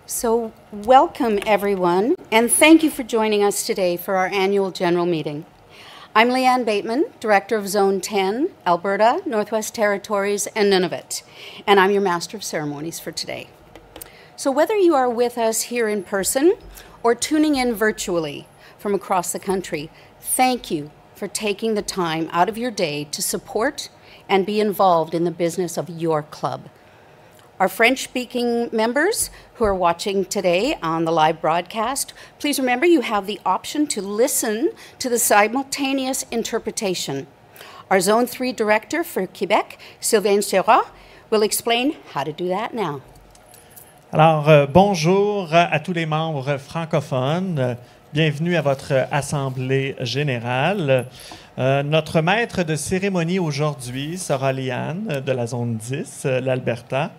So welcome everyone, and thank you for joining us today for our annual general meeting. I'm Leanne Bateman, Director of Zone 10, Alberta, Northwest Territories, and Nunavut, and I'm your Master of Ceremonies for today. So whether you are with us here in person or tuning in virtually from across the country, thank you for taking the time out of your day to support and be involved in the business of your club. Our French-speaking members who are watching today on the live broadcast, please remember you have the option to listen to the simultaneous interpretation. Our Zone 3 Director for Quebec, Sylvain Serra, will explain how to do that now. Alors, bonjour à tous les membres francophones. Bienvenue à votre Assemblée générale. Notre maître de cérémonie aujourd'hui sera Liane de la Zone 10, l'Alberta.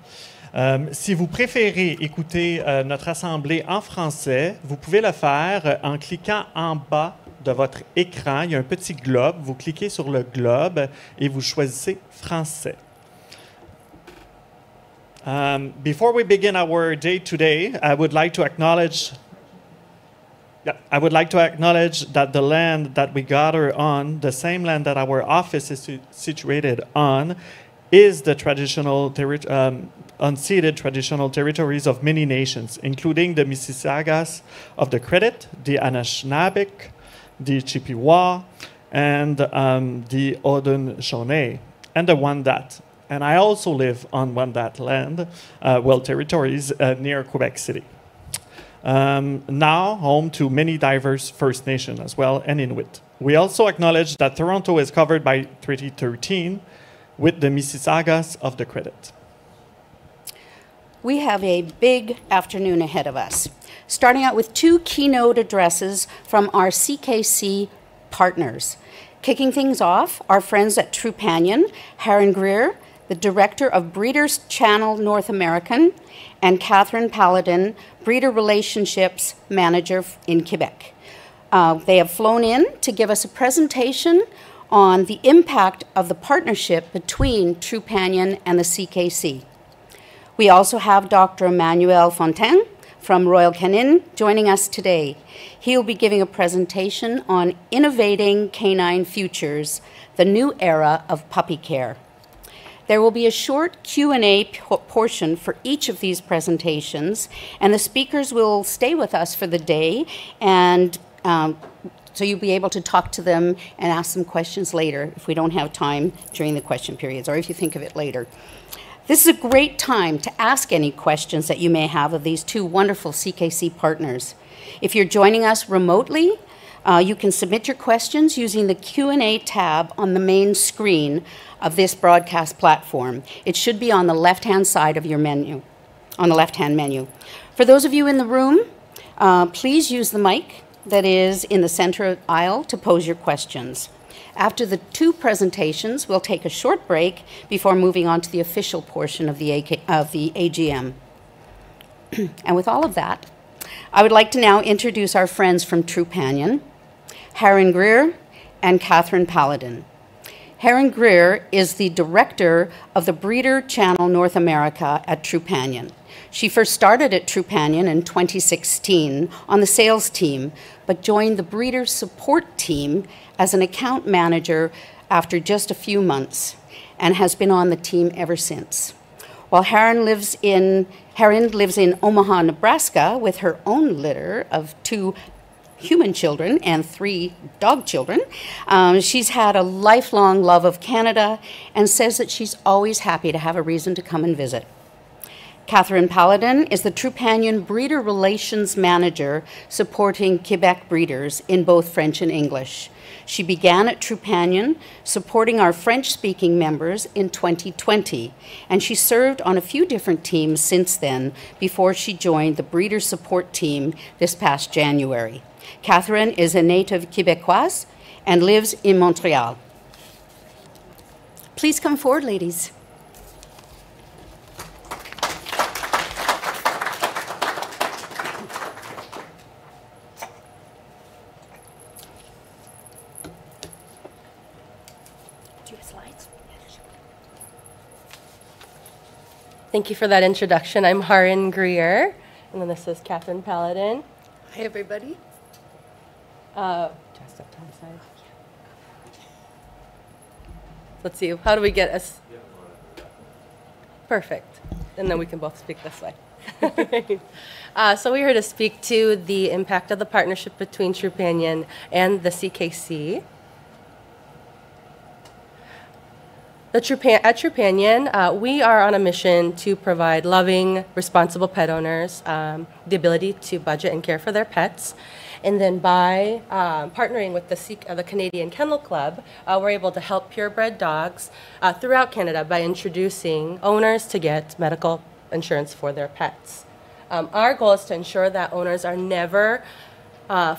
Si vous préférez écouter notre Assemblée en français, vous pouvez le faire en cliquant en bas de votre écran. Il y a un petit globe. Vous cliquez sur le globe et vous choisissez Français. Before we begin our day today, I would like to acknowledge that the land that we gather on, the same land that our office is situated on, is the unceded traditional territories of many nations, including the Mississaugas of the Credit, the Anishinaabeg, the Chippewa, and the Haudenosaunee, and the Wendat. And I also live on Wendat land, territories near Quebec City. Now home to many diverse First Nations as well, and Inuit. We also acknowledge that Toronto is covered by Treaty 13 with the Mississaugas of the Credit. We have a big afternoon ahead of us, starting out with 2 keynote addresses from our CKC partners. Kicking things off, our friends at Trupanion, Haran Greer, the Director of Breeders Channel North American, and Catherine Paladin, Breeder Relationships Manager in Quebec. They have flown in to give us a presentation on the impact of the partnership between Trupanion and the CKC. We also have Dr. Emmanuel Fontaine from Royal Canin joining us today. He'll be giving a presentation on innovating canine futures, the new era of puppy care. There will be a short Q&A portion for each of these presentations, and the speakers will stay with us for the day, and so you'll be able to talk to them and ask them questions later if we don't have time during the question periods, or if you think of it later. This is a great time to ask any questions that you may have of these 2 wonderful CKC partners. If you're joining us remotely, you can submit your questions using the Q&A tab on the main screen of this broadcast platform. It should be on the left-hand side of your menu, on the left-hand menu. For those of you in the room, please use the mic that is in the center aisle to pose your questions. After the 2 presentations, we'll take a short break before moving on to the official portion of the AGM. And with all of that, I would like to now introduce our friends from Trupanion, Haran Greer and Catherine Paladin. Haran Greer is the Director of the Breeder Channel North America at Trupanion. She first started at Trupanion in 2016 on the sales team, but joined the breeder support team as an account manager after just a few months, and has been on the team ever since. While Haran lives in Omaha, Nebraska, with her own litter of 2 human children and 3 dog children, she's had a lifelong love of Canada and says that she's always happy to have a reason to come and visit. Catherine Paladin is the Trupanion Breeder Relations Manager supporting Quebec breeders in both French and English. She began at Trupanion supporting our French-speaking members in 2020, and she served on a few different teams since then before she joined the breeder support team this past January. Catherine is a native Quebecoise and lives in Montreal. Please come forward, ladies. Thank you for that introduction. I'm Haran Greer, And then this is Catherine Paladin. Hi, everybody. Just up to the side. Let's see, how do we get us? Perfect. And then we can both speak this way. So we're here to speak to the impact of the partnership between Trupanion and the CKC. At Trupanion, we are on a mission to provide loving, responsible pet owners the ability to budget and care for their pets. And then by partnering with the Canadian Kennel Club, we're able to help purebred dogs throughout Canada by introducing owners to get medical insurance for their pets. Our goal is to ensure that owners are never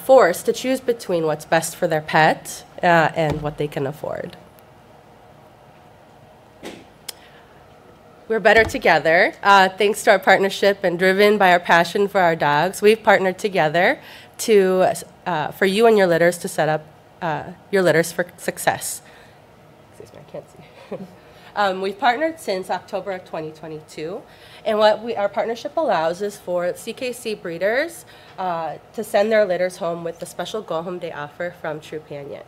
forced to choose between what's best for their pet and what they can afford. We're better together. Thanks to our partnership and driven by our passion for our dogs, we've partnered together for you and your litters to set up your litters for success. Excuse me, I can't see. We've partnered since October of 2022, and what our partnership allows is for CKC breeders to send their litters home with the special Go Home Day offer from Trupanion,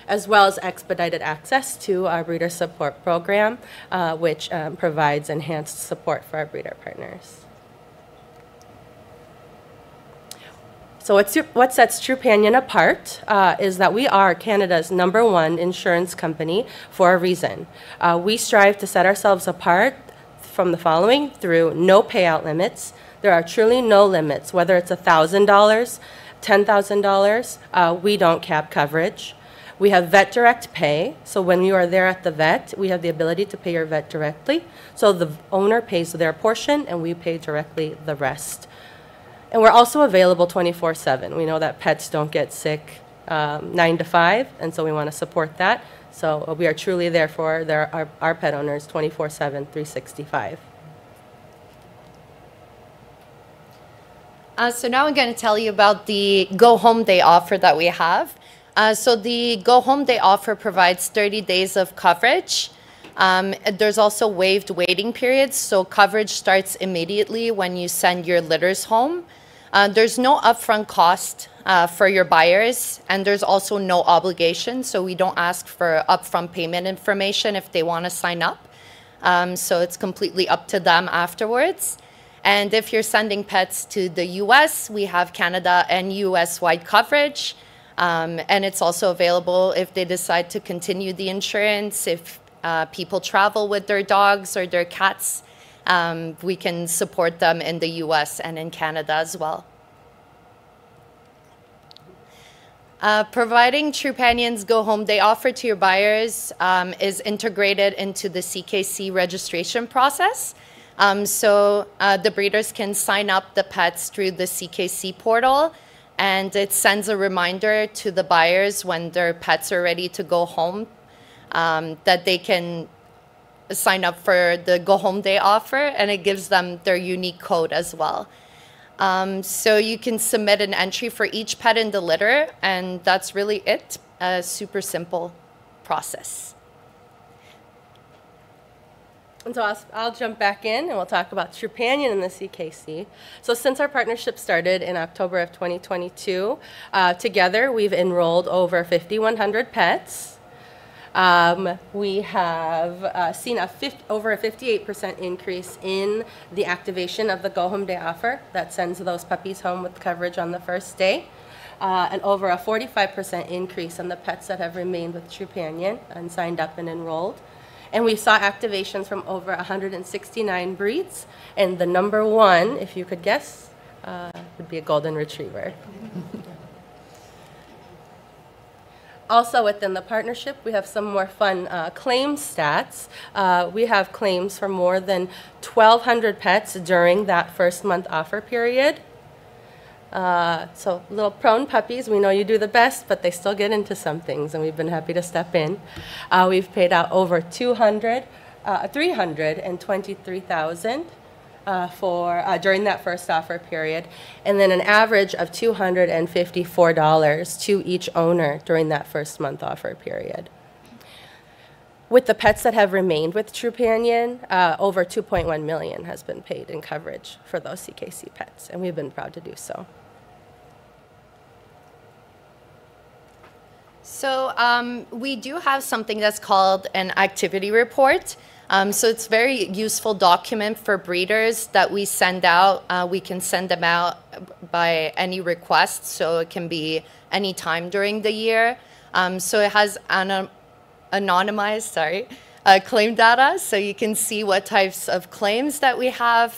as well as expedited access to our breeder support program, which provides enhanced support for our breeder partners. So what sets Trupanion apart is that we are Canada's #1 insurance company for a reason. We strive to set ourselves apart from the following: through no payout limits. There are truly no limits, whether it's $1,000, $10,000, we don't cap coverage. We have vet direct pay, so when you are there at the vet, we have the ability to pay your vet directly. So the owner pays their portion and we pay directly the rest. And we're also available 24/7. We know that pets don't get sick 9 to 5, and so we want to support that. So we are truly there for our pet owners 24/7, 365. So now I'm going to tell you about the Go Home Day offer that we have. So the Go Home Day offer provides 30 days of coverage. There's also waived waiting periods, so coverage starts immediately when you send your litters home. There's no upfront cost for your buyers, and there's also no obligation, so we don't ask for upfront payment information if they want to sign up. So it's completely up to them afterwards. And if you're sending pets to the US, we have Canada and US-wide coverage. And it's also available if they decide to continue the insurance. If people travel with their dogs or their cats, we can support them in the US and in Canada as well. Providing Trupanion's Go Home Day offer to your buyers is integrated into the CKC registration process. So the breeders can sign up the pets through the CKC portal, and it sends a reminder to the buyers when their pets are ready to go home that they can sign up for the Go Home Day offer, and it gives them their unique code as well. So you can submit an entry for each pet in the litter, and that's really it. A super simple process. And so I'll jump back in and we'll talk about Trupanion and the CKC. So since our partnership started in October of 2022, together we've enrolled over 5,100 pets. We have seen over a 58% increase in the activation of the Go Home Day offer that sends those puppies home with coverage on the first day, and over a 45% increase in the pets that have remained with Trupanion and signed up and enrolled. And we saw activations from over 169 breeds, and the #1, if you could guess, would be a golden retriever. Also within the partnership, we have some more fun claims stats. We have claims for more than 1,200 pets during that first month offer period. So little prone puppies, we know you do the best, but they still get into some things, and we've been happy to step in. We've paid out over 323,000 during that first offer period, and then an average of $254 to each owner during that first month offer period. With the pets that have remained with Trupanion, over $2.1 million has been paid in coverage for those CKC pets, and we've been proud to do so. So we do have something that's called an activity report. So it's a very useful document for breeders that we send out. We can send them out by any request, so it can be any time during the year. So it has anonymized, claim data, so you can see what types of claims that we have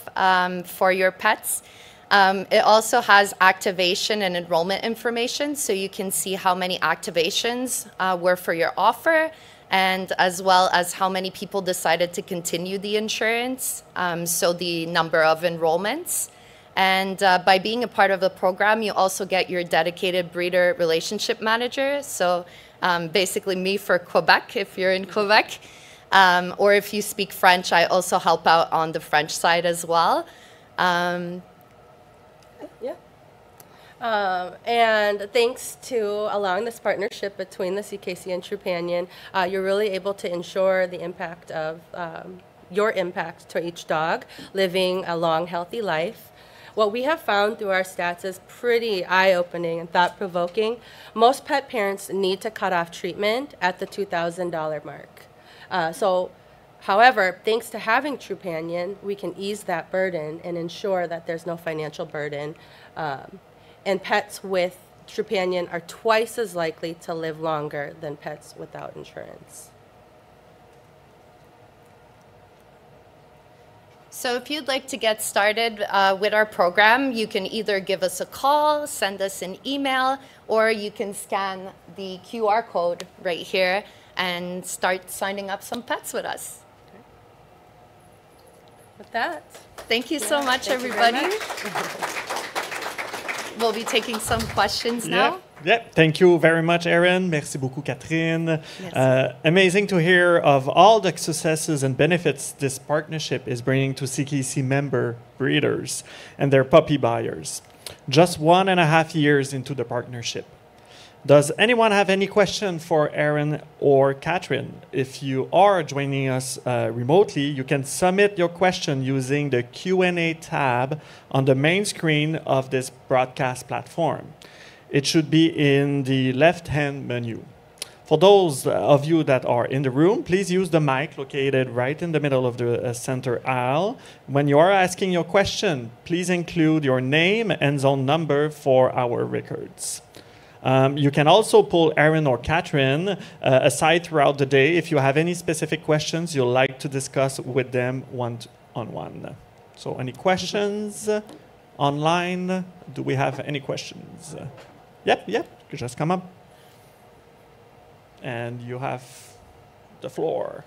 for your pets. It also has activation and enrollment information, so you can see how many activations were for your offer, and as well as how many people decided to continue the insurance, so the number of enrollments. And by being a part of the program, you also get your dedicated breeder relationship manager, so basically me for Quebec, if you're in Quebec. Or if you speak French, I also help out on the French side as well. And thanks to allowing this partnership between the CKC and Trupanion, you're really able to ensure the impact of your impact to each dog living a long, healthy life. What we have found through our stats is pretty eye-opening and thought-provoking. Most pet parents need to cut off treatment at the $2,000 mark. However, thanks to having Trupanion, we can ease that burden and ensure that there's no financial burden. And pets with Trupanion are twice as likely to live longer than pets without insurance. So if you'd like to get started with our program, you can either give us a call, send us an email, or you can scan the QR code right here and start signing up some pets with us. Okay. With that, thank you so much, everybody. We'll be taking some questions now. Yeah. Thank you very much, Erin. Merci beaucoup, Catherine. Amazing to hear of all the successes and benefits this partnership is bringing to CKC member breeders and their puppy buyers. Just 1.5 years into the partnership. Does anyone have any question for Erin or Catherine? If you are joining us remotely, you can submit your question using the Q&A tab on the main screen of this broadcast platform. It should be in the left-hand menu. For those of you that are in the room, please use the mic located right in the middle of the center aisle. When you are asking your question, please include your name and zone number for our records. You can also pull Erin or Catherine aside throughout the day if you have any specific questions you'd like to discuss with them one-on-one. So any questions online? Do we have any questions? Yep, just come up. And you have the floor.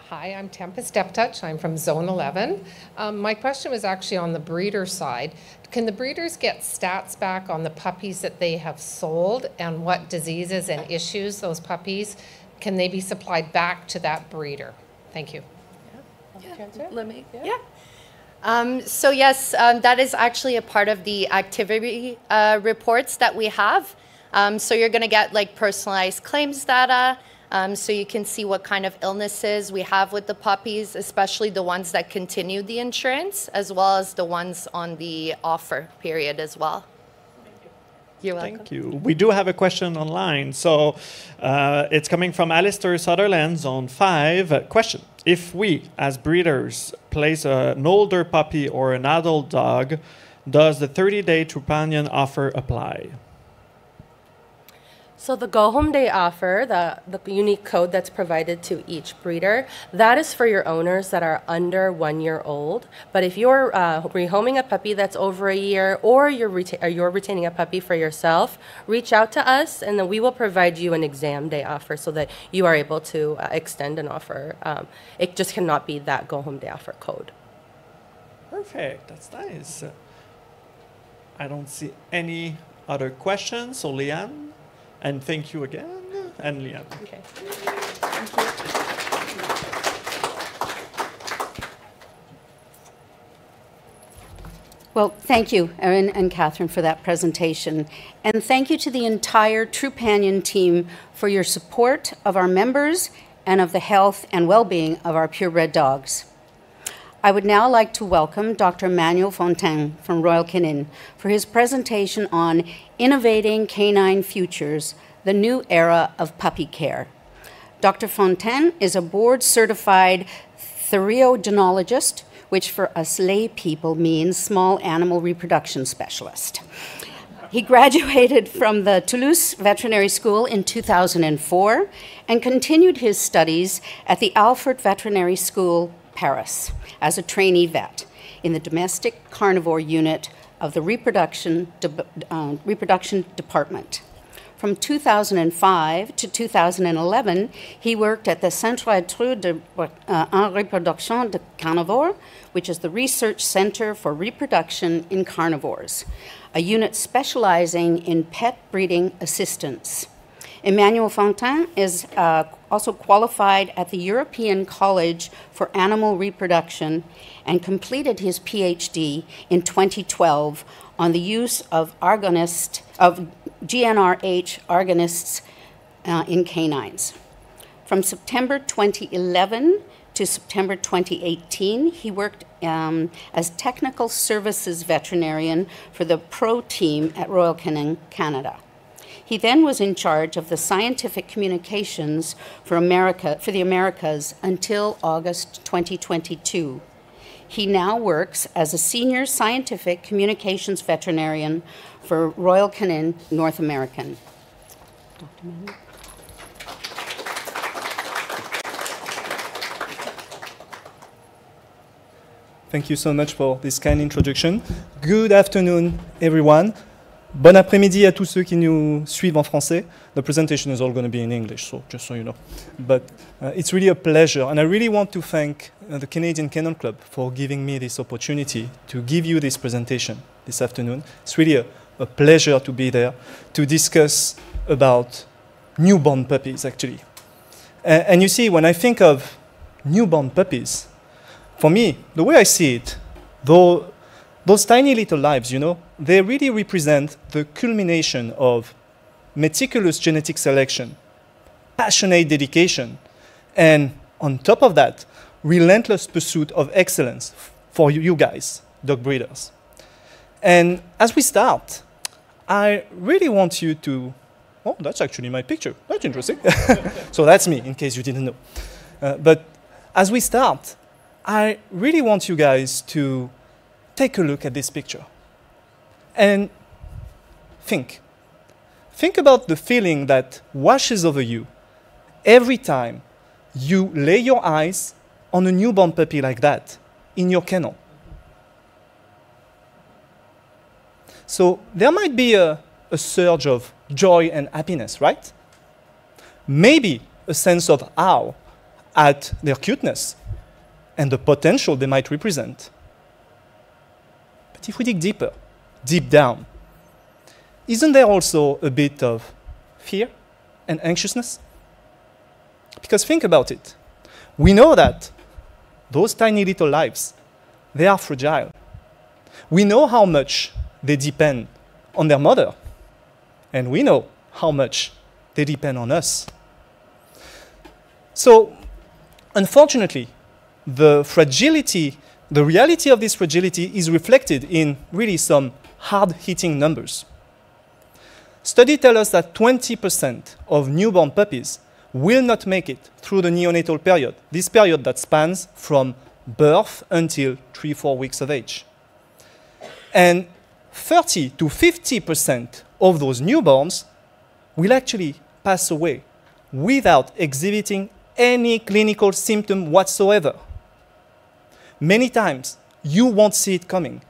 Hi, I'm Tempest Deptouch. I'm from Zone 11. My question was actually on the breeder side. Can the breeders get stats back on the puppies that they have sold and what diseases and issues those puppies, can they be supplied back to that breeder? Thank you. So yes, that is actually a part of the activity reports that we have. So you're going to get like personalized claims data. So you can see what kind of illnesses we have with the puppies, especially the ones that continue the insurance, as well as the ones on the offer period as well. You're welcome. Thank you. We do have a question online. So it's coming from Alistair Sutherland, Zone 5. Question. If we, as breeders, place an older puppy or an adult dog, does the 30-day Trupanion offer apply? So the Go Home Day offer, the unique code that's provided to each breeder, that is for your owners that are under 1 year old. But if you're rehoming a puppy that's over a year, or you're retaining a puppy for yourself, reach out to us, and then we will provide you an exam day offer so that you are able to extend an offer. It just cannot be that Go Home Day offer code. Perfect. That's nice. I don't see any other questions. So, Leanne? And thank you again, and Leanne. Okay. Well, thank you, Erin and Catherine, for that presentation. And thank you to the entire Trupanion team for your support of our members and of the health and well-being of our purebred dogs. I would now like to welcome Dr. Emmanuel Fontaine from Royal Canin for his presentation on Innovating Canine Futures, the New Era of Puppy Care. Dr. Fontaine is a board-certified theriogenologist, which for us lay people means small animal reproduction specialist. He graduated from the Toulouse Veterinary School in 2004 and continued his studies at the Alfred Veterinary School, Paris, as a trainee vet in the domestic carnivore unit of the reproduction department. From 2005 to 2011, he worked at the Centre d'études en reproduction de carnivores, which is the Research Center for Reproduction in Carnivores, a unit specializing in pet breeding assistance. Emmanuel Fontaine is also qualified at the European College for Animal Reproduction and completed his PhD in 2012 on the use of GnRH agonists in canines. From September 2011 to September 2018, he worked as technical services veterinarian for the Pro team at Royal Canin, Canada. He then was in charge of the scientific communications for the Americas until August 2022. He now works as a senior scientific communications veterinarian for Royal Canin North American. Dr. Manning. Thank you so much for this kind introduction. Good afternoon, everyone. Bon après-midi à tous ceux qui nous suivent en français. The presentation is all going to be in English, so just so you know. But it's really a pleasure, and I really want to thank the Canadian Kennel Club for giving me this opportunity to give you this presentation this afternoon. It's really a pleasure to be there to discuss about newborn puppies, actually. And you see, when I think of newborn puppies, for me, the way I see it, though, those tiny little lives, you know, they really represent the culmination of meticulous genetic selection, passionate dedication, and on top of that, relentless pursuit of excellence for you guys, dog breeders. And as we start, I really want you to, oh, that's actually my picture. That's interesting. So that's me, in case you didn't know. But as we start, I really want you guys to take a look at this picture and think. Think about the feeling that washes over you every time you lay your eyes on a newborn puppy like that in your kennel. So there might be a surge of joy and happiness, right? Maybe a sense of awe at their cuteness and the potential they might represent. But if we dig deeper, deep down, isn't there also a bit of fear and anxiousness? Because think about it. We know that those tiny little lives, they are fragile. We know how much they depend on their mother, and we know how much they depend on us. So, unfortunately, the reality of this fragility is reflected in really some hard-hitting numbers. Studies tell us that 20% of newborn puppies will not make it through the neonatal period, this period that spans from birth until 3-4 weeks of age. And 30 to 50% of those newborns will actually pass away without exhibiting any clinical symptom whatsoever. Many times, you won't see it coming.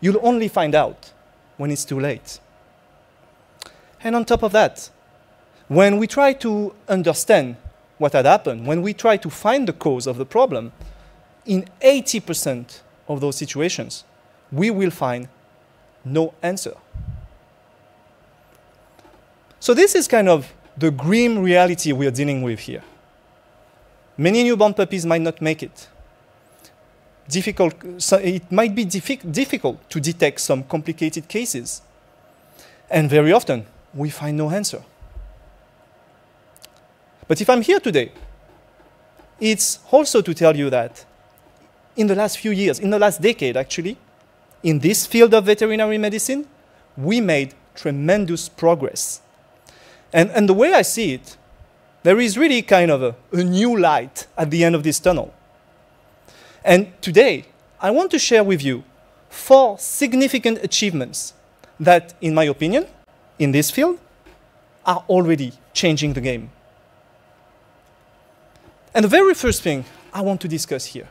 You'll only find out when it's too late. And on top of that, when we try to understand what had happened, when we try to find the cause of the problem, in 80% of those situations, we will find no answer. So this is kind of the grim reality we are dealing with here. Many newborn puppies might not make it. It might be difficult to detect some complicated cases. And very often, we find no answer. But if I'm here today it's also to tell you that in the last few years, in the last decade actually, in this field of veterinary medicine, we made tremendous progress. And the way I see it, there is really kind of a new light at the end of this tunnel. And today, I want to share with you 4 significant achievements that, in my opinion, in this field, are already changing the game. And the very first thing I want to discuss here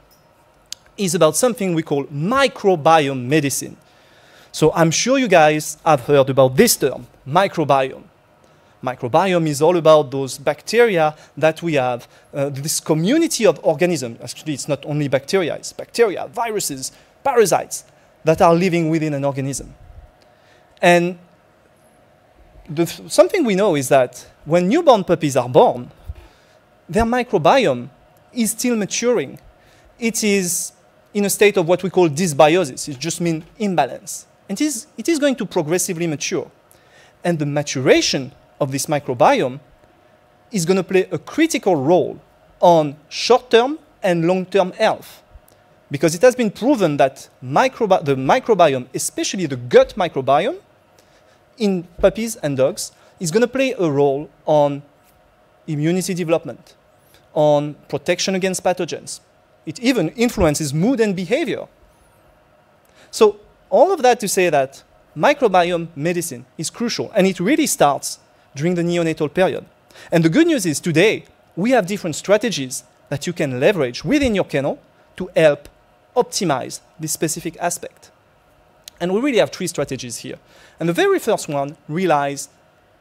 is about something we call microbiome medicine. So I'm sure you guys have heard about this term, microbiome. Microbiome is all about those bacteria that we have, this community of organisms. Actually, it's not only bacteria, it's bacteria, viruses, parasites that are living within an organism. And something we know is that when newborn puppies are born, their microbiome is still maturing. It is in a state of what we call dysbiosis. It just means imbalance. And it is going to progressively mature. And the maturation of this microbiome is going to play a critical role on short-term and long-term health. Because it has been proven that the microbiome, especially the gut microbiome, in puppies and dogs, is going to play a role on immunity development, on protection against pathogens. It even influences mood and behavior. So all of that to say that microbiome medicine is crucial, and it really starts during the neonatal period. And the good news is today, we have different strategies that you can leverage within your kennel to help optimize this specific aspect. And we really have 3 strategies here. And the very first one relies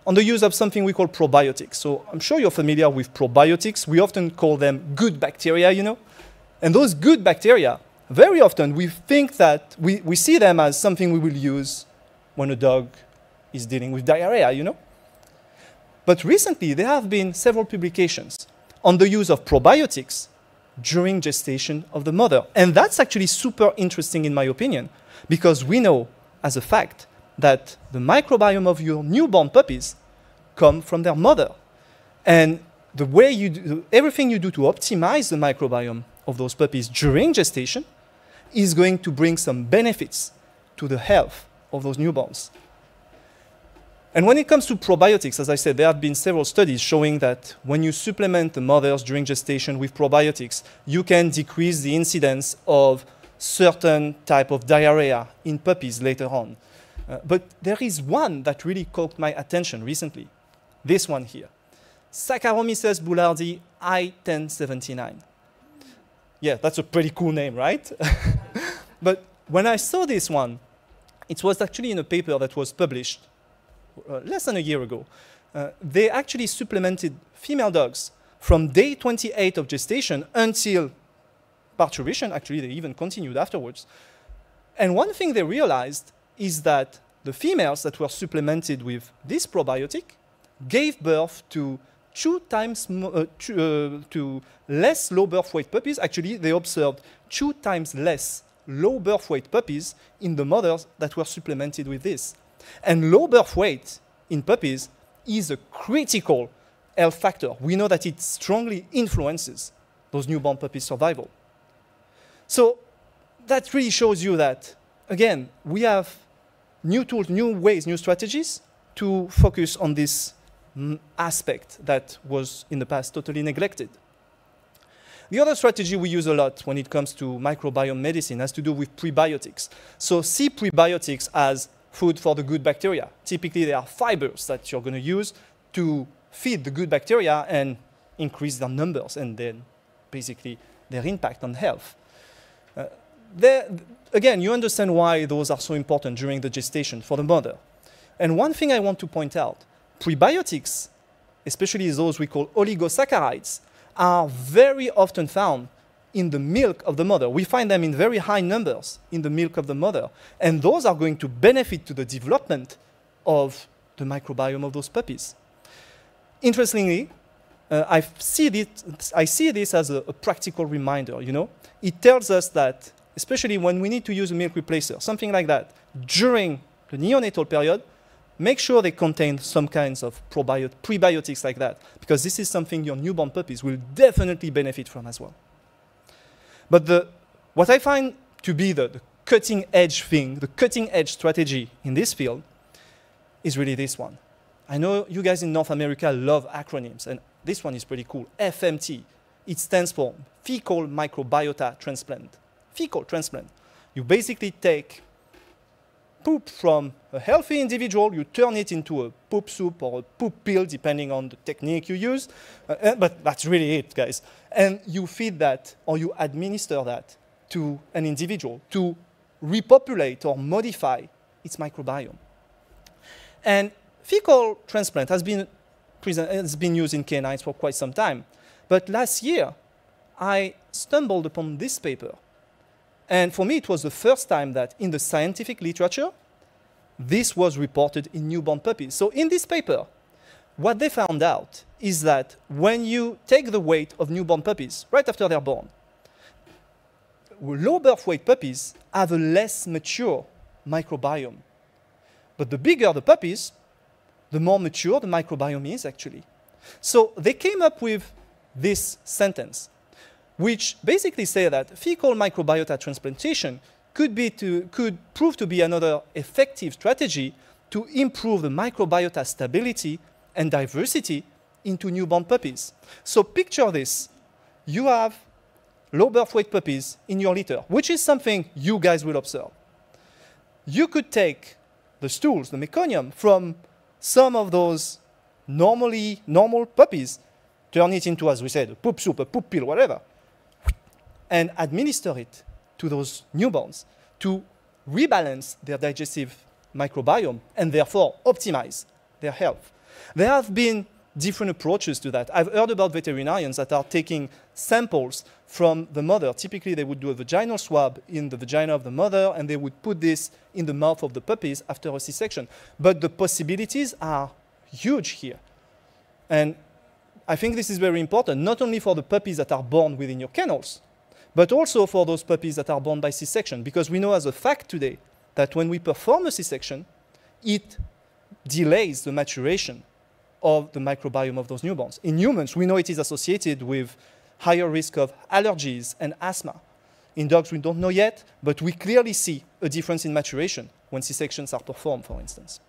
on the use of something we call probiotics. So I'm sure you're familiar with probiotics. We often call them good bacteria, you know. And those good bacteria, very often we think that we see them as something we will use when a dog is dealing with diarrhea, you know. But recently, there have been several publications on the use of probiotics during gestation of the mother. And that's actually super interesting in my opinion, because we know as a fact that the microbiome of your newborn puppies come from their mother. And the way you do, everything you do to optimize the microbiome of those puppies during gestation is going to bring some benefits to the health of those newborns. And when it comes to probiotics, as I said, there have been several studies showing that when you supplement the mothers during gestation with probiotics, you can decrease the incidence of certain type of diarrhea in puppies later on. But there is one that really caught my attention recently. This one here. Saccharomyces boulardii I-1079. Yeah, that's a pretty cool name, right? But when I saw this one, it was actually in a paper that was published less than a year ago. They actually supplemented female dogs from day 28 of gestation until parturition. Actually, they even continued afterwards. And one thing they realized is that the females that were supplemented with this probiotic gave birth to 2 times to less low birth weight puppies. Actually, they observed 2 times less low birth weight puppies in the mothers that were supplemented with this. And low birth weight in puppies is a critical health factor. We know that it strongly influences those newborn puppies' survival. So that really shows you that, again, we have new tools, new ways, new strategies to focus on this aspect that was in the past totally neglected. The other strategy we use a lot when it comes to microbiome medicine has to do with prebiotics. So see prebiotics as food for the good bacteria. Typically, they are fibers that you're going to use to feed the good bacteria and increase their numbers and then basically their impact on health. Again, you understand why those are so important during the gestation for the mother. And one thing I want to point out, prebiotics, especially those we call oligosaccharides, are very often found in the milk of the mother. We find them in very high numbers in the milk of the mother. And those are going to benefit to the development of the microbiome of those puppies. Interestingly, I see this as a practical reminder, you know. It tells us that, especially when we need to use a milk replacer, something like that, during the neonatal period, make sure they contain some kinds of prebiotics like that, because this is something your newborn puppies will definitely benefit from as well. But what I find to be the cutting edge thing, the cutting edge strategy in this field is really this one. I know you guys in North America love acronyms, and this one is pretty cool. FMT. It stands for fecal microbiota transplant. Fecal transplant. You basically take poop from a healthy individual, you turn it into a poop soup or a poop pill, depending on the technique you use. But that's really it, guys. And you feed that, or you administer that to an individual to repopulate or modify its microbiome. And fecal transplant has been used in canines for quite some time. But last year, I stumbled upon this paper. And for me, it was the first time that in the scientific literature, this was reported in newborn puppies. So in this paper, what they found out is that when you take the weight of newborn puppies right after they're born, low birth weight puppies have a less mature microbiome. But the bigger the puppies, the more mature the microbiome is actually. So they came up with this sentence, which basically say that fecal microbiota transplantation could prove to be another effective strategy to improve the microbiota stability and diversity into newborn puppies. So picture this. You have low birth weight puppies in your litter, which is something you guys will observe. You could take the stools, the meconium, from some of those normal puppies, turn it into, as we said, a poop soup, a poop pill, whatever, and administer it to those newborns to rebalance their digestive microbiome and therefore optimize their health. There have been different approaches to that. I've heard about veterinarians that are taking samples from the mother. Typically, they would do a vaginal swab in the vagina of the mother, and they would put this in the mouth of the puppies after a C-section. But the possibilities are huge here. And I think this is very important, not only for the puppies that are born within your kennels, but also for those puppies that are born by C-section, because we know as a fact today that when we perform a C-section, it delays the maturation of the microbiome of those newborns. In humans, we know it is associated with higher risk of allergies and asthma. In dogs, we don't know yet, but we clearly see a difference in maturation when C-sections are performed, for instance.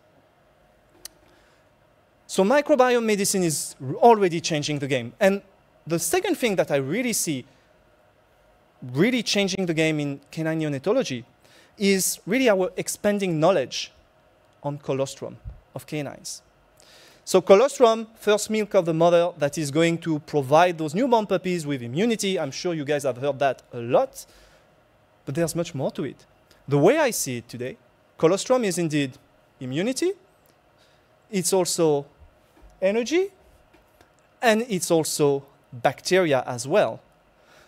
So microbiome medicine is already changing the game. And the second thing that I really see really changing the game in canine neonatology is really our expanding knowledge on colostrum of canines. So colostrum, first milk of the mother that is going to provide those newborn puppies with immunity. I'm sure you guys have heard that a lot, but there's much more to it. The way I see it today, colostrum is indeed immunity, it's also energy, and it's also bacteria as well.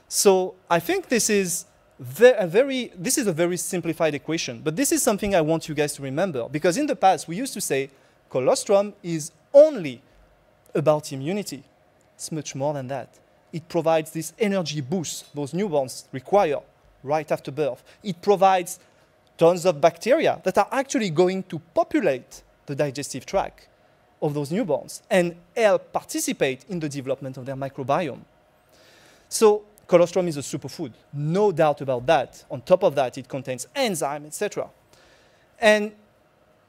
So I think this is a very simplified equation, but this is something I want you guys to remember, because in the past we used to say colostrum is only about immunity. It's much more than that. It provides this energy boost those newborns require right after birth. It provides tons of bacteria that are actually going to populate the digestive tract of those newborns and help participate in the development of their microbiome. So colostrum is a superfood, no doubt about that. On top of that, it contains enzymes, etc. And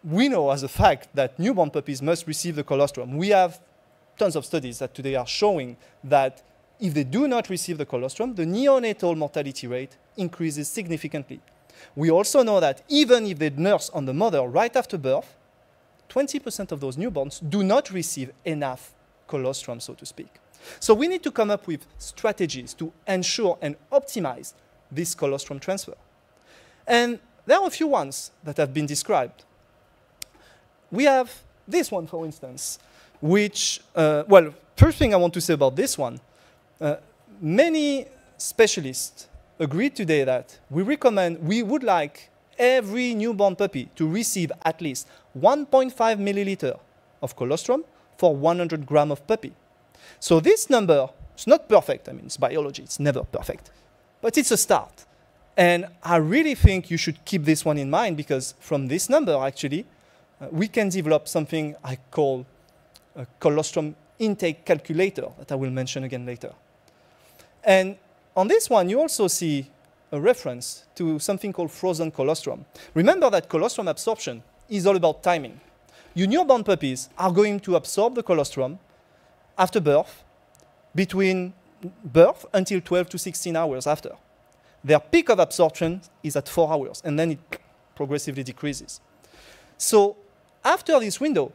we know as a fact that newborn puppies must receive the colostrum. We have tons of studies that today are showing that if they do not receive the colostrum, the neonatal mortality rate increases significantly. We also know that even if they nurse on the mother right after birth, 20% of those newborns do not receive enough colostrum, so to speak. So we need to come up with strategies to ensure and optimize this colostrum transfer. And there are a few ones that have been described. We have this one, for instance, which, well, first thing I want to say about this one, many specialists agreed today that we would like every newborn puppy to receive at least 1.5 milliliter of colostrum for 100 gram of puppy. So this number is not perfect. I mean, it's biology. It's never perfect. But it's a start. And I really think you should keep this one in mind, because from this number, actually, we can develop something I call a colostrum intake calculator that I will mention again later. And on this one, you also see a reference to something called frozen colostrum. Remember that colostrum absorption is all about timing. Your newborn puppies are going to absorb the colostrum after birth, between birth until 12 to 16 hours after. Their peak of absorption is at 4 hours, and then it progressively decreases. So after this window,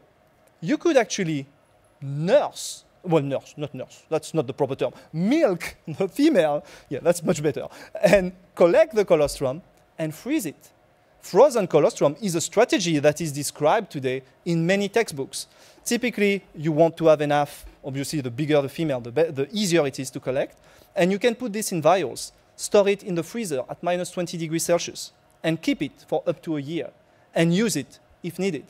you could actually nurse, well, not nurse, that's not the proper term, milk the female, yeah, that's much better, and collect the colostrum and freeze it. Frozen colostrum is a strategy that is described today in many textbooks. Typically, you want to have enough, obviously the bigger the female, the easier it is to collect, and you can put this in vials, store it in the freezer at minus 20 degrees Celsius, and keep it for up to a year, and use it if needed.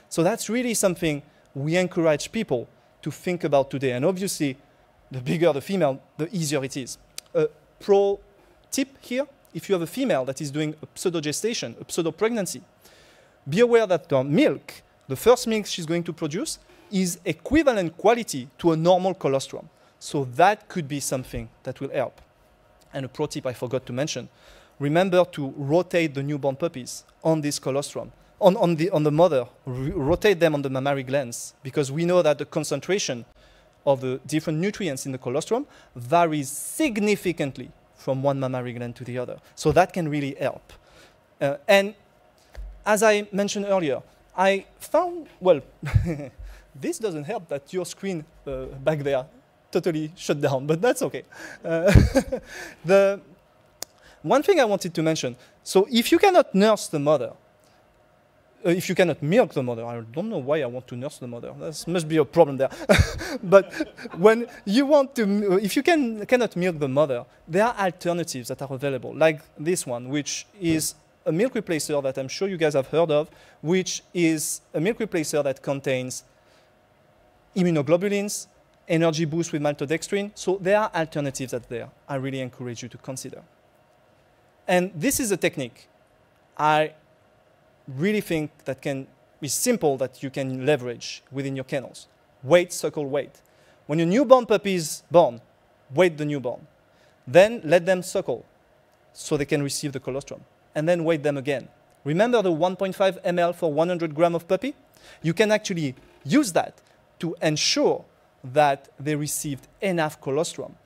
So that's really something we encourage people to think about today. And obviously, the bigger the female, the easier it is. A pro tip here, if you have a female that is doing a pseudo-gestation, a pseudo-pregnancy, be aware that the milk, the first milk she's going to produce, is equivalent quality to a normal colostrum. So that could be something that will help. And a pro tip I forgot to mention, remember to rotate the newborn puppies on this colostrum. On the mother, rotate them on the mammary glands, because we know that the concentration of the different nutrients in the colostrum varies significantly from one mammary gland to the other. So that can really help. And as I mentioned earlier, I found, well, this doesn't help that your screen back there totally shut down, but that's okay. The one thing I wanted to mention, so if you cannot nurse the mother, if you cannot milk the mother, I don't know why I want to nurse the mother. There must be a problem there. But when you want to, if you cannot milk the mother, there are alternatives that are available, like this one, which is a milk replacer that I'm sure you guys have heard of, which is a milk replacer that contains immunoglobulins, energy boost with maltodextrin. So there are alternatives out there I really encourage you to consider. And this is a technique I really think that is simple, that you can leverage within your kennels. Wait, suckle, wait. When your newborn puppy is born, wait the newborn. Then let them suckle so they can receive the colostrum. And then wait them again. Remember the 1.5 ml for 100 grams of puppy? You can actually use that to ensure that they received enough colostrum.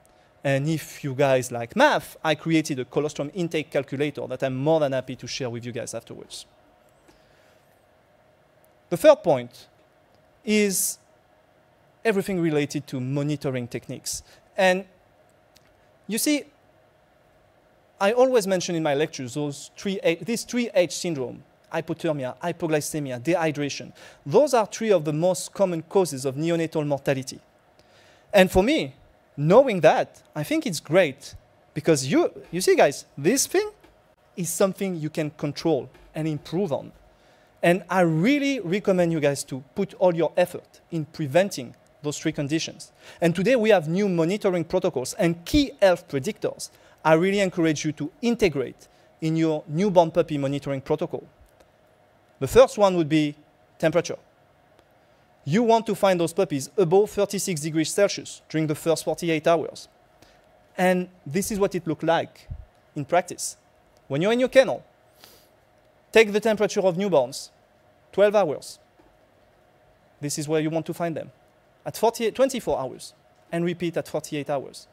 And if you guys like math, I created a colostrum intake calculator that I'm more than happy to share with you guys afterwards. The third point is everything related to monitoring techniques. And you see, I always mention in my lectures these 3H syndrome, hypothermia, hypoglycemia, dehydration. Those are 3 of the most common causes of neonatal mortality. And for me, knowing that, I think it's great, because you see, guys, this thing is something you can control and improve on. And I really recommend you guys to put all your effort in preventing those 3 conditions. And today we have new monitoring protocols and key health predictors I really encourage you to integrate in your newborn puppy monitoring protocol. The first one would be temperature. You want to find those puppies above 36 degrees Celsius during the first 48 hours. And this is what it looks like in practice. When you're in your kennel, take the temperature of newborns, 12 hours. This is where you want to find them. At 24 hours, and repeat at 48 hours.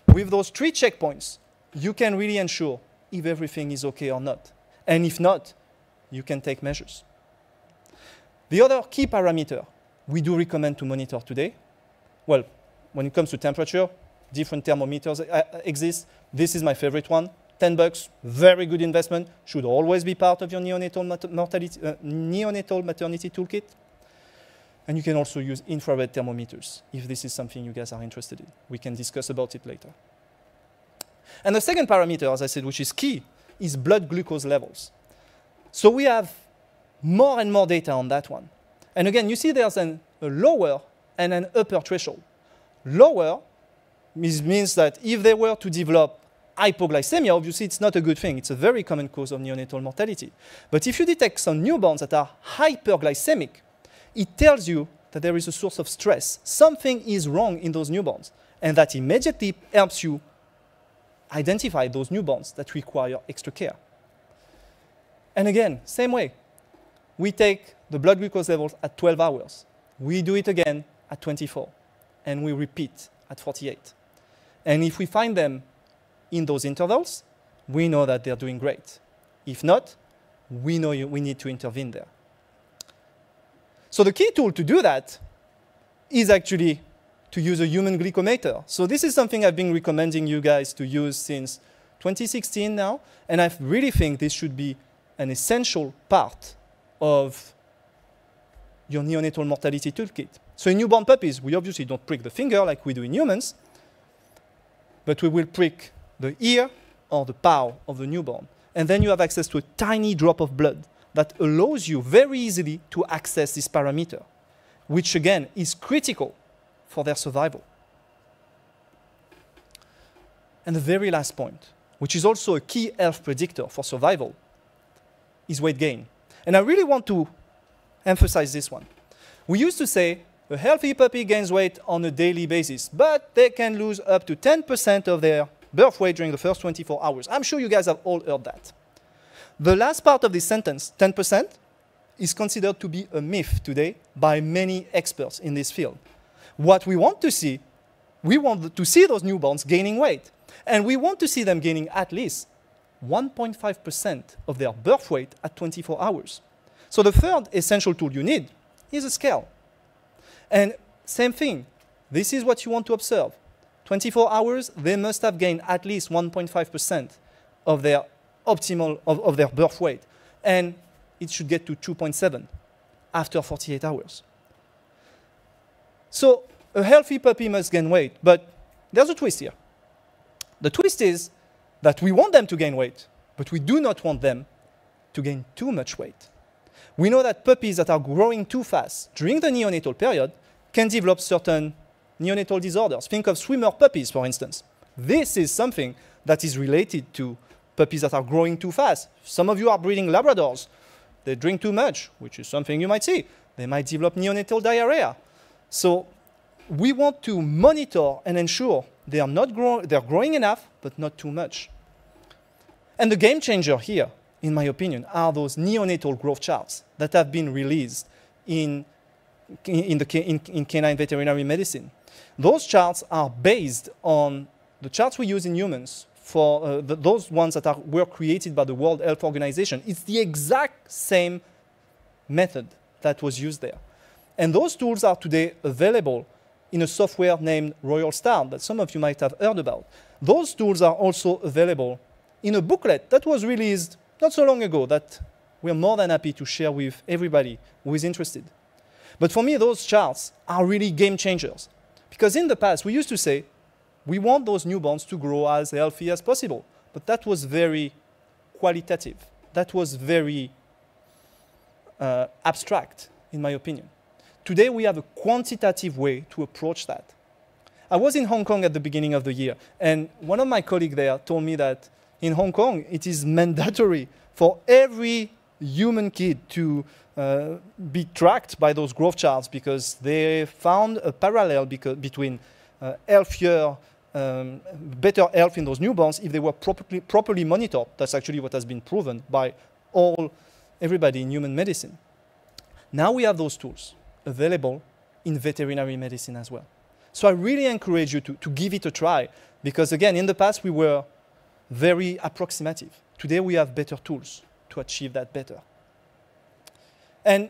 With those 3 checkpoints, you can really ensure if everything is okay or not. And if not, you can take measures. The other key parameter we do recommend to monitor today, well, when it comes to temperature, different thermometers exist. This is my favorite one. $10, very good investment, should always be part of your neonatal maternity toolkit. And you can also use infrared thermometers if this is something you guys are interested in. We can discuss about it later. And the second parameter, as I said, which is key, is blood glucose levels. So we have more and more data on that one. And again, you see there's a lower and an upper threshold. Lower means that if they were to develop hypoglycemia, obviously it's not a good thing. It's a very common cause of neonatal mortality. But if you detect some newborns that are hyperglycemic, it tells you that there is a source of stress. Something is wrong in those newborns. And that immediately helps you identify those newborns that require extra care. And again, same way. We take the blood glucose levels at 12 hours. We do it again at 24. And we repeat at 48. And if we find them in those intervals, we know that they're doing great. If not, we know we need to intervene there. So the key tool to do that is actually to use a human glycometer. So this is something I've been recommending you guys to use since 2016 now, and I really think this should be an essential part of your neonatal mortality toolkit. So in newborn puppies, we obviously don't prick the finger like we do in humans, but we will prick the ear or the paw of the newborn. And then you have access to a tiny drop of blood that allows you very easily to access this parameter, which again is critical for their survival. And the very last point, which is also a key health predictor for survival, is weight gain. And I really want to emphasize this one. We used to say a healthy puppy gains weight on a daily basis, but they can lose up to 10% of their birth weight during the first 24 hours. I'm sure you guys have all heard that. The last part of this sentence, 10%, is considered to be a myth today by many experts in this field. What we want to see, we want to see those newborns gaining weight. And we want to see them gaining at least 1.5% of their birth weight at 24 hours. So the third essential tool you need is a scale. And same thing, this is what you want to observe. 24 hours, they must have gained at least 1.5% of their optimal, of their birth weight. And it should get to 2.7 after 48 hours. So a healthy puppy must gain weight, but there's a twist here. The twist is that we want them to gain weight, but we do not want them to gain too much weight. We know that puppies that are growing too fast during the neonatal period can develop certain neonatal disorders. Think of swimmer puppies, for instance. This is something that is related to puppies that are growing too fast. Some of you are breeding Labradors. They drink too much, which is something you might see. They might develop neonatal diarrhea. So we want to monitor and ensure they're growing enough, but not too much. And the game changer here, in my opinion, are those neonatal growth charts that have been released in canine veterinary medicine. Those charts are based on the charts we use in humans for those ones that were created by the World Health Organization. It's the exact same method that was used there. And those tools are today available in a software named Royal Star that some of you might have heard about. Those tools are also available in a booklet that was released not so long ago that we're more than happy to share with everybody who is interested. But for me, those charts are really game changers. Because in the past, we used to say, we want those newborns to grow as healthy as possible. But that was very qualitative. That was very abstract, in my opinion. Today, we have a quantitative way to approach that. I was in Hong Kong at the beginning of the year, and one of my colleagues there told me that in Hong Kong, it is mandatory for every human kid to be tracked by those growth charts because they found a parallel between better health in those newborns if they were properly monitored. That's actually what has been proven by everybody in human medicine. Now we have those tools available in veterinary medicine as well. So I really encourage you to give it a try because, again, in the past we were very approximative. Today we have better tools to achieve that better. And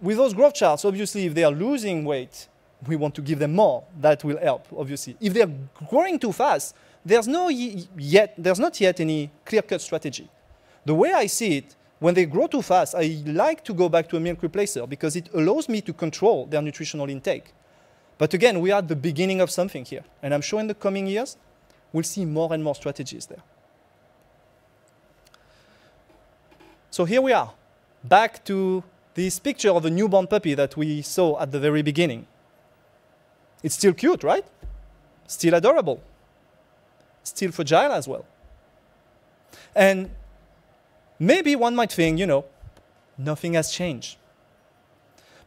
with those growth charts, obviously, if they are losing weight, we want to give them more. That will help, obviously. If they're growing too fast, there's not yet any clear-cut strategy. The way I see it, when they grow too fast, I like to go back to a milk replacer because it allows me to control their nutritional intake. But again, we are at the beginning of something here. And I'm sure in the coming years, we'll see more and more strategies there. So here we are, back to this picture of a newborn puppy that we saw at the very beginning. It's still cute, right? Still adorable. still fragile as well. And maybe one might think, you know, nothing has changed.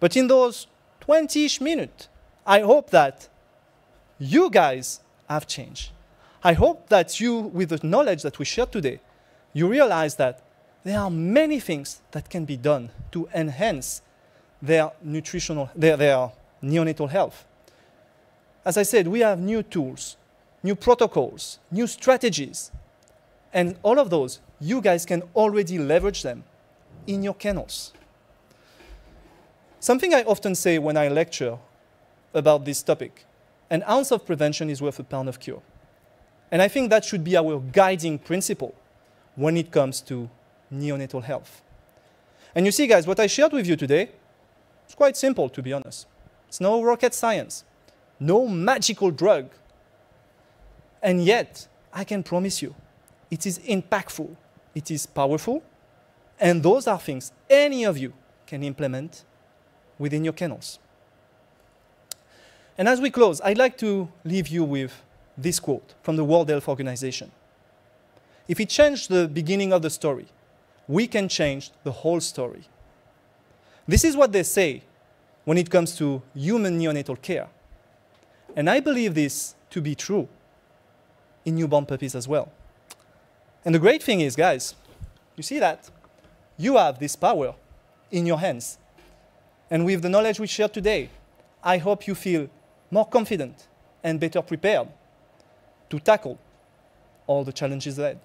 But in those 20-ish minutes, I hope that you guys have changed. I hope that you, with the knowledge that we shared today, you realize that there are many things that can be done to enhance their neonatal health. As I said, we have new tools, new protocols, new strategies, and all of those, you guys can already leverage them in your kennels. Something I often say when I lecture about this topic, an ounce of prevention is worth a pound of cure. And I think that should be our guiding principle when it comes to neonatal health. And you see, guys, what I shared with you today, it's quite simple, to be honest. It's no rocket science, no magical drug. And yet, I can promise you, it is impactful, it is powerful, and those are things any of you can implement within your kennels. And as we close, I'd like to leave you with this quote from the World Health Organization. If we change the beginning of the story, we can change the whole story. This is what they say when it comes to human neonatal care. And I believe this to be true in newborn puppies as well. And the great thing is, guys, you see that? You have this power in your hands. And with the knowledge we shared today, I hope you feel more confident and better prepared to tackle all the challenges ahead.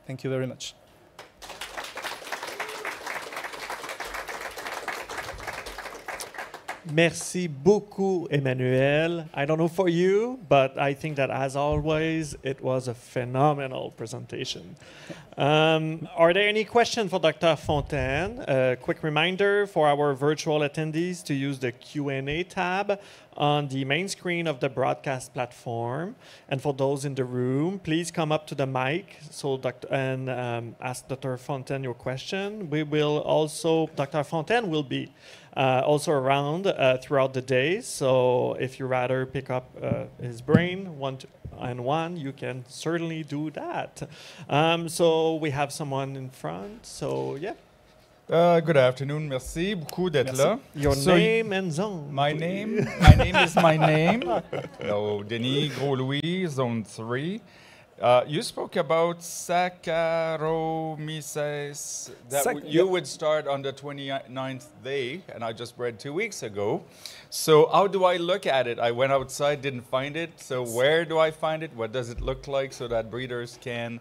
Thank you very much. Merci beaucoup, Emmanuel. I don't know for you, but I think that, as always, it was a phenomenal presentation. Are there any questions for Dr. Fontaine? A quick reminder for our virtual attendees to use the Q&A tab on the main screen of the broadcast platform. And for those in the room, please come up to the mic and ask Dr. Fontaine your question. Dr. Fontaine will be also around throughout the day. So if you rather pick up his brain one-on-one, you can certainly do that. So we have someone in front. So yeah. Good afternoon. Merci beaucoup d'être là. Your name and zone. My name is my name. Hello, Denis Gros-Louis, Zone 3. You spoke about Saccharomyces, that you would start on the 29th day, and I just read 2 weeks ago. So how do I look at it? I went outside, didn't find it. So where do I find it? What does it look like so that breeders can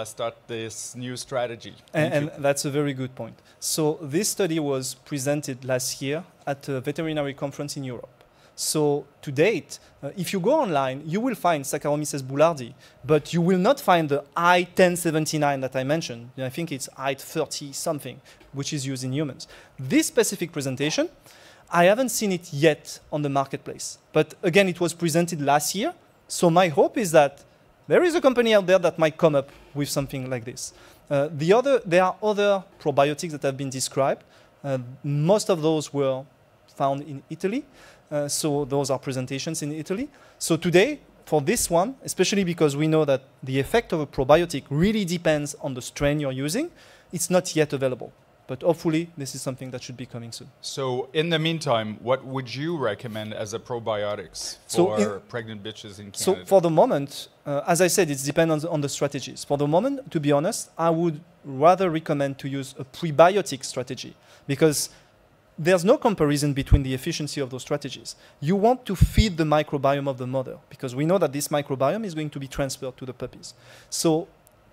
start this new strategy? And that's a very good point. So this study was presented last year at a veterinary conference in Europe. So to date, if you go online, you will find Saccharomyces boulardii, but you will not find the I-1079 that I mentioned. I think it's I-30-something, which is used in humans. This specific presentation, I haven't seen it yet on the marketplace. But again, it was presented last year. So my hope is that there is a company out there that might come up with something like this. There are other probiotics that have been described. Most of those were found in Italy. So those are presentations in Italy. So today, for this one, especially because we know that the effect of a probiotic really depends on the strain you're using, it's not yet available. But hopefully, this is something that should be coming soon. So in the meantime, what would you recommend as a probiotics for pregnant bitches in Canada? So for the moment, as I said, it depends on the strategies. For the moment, to be honest, I would rather recommend to use a prebiotic strategy because there's no comparison between the efficiency of those strategies. You want to feed the microbiome of the mother because we know that this microbiome is going to be transferred to the puppies. So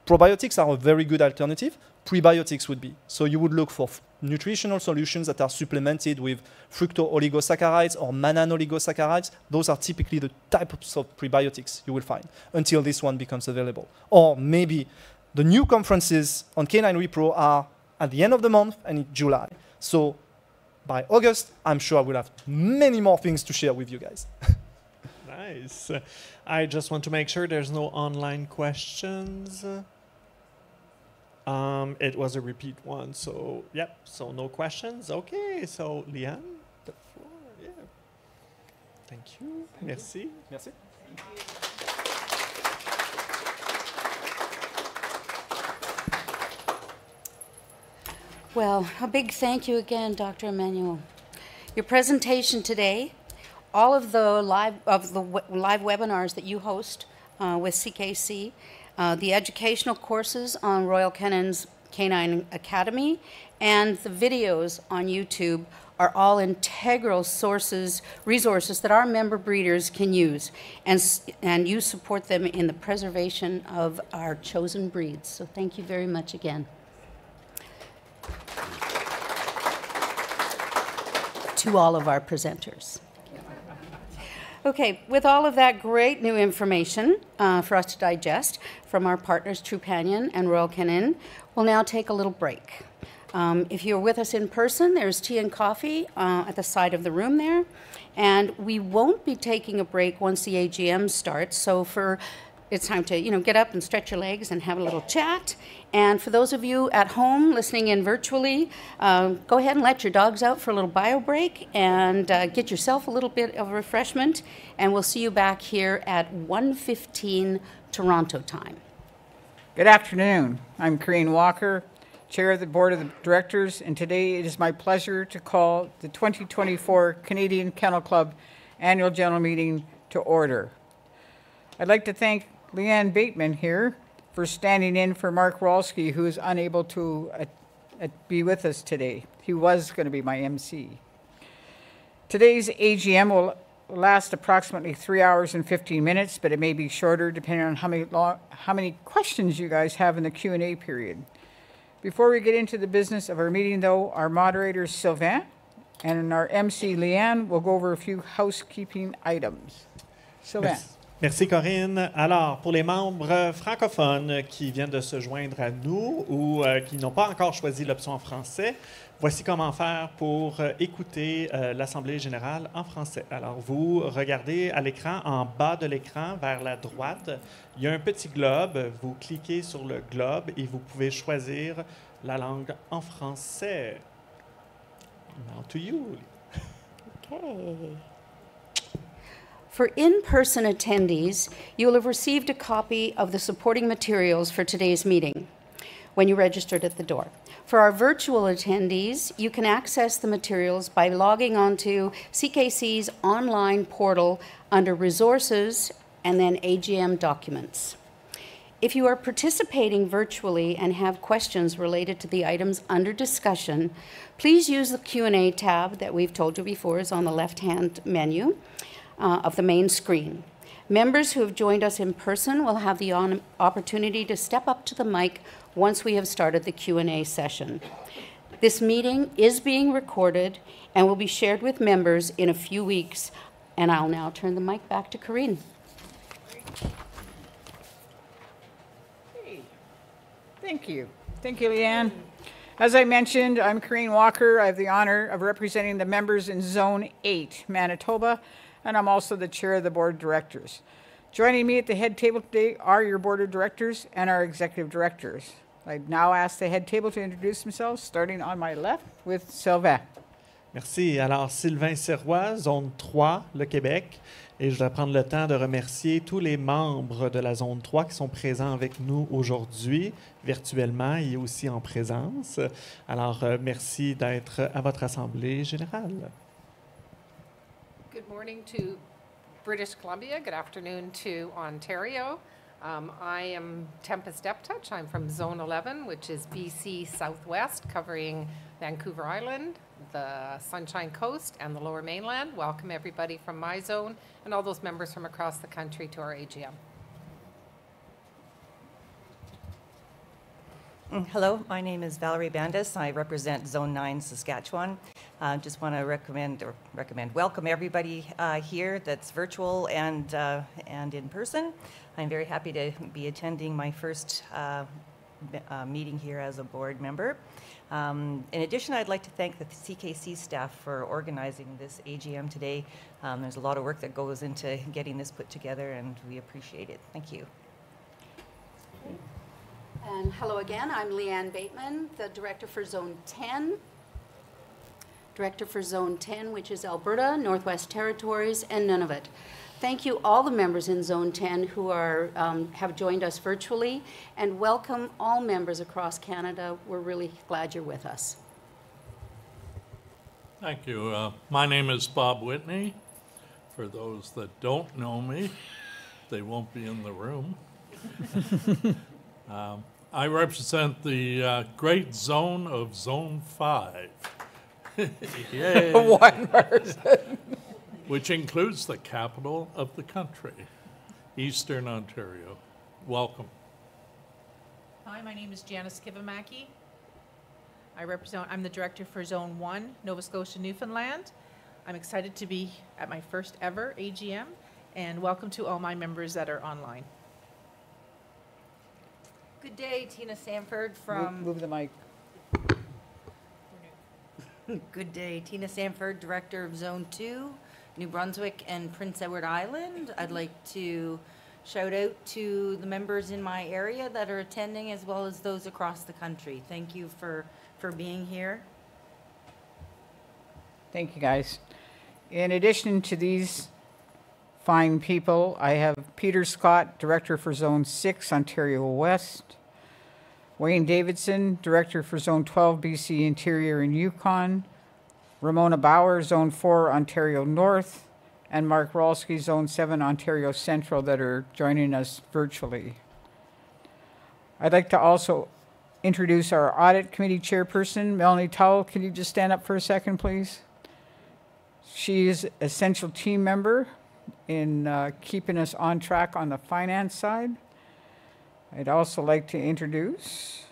probiotics are a very good alternative. Prebiotics would be. So you would look for nutritional solutions that are supplemented with fructooligosaccharides or mannanoligosaccharides. Those are typically the types of prebiotics you will find until this one becomes available. Or maybe the new conferences on Canine Repro are at the end of the month and in July. So by August, I'm sure I will have many more things to share with you guys. Nice. I just want to make sure there's no online questions. It was a repeat one, so yep. So no questions. Okay. So Liane, the floor. Yeah. Thank you. Merci. Merci. Thank you. Well, a big thank you again, Dr. Emmanuel. Your presentation today, all of the live webinars that you host with CKC, the educational courses on Royal Canon's Canine Academy, and the videos on YouTube are all integral resources that our member breeders can use, and you support them in the preservation of our chosen breeds. So thank you very much again. To all of our presenters. Okay, with all of that great new information for us to digest from our partners Trupanion and Royal Canin, we'll now take a little break. If you're with us in person, there's tea and coffee at the side of the room there, and we won't be taking a break once the AGM starts, so it's time to get up and stretch your legs and have a little chat. And for those of you at home listening in virtually, go ahead and let your dogs out for a little bio break and get yourself a little bit of refreshment, and we'll see you back here at 1:15 Toronto time. Good afternoon. I'm Corinne Walker, Chair of the Board of Directors, and today it is my pleasure to call the 2024 Canadian Kennel Club Annual General Meeting to order. I'd like to thank Leanne Bateman here for standing in for Mark Rolski, who is unable to be with us today. He was going to be my MC. Today's AGM will last approximately 3 hours and 15 minutes, but it may be shorter depending on how many questions you guys have in the Q&A period. Before we get into the business of our meeting, though, our moderator, Sylvain, and our MC, Leanne, will go over a few housekeeping items. Sylvain. Merci Corinne. Alors, pour les membres francophones qui viennent de se joindre à nous ou qui n'ont pas encore choisi l'option en français, voici comment faire pour écouter l'Assemblée générale en français. Alors, vous regardez à l'écran, en bas de l'écran, vers la droite, il y a un petit globe. Vous cliquez sur le globe et vous pouvez choisir la langue en français. Now to you. Okay. For in-person attendees, you will have received a copy of the supporting materials for today's meeting when you registered at the door. For our virtual attendees, you can access the materials by logging onto CKC's online portal under Resources and then AGM Documents. If you are participating virtually and have questions related to the items under discussion, please use the Q&A tab that we've told you before is on the left-hand menu of the main screen. Members who have joined us in person will have the opportunity to step up to the mic once we have started the Q&A session. This meeting is being recorded and will be shared with members in a few weeks. And I'll now turn the mic back to Corinne. Hey. Thank you. Thank you, Leanne. As I mentioned, I'm Corinne Walker. I have the honor of representing the members in Zone 8, Manitoba, and I'm also the chair of the board of directors. Joining me at the head table today are your board of directors and our executive directors. I now ask the head table to introduce themselves, starting on my left with Sylvain. Merci. Alors, Sylvain Serrois, Zone 3, le Québec. Et je voudrais prendre le temps de remercier tous les membres de la Zone 3 qui sont présents avec nous aujourd'hui, virtuellement et aussi en présence. Alors, merci d'être à votre Assemblée générale. Good morning to British Columbia. Good afternoon to Ontario. I am Tempest Deptouch. I'm from Zone 11, which is BC Southwest, covering Vancouver Island, the Sunshine Coast, and the Lower Mainland. Welcome everybody from my zone and all those members from across the country to our AGM. Hello, my name is Valerie Bandis. I represent Zone 9, Saskatchewan. Just want to welcome everybody here that's virtual and in person. I'm very happy to be attending my first meeting here as a board member. In addition, I'd like to thank the CKC staff for organizing this AGM today. There's a lot of work that goes into getting this put together, and we appreciate it. Thank you. And hello again, I'm Leanne Bateman, the Director for Zone 10. Director for Zone 10, which is Alberta, Northwest Territories, and Nunavut. Thank you all the members in Zone 10 who have joined us virtually, and welcome all members across Canada. We're really glad you're with us. Thank you. My name is Bob Whitney. For those that don't know me, they won't be in the room. I represent the great zone of Zone 5. Yay. One person. Which includes the capital of the country, Eastern Ontario. Welcome. Hi, my name is Janice Kivamaki. I'm the director for Zone 1, Nova Scotia, Newfoundland. I'm excited to be at my first ever AGM, and welcome to all my members that are online. Good day, Tina Sanford from... Move the mic. Good day, Tina Sanford, Director of Zone 2, New Brunswick and Prince Edward Island. I'd like to shout out to the members in my area that are attending as well as those across the country. Thank you for being here. Thank you, guys. In addition to these fine people, I have Peter Scott, Director for Zone 6, Ontario West, Wayne Davidson, Director for Zone 12, BC Interior and Yukon, Ramona Bauer, Zone 4, Ontario North, and Mark Rolski, Zone 7, Ontario Central, that are joining us virtually. I'd like to also introduce our Audit Committee Chairperson, Melanie Towell. Can you just stand up for a second, please? She is an essential team member in keeping us on track on the finance side. I'd also like to introduce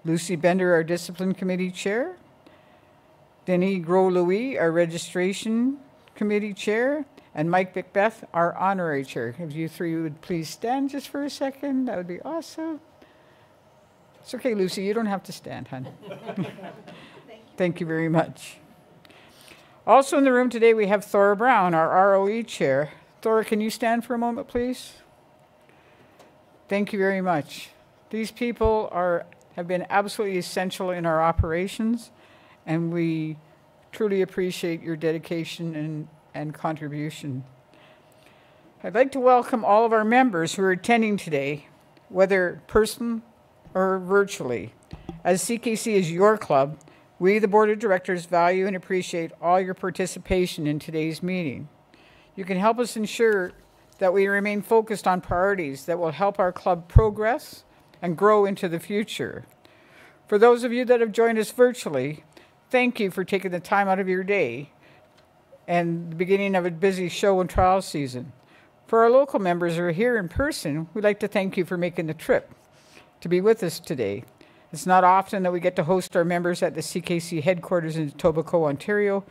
Lucy Bender, our Discipline Committee Chair, Denis Gros-Louis, our Registration Committee Chair, and Mike Macbeth, our Honorary Chair. If you three would please stand just for a second, that would be awesome. It's okay, Lucy, you don't have to stand, hon. Thank you very much. Also in the room today, we have Thora Brown, our ROE Chair. Thora, can you stand for a moment, please? Thank you very much. These people have been absolutely essential in our operations, and we truly appreciate your dedication and contribution. I'd like to welcome all of our members who are attending today, whether person or virtually. As CKC is your club, we, the Board of Directors, value and appreciate all your participation in today's meeting. You can help us ensure that we remain focused on priorities that will help our club progress and grow into the future. For those of you that have joined us virtually, thank you for taking the time out of your day and the beginning of a busy show and trial season. For our local members who are here in person, we'd like to thank you for making the trip to be with us today. It's not often that we get to host our members at the CKC headquarters in Etobicoke, Ontario,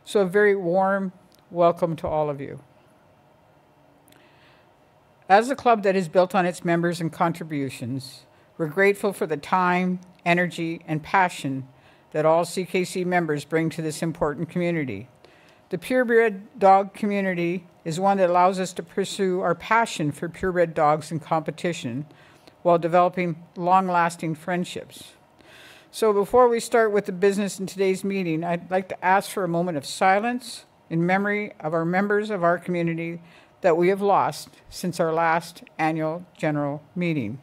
so a very warm welcome to all of you. As a club that is built on its members and contributions, we're grateful for the time, energy, and passion that all CKC members bring to this important community. The purebred dog community is one that allows us to pursue our passion for purebred dogs in competition while developing long-lasting friendships. So before we start with the business in today's meeting, I'd like to ask for a moment of silence in memory of our members of our community that we have lost since our last annual general meeting.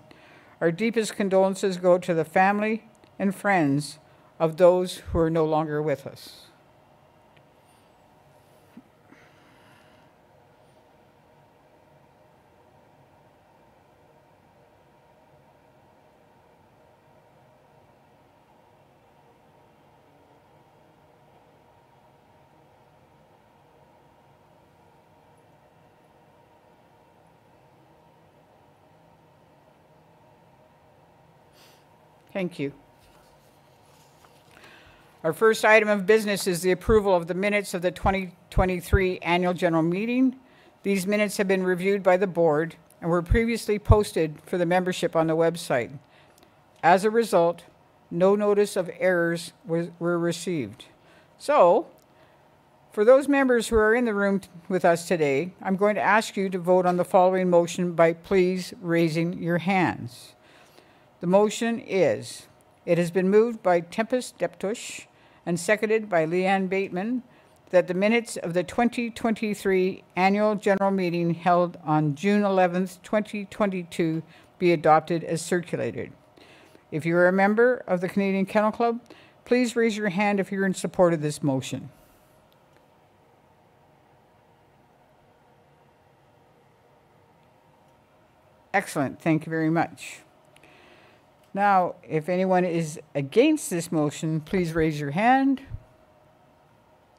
Our deepest condolences go to the family and friends of those who are no longer with us. Thank you. Our first item of business is the approval of the minutes of the 2023 Annual General Meeting. These minutes have been reviewed by the board and were previously posted for the membership on the website. As a result, no notice of errors were received. So, for those members who are in the room with us today, I'm going to ask you to vote on the following motion by please raising your hands. The motion is, it has been moved by Tempest Deptush and seconded by Leanne Bateman that the minutes of the 2023 Annual General Meeting held on June 11th, 2022 be adopted as circulated. If you are a member of the Canadian Kennel Club, please raise your hand if you're in support of this motion. Excellent. Thank you very much. Now, if anyone is against this motion, please raise your hand.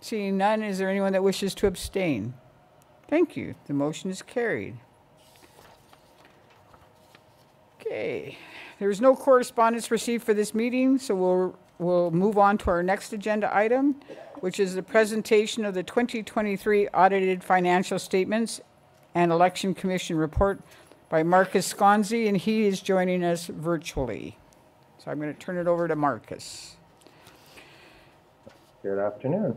Seeing none, is there anyone that wishes to abstain? Thank you. The motion is carried. Okay. There is no correspondence received for this meeting, so we'll move on to our next agenda item, which is the presentation of the 2023 audited financial statements and Election Commission report by Marcus Sconzi, and he is joining us virtually. So I'm going to turn it over to Marcus. Good afternoon.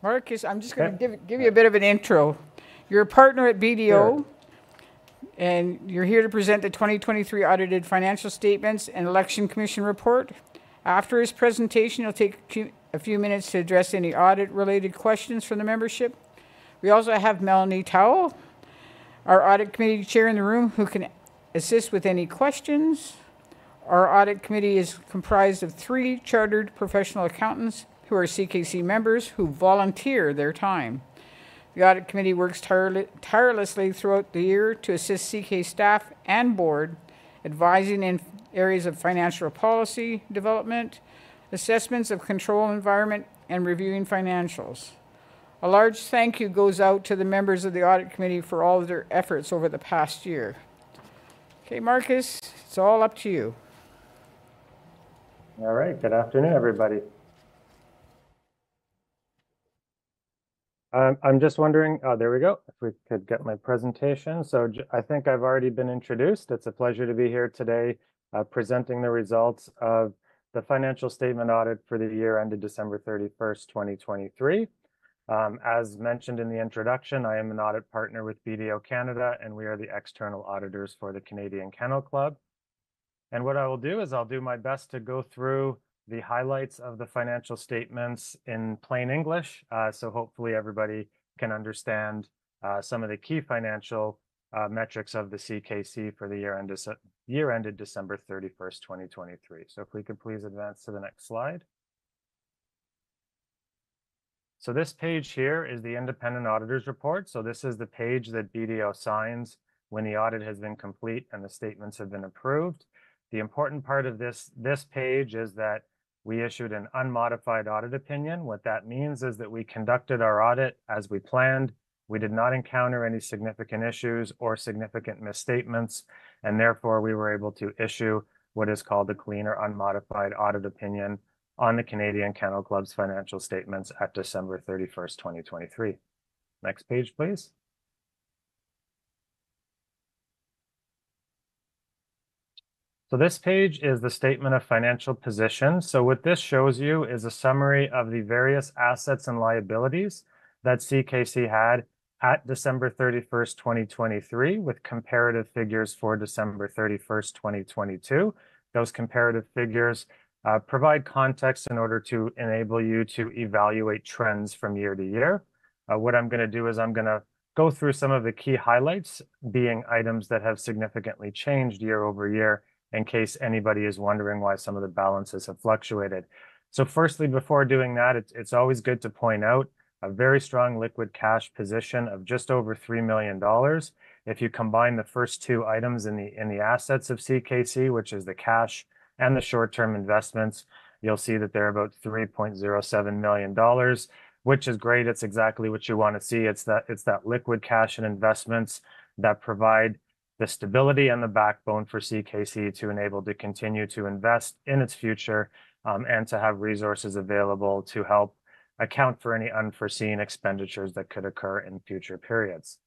Marcus, I'm just going to give you a bit of an intro. You're a partner at BDO, sure, and you're here to present the 2023 audited financial statements and Election Commission report. After his presentation, he'll take a few minutes to address any audit-related questions from the membership. We also have Melanie Towell, our audit committee chair, in the room, who can assist with any questions. Our audit committee is comprised of 3 chartered professional accountants who are CKC members who volunteer their time. The audit committee works tirelessly throughout the year to assist CK staff and board, advising in areas of financial policy development, assessments of control environment, and reviewing financials. A large thank you goes out to the members of the audit committee for all of their efforts over the past year. Okay, Marcus, it's all up to you. All right, good afternoon, everybody. I'm just wondering, oh, there we go, if we could get my presentation. So I think I've already been introduced. It's a pleasure to be here today presenting the results of the financial statement audit for the year ended December 31st, 2023. As mentioned in the introduction, I am an audit partner with BDO Canada, and we are the external auditors for the Canadian Kennel Club. And what I will do is I'll do my best to go through the highlights of the financial statements in plain English, so hopefully everybody can understand some of the key financial metrics of the CKC for the year ended December 31st, 2023. So if we could please advance to the next slide. So this page here is the independent auditor's report. So this is the page that BDO signs when the audit has been complete and the statements have been approved. The important part of this page is that we issued an unmodified audit opinion. What that means is that we conducted our audit as we planned. We did not encounter any significant issues or significant misstatements, and therefore we were able to issue what is called a clean or unmodified audit opinion on the Canadian Kennel Club's financial statements at December 31st, 2023. Next page, please. So this page is the statement of financial position. So what this shows you is a summary of the various assets and liabilities that CKC had at December 31st, 2023, with comparative figures for December 31st, 2022. Those comparative figures provide context in order to enable you to evaluate trends from year to year. What I'm going to do is I'm going to go through some of the key highlights, being items that have significantly changed year over year, in case anybody is wondering why some of the balances have fluctuated. So firstly, before doing that, it's always good to point out a very strong liquid cash position of just over $3 million. If you combine the first 2 items in the assets of CKC, which is the cash and the short-term investments, you'll see that they're about $3.07 million, which is great. It's exactly what you want to see. It's that liquid cash and investments that provide the stability and the backbone for CKC to enable to continue to invest in its future and to have resources available to help account for any unforeseen expenditures that could occur in future periods.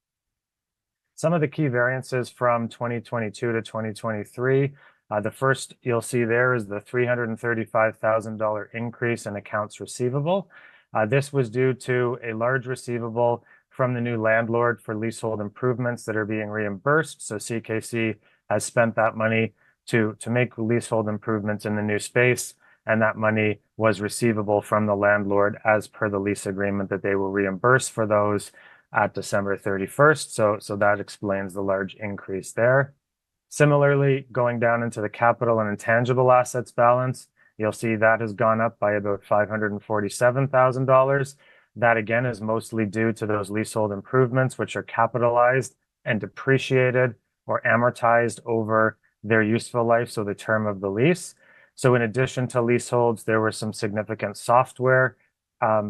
Some of the key variances from 2022 to 2023, the first you'll see there is the $335,000 increase in accounts receivable. This was due to a large receivable from the new landlord for leasehold improvements that are being reimbursed. So CKC has spent that money to make leasehold improvements in the new space, and that money was receivable from the landlord as per the lease agreement that they will reimburse for those at December 31st. So that explains the large increase there. Similarly, going down into the capital and intangible assets balance, you'll see that has gone up by about $547,000. That again is mostly due to those leasehold improvements, which are capitalized and depreciated or amortized over their useful life, so the term of the lease. So in addition to leaseholds, there were some significant software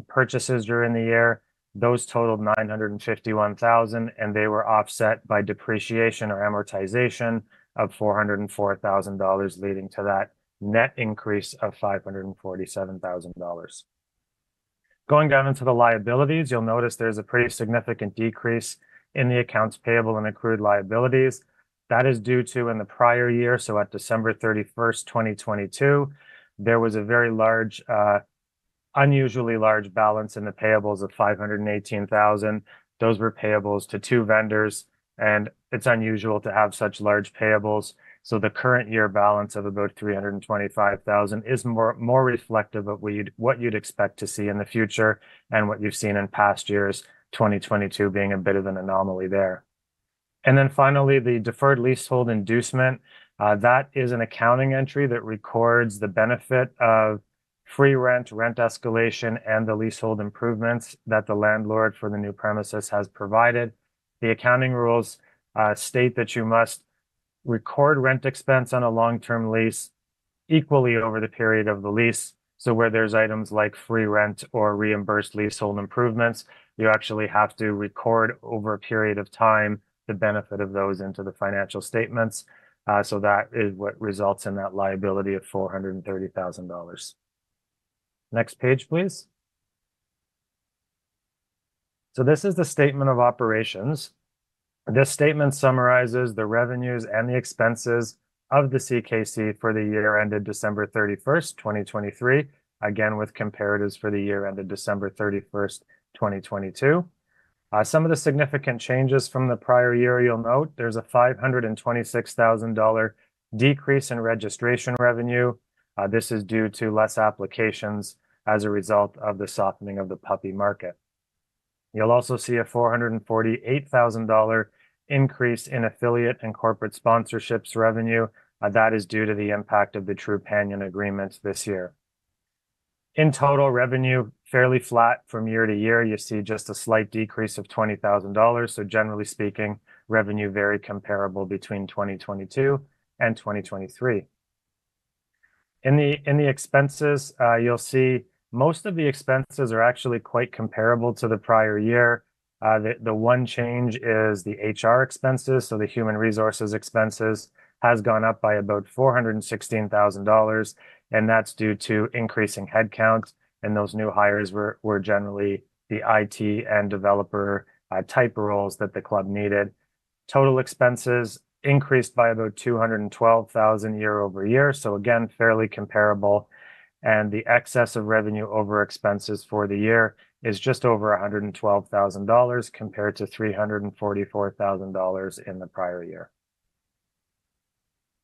purchases during the year. Those totaled $951,000, and they were offset by depreciation or amortization of $404,000, leading to that net increase of $547,000. Going down into the liabilities, you'll notice there's a pretty significant decrease in the accounts payable and accrued liabilities. That is due to in the prior year, so at December 31st, 2022, there was a very large, unusually large balance in the payables of $518,000. Those were payables to 2 vendors, and it's unusual to have such large payables. So the current year balance of about $325,000 is more reflective of what you'd expect to see in the future and what you've seen in past years, 2022 being a bit of an anomaly there. And then finally, the deferred leasehold inducement, that is an accounting entry that records the benefit of free rent, rent escalation, and the leasehold improvements that the landlord for the new premises has provided. The accounting rules state that you must record rent expense on a long-term lease equally over the period of the lease. So where there's items like free rent or reimbursed leasehold improvements, you actually have to record over a period of time the benefit of those into the financial statements. So that is what results in that liability of $430,000. Next page, please. So this is the statement of operations. This statement summarizes the revenues and the expenses of the CKC for the year ended December 31st, 2023, again with comparatives for the year ended December 31st, 2022. Some of the significant changes from the prior year, you'll note there's a $526,000 decrease in registration revenue. This is due to less applications as a result of the softening of the puppy market. You'll also see a $448,000 increase in affiliate and corporate sponsorships revenue. That is due to the impact of the Trupanion agreements this year. In total, revenue fairly flat from year to year. You see just a slight decrease of $20,000. So generally speaking, revenue very comparable between 2022 and 2023. In the expenses, you'll see most of the expenses are actually quite comparable to the prior year. The one change is the HR expenses. So the human resources expenses has gone up by about $416,000. And that's due to increasing headcount. And those new hires were generally the IT and developer type roles that the club needed. Total expenses increased by about $212,000 year over year. So again, fairly comparable. And the excess of revenue over expenses for the year is just over $112,000 compared to $344,000 in the prior year.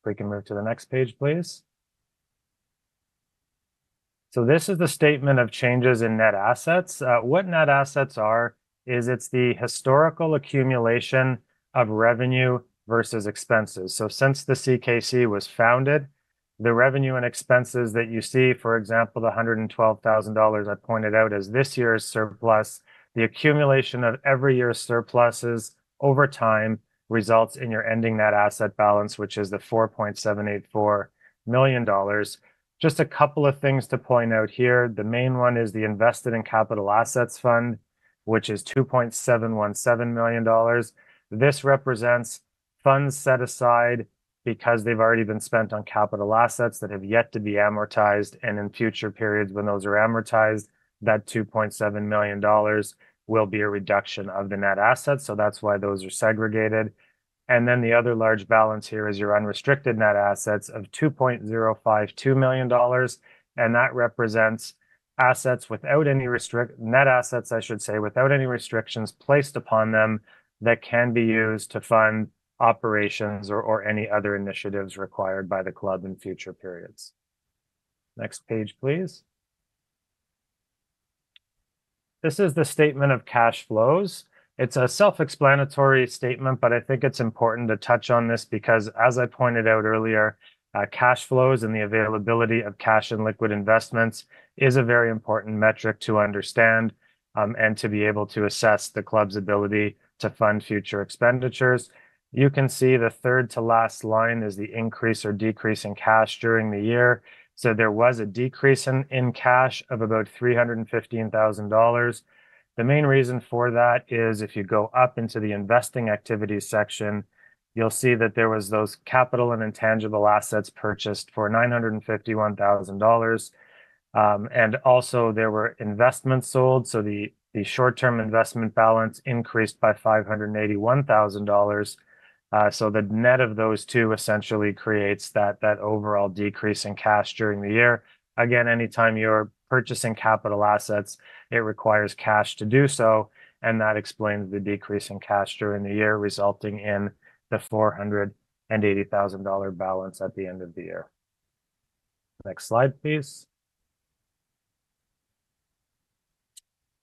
If we can move to the next page, please. So this is the statement of changes in net assets. What net assets are is it's the historical accumulation of revenue versus expenses. So since the CKC was founded, the revenue and expenses that you see, for example, the $112,000 I pointed out as this year's surplus, the accumulation of every year's surpluses over time results in your ending net asset balance, which is the $4.784 million. Just a couple of things to point out here. The main one is the invested in capital assets fund, which is $2.717 million. This represents funds set aside because they've already been spent on capital assets that have yet to be amortized. And in future periods, when those are amortized, that $2.7 million will be a reduction of the net assets. So that's why those are segregated. And then the other large balance here is your unrestricted net assets of $2.052 million. And that represents assets without any net assets, I should say, without any restrictions placed upon them that can be used to fund operations or any other initiatives required by the club in future periods. Next page, please. This is the statement of cash flows. It's a self-explanatory statement, but I think it's important to touch on this because, as I pointed out earlier, cash flows and the availability of cash and liquid investments is a very important metric to understand and to be able to assess the club's ability to fund future expenditures. You can see the third to last line is the increase or decrease in cash during the year. So there was a decrease in cash of about $315,000. The main reason for that is if you go up into the investing activities section, you'll see that there was those capital and intangible assets purchased for $951,000. And also there were investments sold. So the short-term investment balance increased by $581,000. So the net of those two essentially creates that overall decrease in cash during the year. Again, anytime you're purchasing capital assets, it requires cash to do so, and that explains the decrease in cash during the year, resulting in the $480,000 balance at the end of the year. Next slide, please.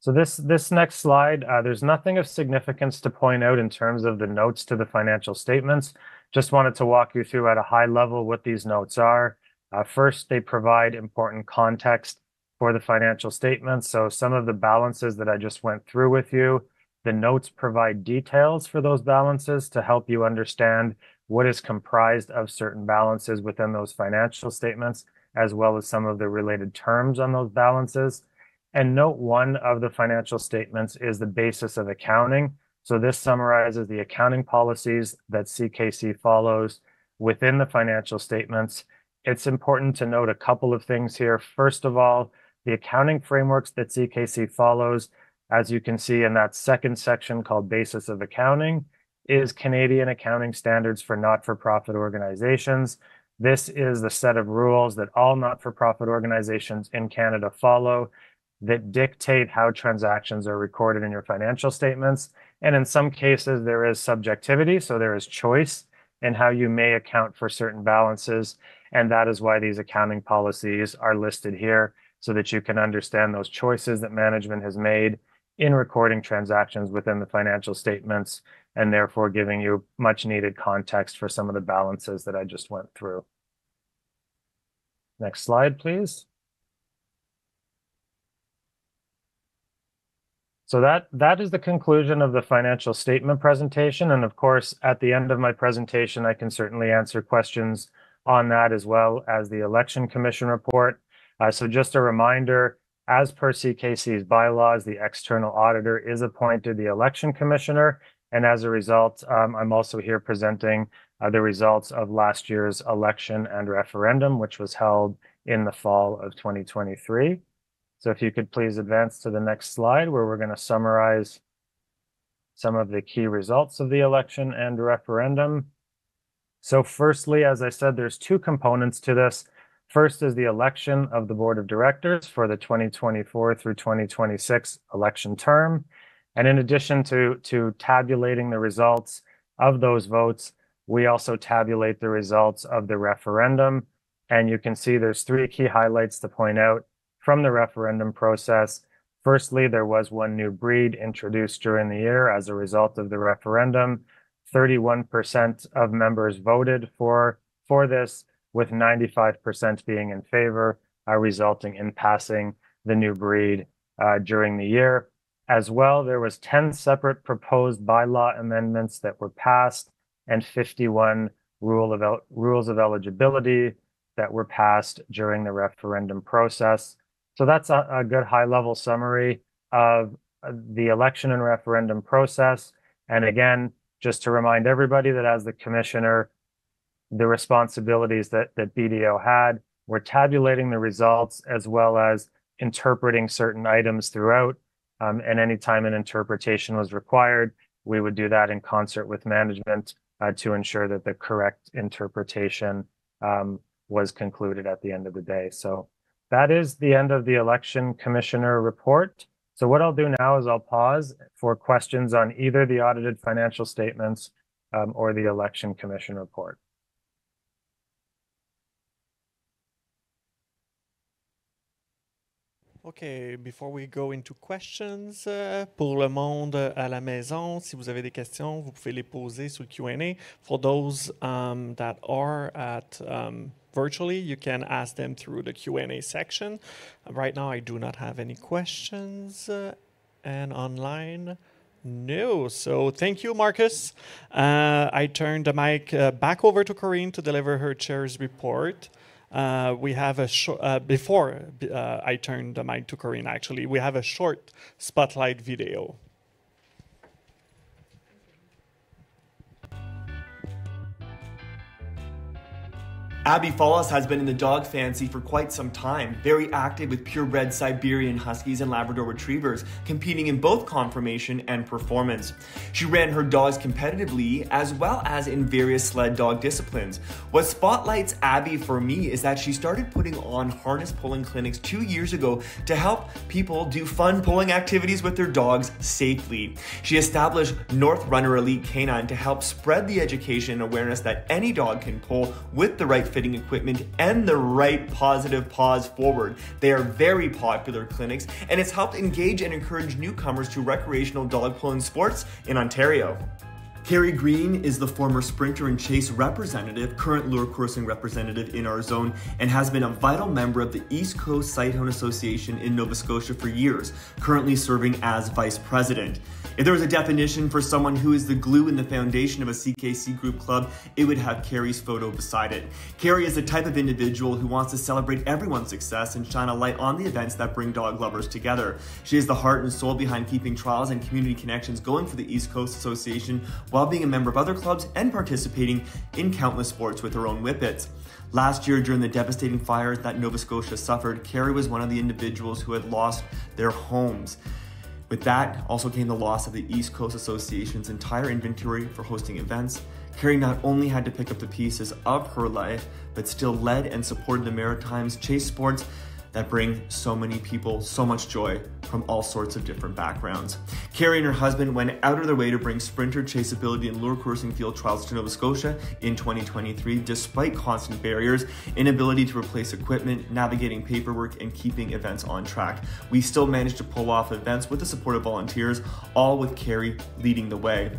So this next slide, there's nothing of significance to point out in terms of the notes to the financial statements. Just wanted to walk you through at a high level what these notes are. First, they provide important context for the financial statements. So some of the balances that I just went through with you, the notes provide details for those balances to help you understand what is comprised of certain balances within those financial statements, as well as some of the related terms on those balances. And note 1 of the financial statements is the basis of accounting. So this summarizes the accounting policies that CKC follows within the financial statements. It's important to note a couple of things here. First of all, the accounting frameworks that CKC follows, as you can see in that second section called Basis of Accounting, is Canadian Accounting Standards for Not-for-Profit Organizations. This is the set of rules that all not-for-profit organizations in Canada follow that dictate how transactions are recorded in your financial statements. And in some cases, there is subjectivity, so there is choice in how you may account for certain balances. And that is why these accounting policies are listed here, so that you can understand those choices that management has made in recording transactions within the financial statements, and therefore giving you much needed context for some of the balances that I just went through. Next slide, please. So that is the conclusion of the financial statement presentation. And of course, at the end of my presentation, I can certainly answer questions on that, as well as the Election Commission report. So just a reminder, as per CKC's bylaws, the external auditor is appointed the Election Commissioner. And as a result, I'm also here presenting the results of last year's election and referendum, which was held in the fall of 2023. So if you could please advance to the next slide, where we're going to summarize some of the key results of the election and referendum. So firstly, as I said, there's two components to this. First is the election of the Board of Directors for the 2024 through 2026 election term. And in addition to tabulating the results of those votes, we also tabulate the results of the referendum. And you can see there's three key highlights to point out from the referendum process. Firstly, there was one new breed introduced during the year as a result of the referendum. 31% of members voted for this, with 95% being in favor, resulting in passing the new breed during the year. As well, there was 10 separate proposed bylaw amendments that were passed, and 51 rules of eligibility that were passed during the referendum process. So that's a good high-level summary of the election and referendum process. And again, just to remind everybody that as the commissioner, the responsibilities that BDO had were tabulating the results as well as interpreting certain items throughout. And anytime an interpretation was required, we would do that in concert with management to ensure that the correct interpretation was concluded at the end of the day. So that is the end of the election commissioner report. So what I'll do now is I'll pause for questions on either the audited financial statements or the election commission report. OK, before we go into questions, pour le monde à la maison, si vous avez des questions, vous pouvez les poser sur le Q&A. For those that are at virtually, you can ask them through the Q&A section. Right now, I do not have any questions. And online, No. So thank you, Marcus. I turn the mic back over to Corinne to deliver her chair's report. We have a before I turn the mic to Corinne, actually, we have a short spotlight video. Abby Fallis has been in the dog fancy for quite some time, very active with purebred Siberian Huskies and Labrador Retrievers, competing in both conformation and performance. She ran her dogs competitively as well as in various sled dog disciplines. What spotlights Abby for me is that she started putting on harness pulling clinics 2 years ago to help people do fun pulling activities with their dogs safely. She established North Runner Elite Canine to help spread the education and awareness that any dog can pull with the right fitting equipment and the right positive paws forward. They are very popular clinics, and it's helped engage and encourage newcomers to recreational dog pulling sports in Ontario. Carrie Green is the former sprinter and chase representative, current lure coursing representative in our zone, and has been a vital member of the East Coast Sighthound Association in Nova Scotia for years, currently serving as vice president. If there was a definition for someone who is the glue in the foundation of a CKC group club, it would have Carrie's photo beside it. Carrie is the type of individual who wants to celebrate everyone's success and shine a light on the events that bring dog lovers together. She is the heart and soul behind keeping trials and community connections going for the East Coast Association while being a member of other clubs and participating in countless sports with her own whippets. Last year, during the devastating fires that Nova Scotia suffered, Carrie was one of the individuals who had lost their homes. With that also came the loss of the East Coast Association's entire inventory for hosting events. Carrie not only had to pick up the pieces of her life, but still led and supported the Maritimes chase sports that bring so many people so much joy from all sorts of different backgrounds. Carrie and her husband went out of their way to bring sprinter chaseability and lure coursing field trials to Nova Scotia in 2023, despite constant barriers, inability to replace equipment, navigating paperwork, and keeping events on track. We still managed to pull off events with the support of volunteers, all with Carrie leading the way.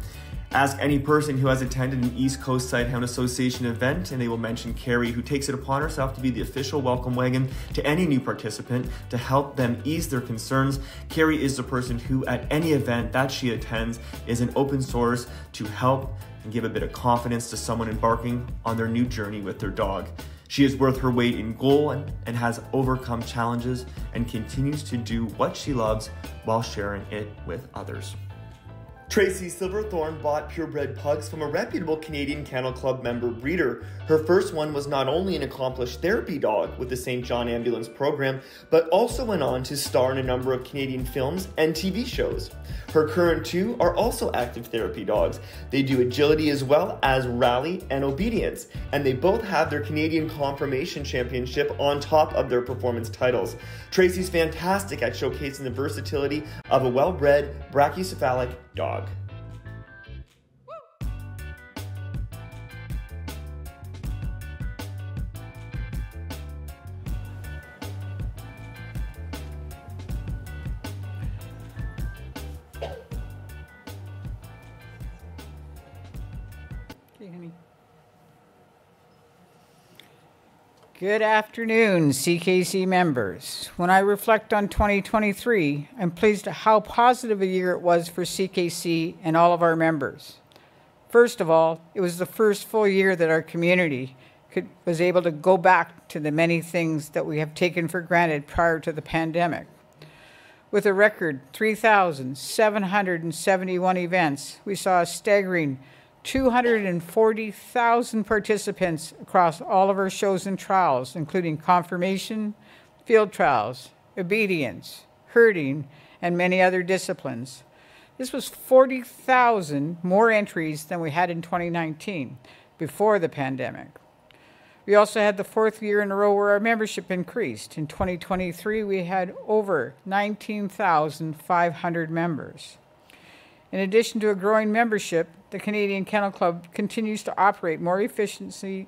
Ask any person who has attended an East Coast Sighthound Association event and they will mention Carrie, who takes it upon herself to be the official welcome wagon to any new participant to help them ease their concerns. Carrie is the person who at any event that she attends is an open source to help and give a bit of confidence to someone embarking on their new journey with their dog. She is worth her weight in gold and has overcome challenges and continues to do what she loves while sharing it with others. Tracy Silverthorne bought purebred pugs from a reputable Canadian Kennel Club member breeder. Her first one was not only an accomplished therapy dog with the St. John Ambulance program, but also went on to star in a number of Canadian films and TV shows. Her current two are also active therapy dogs. They do agility as well as rally and obedience, and they both have their Canadian Conformation Championship on top of their performance titles. Tracy's fantastic at showcasing the versatility of a well-bred brachycephalic dog. Good afternoon, CKC members. When I reflect on 2023, I'm pleased at how positive a year it was for CKC and all of our members. First of all, it was the first full year that our community was able to go back to the many things that we have taken for granted prior to the pandemic. With a record 3,771 events, we saw a staggering 240,000 participants across all of our shows and trials, including conformation, field trials, obedience, herding, and many other disciplines. This was 40,000 more entries than we had in 2019, before the pandemic. We also had the fourth year in a row where our membership increased. In 2023, we had over 19,500 members. In addition to a growing membership, the Canadian Kennel Club continues to operate more efficiently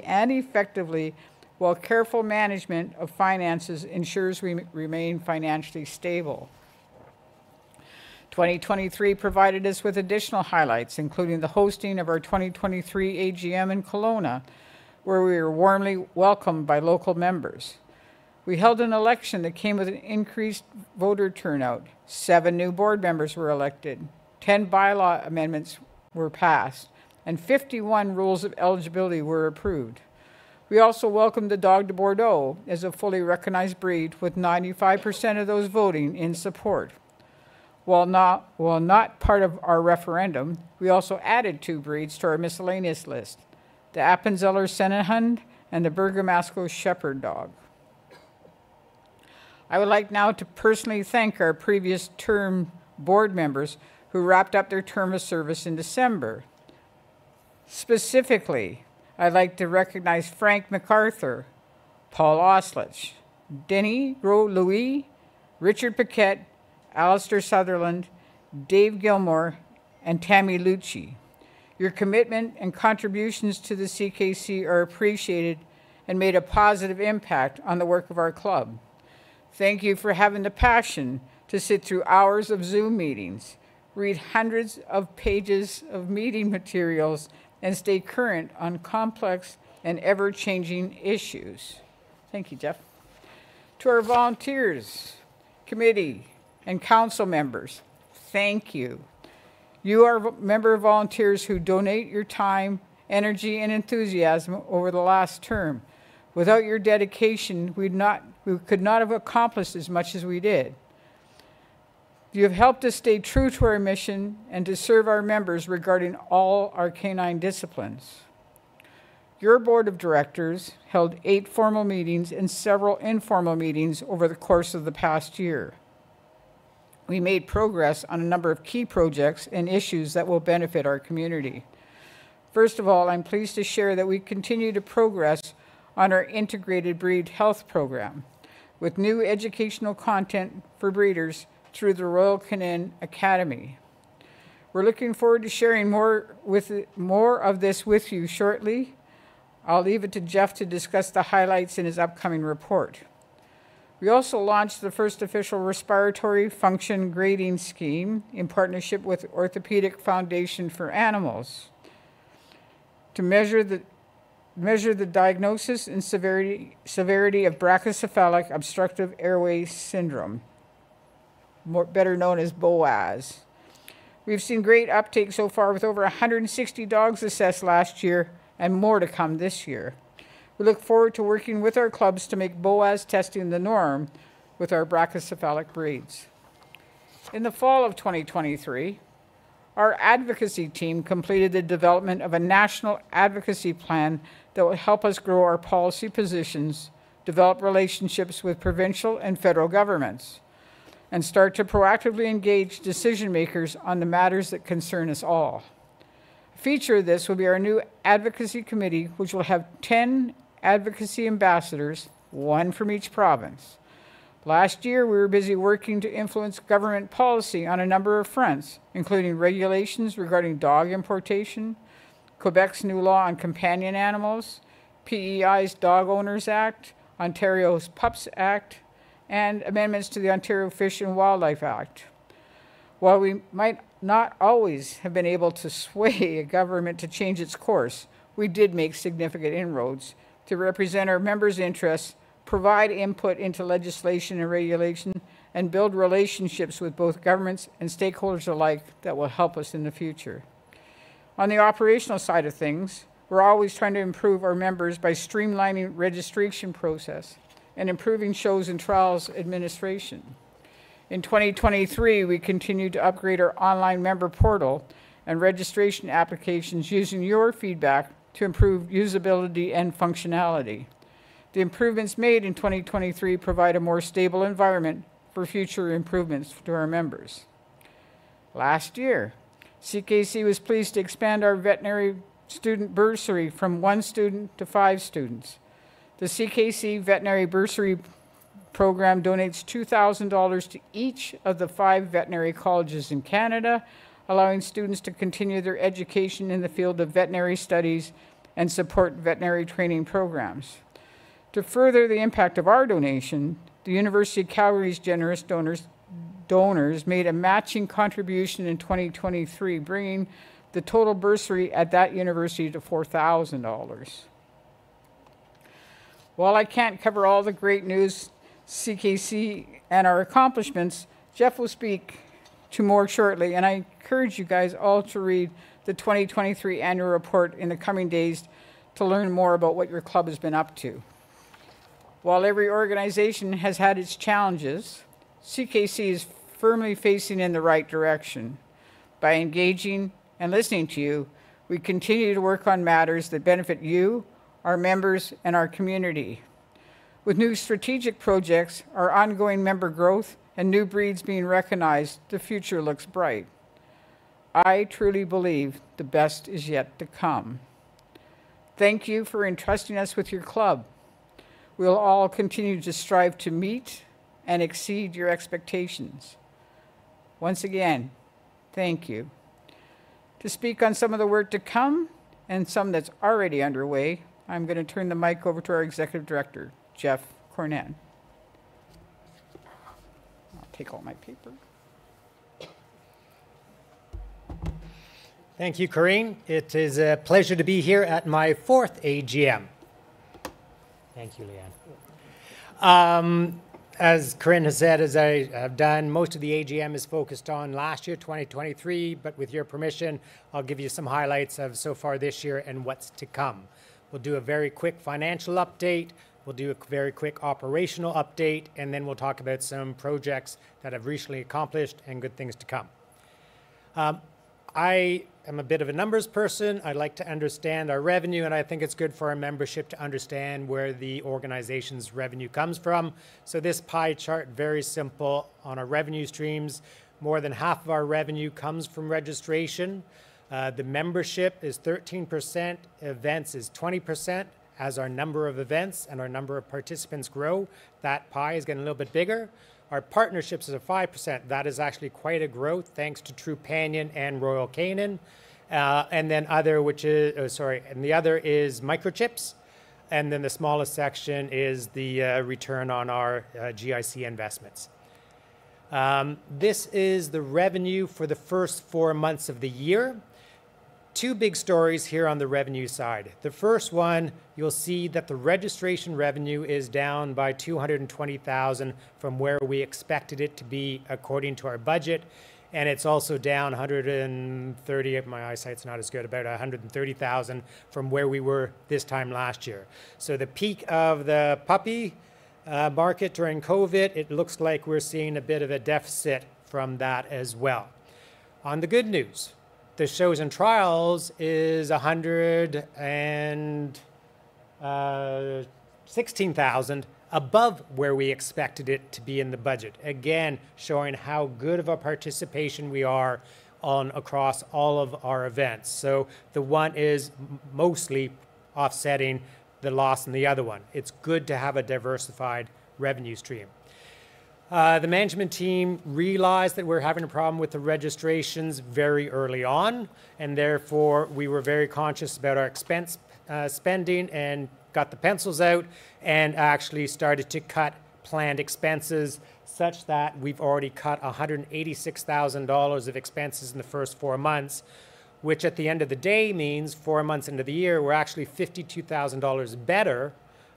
and effectively, while careful management of finances ensures we remain financially stable. 2023 provided us with additional highlights, including the hosting of our 2023 AGM in Kelowna, where we were warmly welcomed by local members. We held an election that came with an increased voter turnout. 7 new board members were elected. 10 bylaw amendments were passed, and 51 rules of eligibility were approved. We also welcomed the dog de Bordeaux as a fully recognized breed, with 95% of those voting in support. While not part of our referendum, we also added 2 breeds to our miscellaneous list, the Appenzeller Sennenhund and the Bergamasco Shepherd Dog. I would like now to personally thank our previous term board members who wrapped up their term of service in December. Specifically, I'd like to recognize Frank MacArthur, Paul Oslich, Denny Gros-Louis, Richard Paquette, Alistair Sutherland, Dave Gilmore, and Tammy Lucci. Your commitment and contributions to the CKC are appreciated and made a positive impact on the work of our club. Thank you for having the passion to sit through hours of Zoom meetings, read hundreds of pages of meeting materials, and stay current on complex and ever-changing issues. Thank you, Jeff. To our volunteers, committee, and council members, thank you. You are member volunteers who donate your time, energy, and enthusiasm over the last term. Without your dedication, we could not have accomplished as much as we did. You have helped us stay true to our mission and to serve our members regarding all our canine disciplines. Your board of directors held 8 formal meetings and several informal meetings over the course of the past year. We made progress on a number of key projects and issues that will benefit our community. First of all, I'm pleased to share that we continue to progress on our integrated breed health program with new educational content for breeders through the Royal Canin Academy. We're looking forward to sharing more of this with you shortly. I'll leave it to Jeff to discuss the highlights in his upcoming report. We also launched the first official respiratory function grading scheme in partnership with Orthopedic Foundation for Animals to measure the diagnosis and severity of brachycephalic obstructive airway syndrome, better known as BOAS. We've seen great uptake so far with over 160 dogs assessed last year and more to come this year. We look forward to working with our clubs to make BOAS testing the norm with our brachycephalic breeds. In the fall of 2023, our advocacy team completed the development of a national advocacy plan that will help us grow our policy positions, develop relationships with provincial and federal governments, and start to proactively engage decision makers on the matters that concern us all. A feature of this will be our new advocacy committee, which will have 10 advocacy ambassadors, 1 from each province. Last year, we were busy working to influence government policy on a number of fronts, including regulations regarding dog importation, Quebec's new law on companion animals, PEI's Dog Owners Act, Ontario's PUPS Act, and amendments to the Ontario Fish and Wildlife Act. While we might not always have been able to sway a government to change its course, we did make significant inroads to represent our members' interests, provide input into legislation and regulation, and build relationships with both governments and stakeholders alike that will help us in the future. On the operational side of things, we're always trying to improve our members by streamlining registration process and improving shows and trials administration. In 2023, we continued to upgrade our online member portal and registration applications using your feedback to improve usability and functionality. The improvements made in 2023 provide a more stable environment for future improvements to our members. Last year, CKC was pleased to expand our veterinary student bursary from 1 student to 5 students. The CKC Veterinary Bursary Program donates $2,000 to each of the 5 veterinary colleges in Canada, allowing students to continue their education in the field of veterinary studies and support veterinary training programs. To further the impact of our donation, the University of Calgary's generous donors made a matching contribution in 2023, bringing the total bursary at that university to $4,000. While I can't cover all the great news CKC and our accomplishments, Jeff will speak to more shortly, and I encourage you guys all to read the 2023 annual report in the coming days to learn more about what your club has been up to. While every organization has had its challenges, CKC is firmly facing in the right direction. By engaging and listening to you, we continue to work on matters that benefit you, our members, and our community. With new strategic projects, our ongoing member growth, and new breeds being recognized, the future looks bright. I truly believe the best is yet to come. Thank you for entrusting us with your club. We'll all continue to strive to meet and exceed your expectations. Once again, thank you. To speak on some of the work to come and some that's already underway, I'm going to turn the mic over to our Executive Director, Jeff Cornett. I'll take all my paper. Thank you, Corinne. It is a pleasure to be here at my 4th AGM. Thank you, Leanne. As Corinne has said, as I have done, most of the AGM is focused on last year, 2023, but with your permission, I'll give you some highlights of so far this year and what's to come. We'll do a very quick financial update, we'll do a very quick operational update, and then we'll talk about some projects that have recently accomplished and good things to come. I am a bit of a numbers person. I like to understand our revenue, and I think it's good for our membership to understand where the organization's revenue comes from. So this pie chart, very simple on our revenue streams. More than half of our revenue comes from registration. The membership is 13%, events is 20%. As our number of events and our number of participants grow, that pie is getting a little bit bigger. Our partnerships is at 5%. That is actually quite a growth thanks to Trupanion and Royal Canin. And then other, which is, and the other is microchips. And then the smallest section is the return on our GIC investments. This is the revenue for the first 4 months of the year. Two big stories here on the revenue side. The first one, you'll see that the registration revenue is down by $220,000 from where we expected it to be according to our budget. And it's also down 130, my eyesight's not as good, about 130,000 from where we were this time last year. So the peak of the puppy market during COVID, it looks like we're seeing a bit of a deficit from that as well. On the good news, the shows and trials is 116,000 above where we expected it to be in the budget. Again, showing how good of a participation we are on across all of our events. So the one is mostly offsetting the loss in the other one. It's good to have a diversified revenue stream. The management team realized that we're having a problem with the registrations very early on, and therefore we were very conscious about our expense spending and got the pencils out and actually started to cut planned expenses such that we've already cut $186,000 of expenses in the first 4 months, which at the end of the day means 4 months into the year, we're actually $52,000 better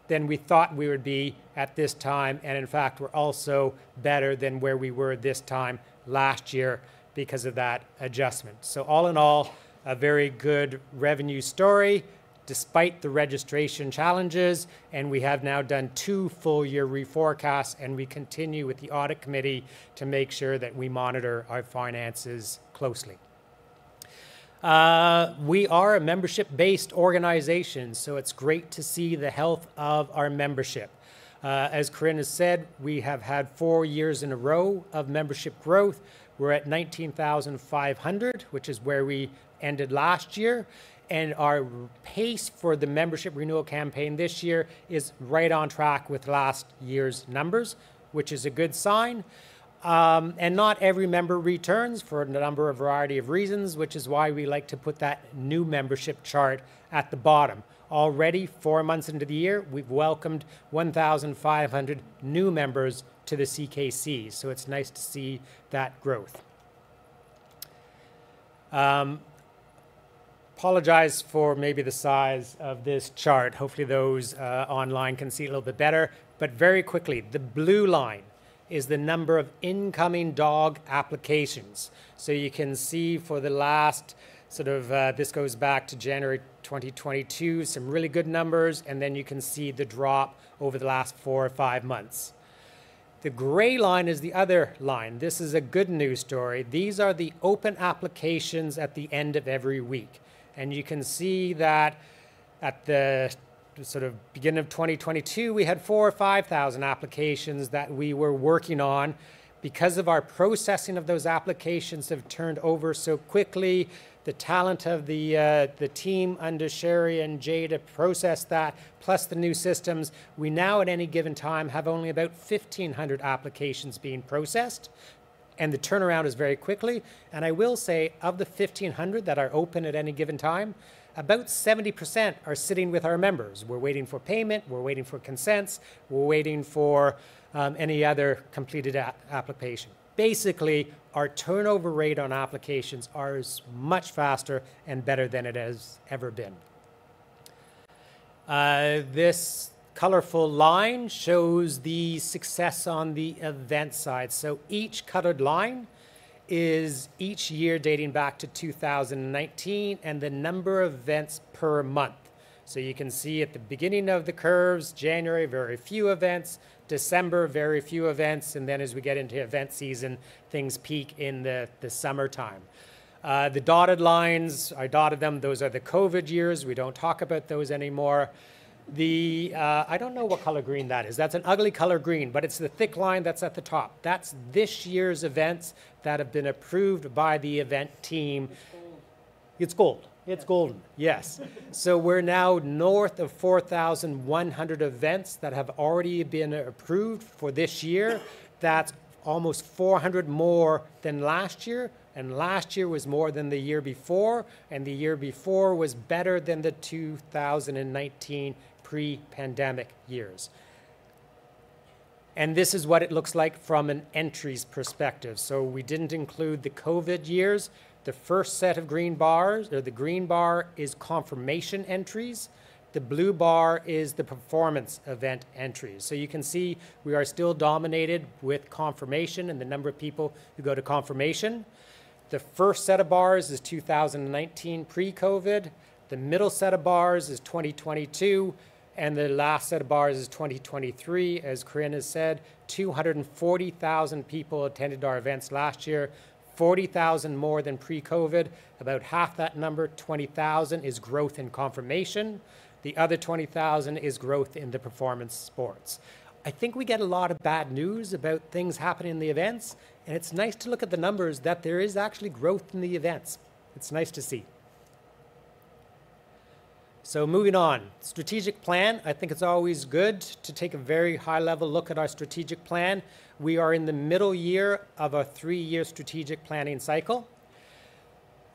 than we thought we would be at this time. And in fact, we're also better than where we were this time last year because of that adjustment. So all in all, a very good revenue story despite the registration challenges. And we have now done 2 full-year reforecasts, and we continue with the audit committee to make sure that we monitor our finances closely. We are a membership-based organization, so it's great to see the health of our membership. As Corinne has said, we have had 4 years in a row of membership growth. We're at 19,500, which is where we ended last year. And our pace for the membership renewal campaign this year is right on track with last year's numbers, which is a good sign. And not every member returns for a variety of reasons, which is why we like to put that new membership chart at the bottom. Already 4 months into the year, we've welcomed 1,500 new members to the CKC, so it's nice to see that growth. Apologize for maybe the size of this chart. Hopefully those online can see it a little bit better. But very quickly, the blue line is the number of incoming dog applications. So you can see for the last this goes back to January 2022, some really good numbers, and then you can see the drop over the last 4 or 5 months. The gray line is the other line. This is a good news story. These are the open applications at the end of every week. And you can see that at the beginning of 2022, we had 4,000 or 5,000 applications that we were working on. Because of our processing of those applications have turned over so quickly, the talent of the team under Sherry and Jay to process that, plus the new systems, we now at any given time have only about 1,500 applications being processed, and the turnaround is very quickly. And I will say, of the 1,500 that are open at any given time, about 70% are sitting with our members. We're waiting for payment, we're waiting for consents, we're waiting for any other completed application. Basically, our turnover rate on applications is much faster and better than it has ever been. This colorful line shows the success on the event side. So each colored line is each year dating back to 2019 and the number of events per month. So you can see at the beginning of the curves, January, very few events, December, very few events, and then as we get into event season, things peak in the summertime. The dotted lines, I dotted them, those are the COVID years. We don't talk about those anymore. I don't know what color green that is. That's an ugly color green, but it's the thick line that's at the top. That's this year's events that have been approved by the event team. It's gold. It's golden, yes. So we're now north of 4,100 events that have already been approved for this year. That's almost 400 more than last year, and last year was more than the year before, and the year before was better than the 2019 pre-pandemic years. And this is what it looks like from an entries perspective. So we didn't include the COVID years. The first set of green bars, or the green bar, is confirmation entries. The blue bar is the performance event entries. So you can see we are still dominated with confirmation and the number of people who go to confirmation. The first set of bars is 2019 pre-COVID. The middle set of bars is 2022. And the last set of bars is 2023. As Corinne has said, 240,000 people attended our events last year. 40,000 more than pre-COVID. About half that number, 20,000, is growth in confirmation. The other 20,000 is growth in the performance sports. I think we get a lot of bad news about things happening in the events, and it's nice to look at the numbers that there is actually growth in the events. It's nice to see. So moving on, strategic plan. I think it's always good to take a very high-level look at our strategic plan. We are in the middle year of a 3-year strategic planning cycle.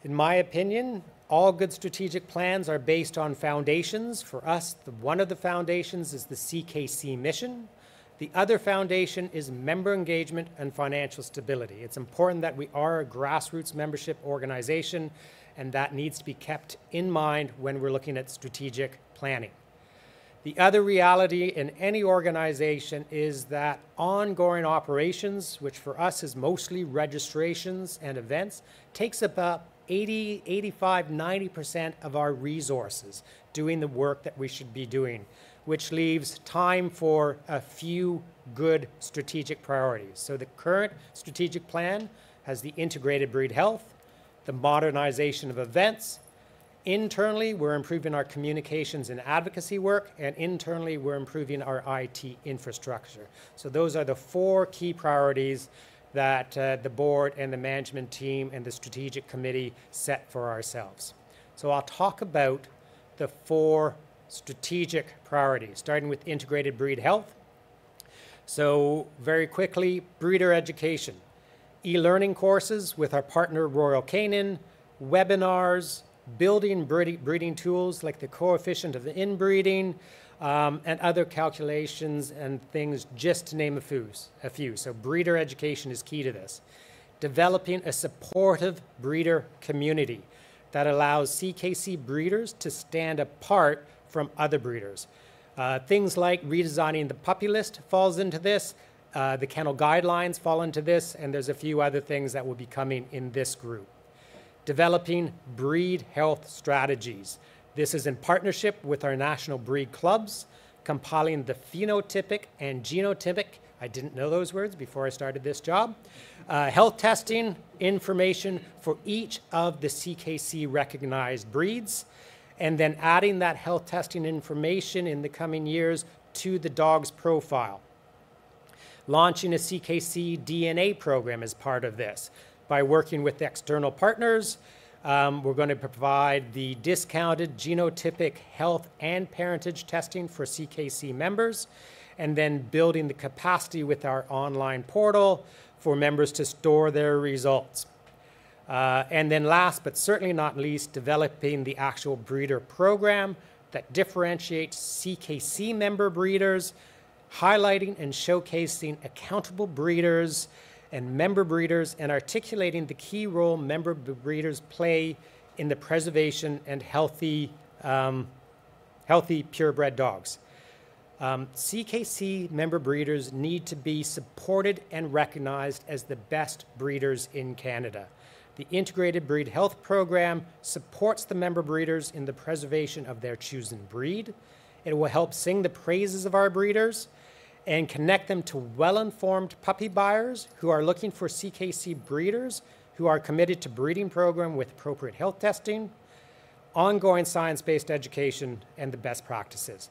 In my opinion, all good strategic plans are based on foundations. For us, one of the foundations is the CKC mission. The other foundation is member engagement and financial stability. It's important that we are a grassroots membership organization, and that needs to be kept in mind when we're looking at strategic planning. The other reality in any organization is that ongoing operations, which for us is mostly registrations and events, takes about 80, 85, 90% of our resources doing the work that we should be doing, which leaves time for a few good strategic priorities. So the current strategic plan has the integrated breed health, the modernization of events. Internally, we're improving our communications and advocacy work, and internally, we're improving our IT infrastructure. So those are the 4 key priorities that the board and the management team and the strategic committee set for ourselves. So I'll talk about the 4 strategic priorities, starting with integrated breed health. So very quickly, breeder education, e-learning courses with our partner Royal Canin, webinars, building breeding tools like the coefficient of inbreeding, and other calculations and things, just to name a few. So breeder education is key to this. Developing a supportive breeder community that allows CKC breeders to stand apart from other breeders. Things like redesigning the puppy list falls into this. The kennel guidelines fall into this, and there's a few other things that will be coming in this group. Developing breed health strategies. This is in partnership with our national breed clubs, compiling the phenotypic and genotypic, I didn't know those words before I started this job, health testing information for each of the CKC recognized breeds, and then adding that health testing information in the coming years to the dog's profile. Launching a CKC DNA program as part of this. By working with external partners, we're going to provide the discounted genotypic health and parentage testing for CKC members, and then building the capacity with our online portal for members to store their results. And then last but certainly not least, developing the actual breeder program that differentiates CKC member breeders, highlighting and showcasing accountable breeders and member breeders, and articulating the key role member breeders play in the preservation and healthy purebred dogs. CKC member breeders need to be supported and recognized as the best breeders in Canada. The Integrated Breed Health Program supports the member breeders in the preservation of their chosen breed. It will help sing the praises of our breeders and connect them to well-informed puppy buyers who are looking for CKC breeders who are committed to breeding program with appropriate health testing, ongoing science-based education, and the best practices.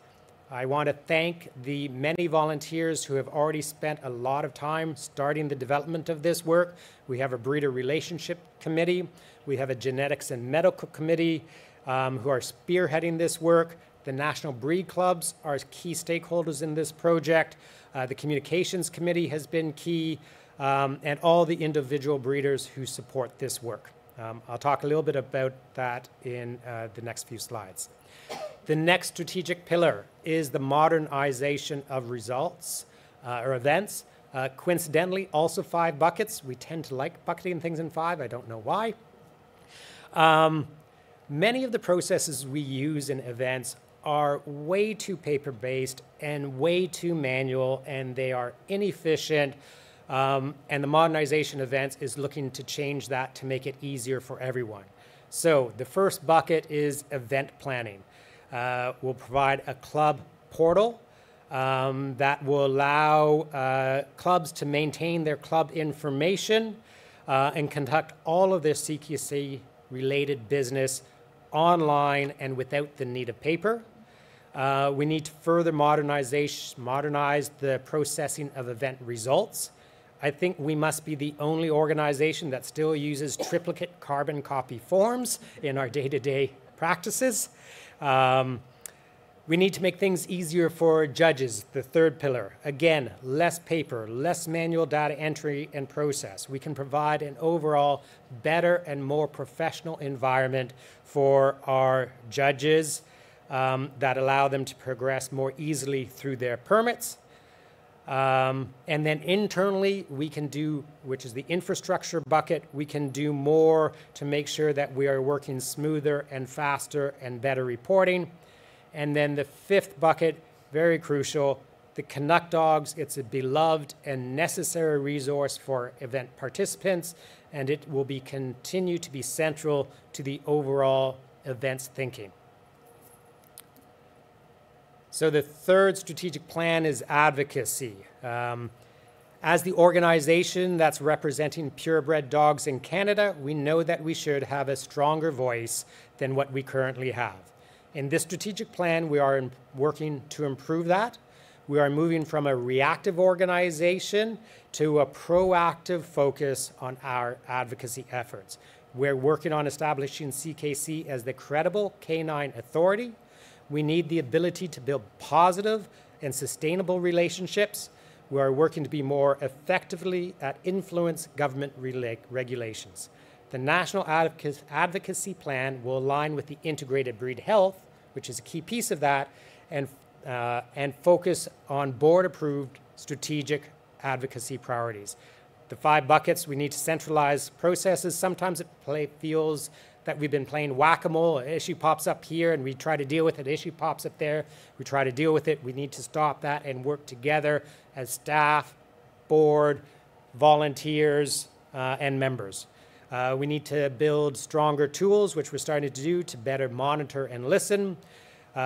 I want to thank the many volunteers who have already spent a lot of time starting the development of this work. We have a breeder relationship committee. We have a genetics and medical committee who are spearheading this work. The National Breed Clubs are key stakeholders in this project. The Communications Committee has been key, and all the individual breeders who support this work. I'll talk a little bit about that in the next few slides. The next strategic pillar is the modernization of results or events. Coincidentally, also 5 buckets. We tend to like bucketing things in 5. I don't know why. Many of the processes we use in events are way too paper-based and way too manual, and they are inefficient. And the modernization events is looking to change that to make it easier for everyone. So the first bucket is event planning. We'll provide a club portal that will allow clubs to maintain their club information and conduct all of their CKC-related business online and without the need of paper. We need to further modernize the processing of event results. I think we must be the only organization that still uses triplicate carbon copy forms in our day-to-day practices. We need to make things easier for judges, the third pillar. Again, less paper, less manual data entry and process. We can provide an overall better and more professional environment for our judges that allow them to progress more easily through their permits. And then internally, we can do, which is the infrastructure bucket, we can do more to make sure that we are working smoother and faster and better reporting. And then the 5th bucket, very crucial, the Canuck Dogs. It's a beloved and necessary resource for event participants, and it will continue to be central to the overall events thinking. So the third strategic plan is advocacy. As the organization that's representing purebred dogs in Canada, we know that we should have a stronger voice than what we currently have. In this strategic plan, we are working to improve that. We are moving from a reactive organization to a proactive focus on our advocacy efforts. We're working on establishing CKC as the credible canine authority. We need the ability to build positive and sustainable relationships. We are working to be more effectively at influence government regulations. The National Advocacy Plan will align with the Integrated Breed Health, which is a key piece of that, and focus on board-approved strategic advocacy priorities. The 5 buckets, we need to centralize processes. Sometimes it feels that we've been playing whack-a-mole. An issue pops up here and we try to deal with it. An issue pops up there. We try to deal with it. We need to stop that and work together as staff, board, volunteers, and members. We need to build stronger tools, which we're starting to do, to better monitor and listen.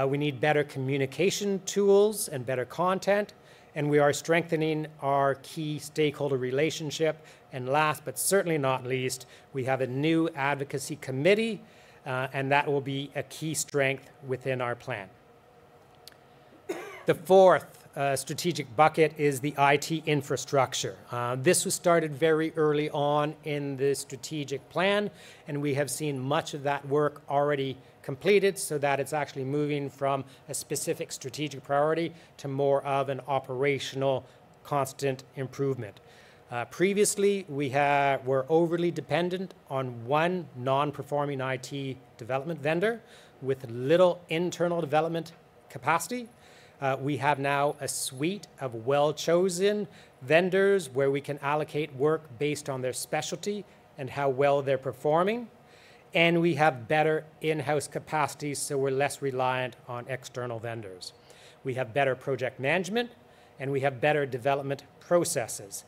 We need better communication tools and better content. And we are strengthening our key stakeholder relationship. And last but certainly not least, we have a new advocacy committee, and that will be a key strength within our plan. The fourth strategic bucket is the IT infrastructure. This was started very early on in the strategic plan, and we have seen much of that work already completed so that it's actually moving from a specific strategic priority to more of an operational constant improvement. Previously, we were overly dependent on one non-performing IT development vendor with little internal development capacity. We have now a suite of well-chosen vendors where we can allocate work based on their specialty and how well they're performing. And we have better in-house capacity, so we're less reliant on external vendors. We have better project management, and we have better development processes.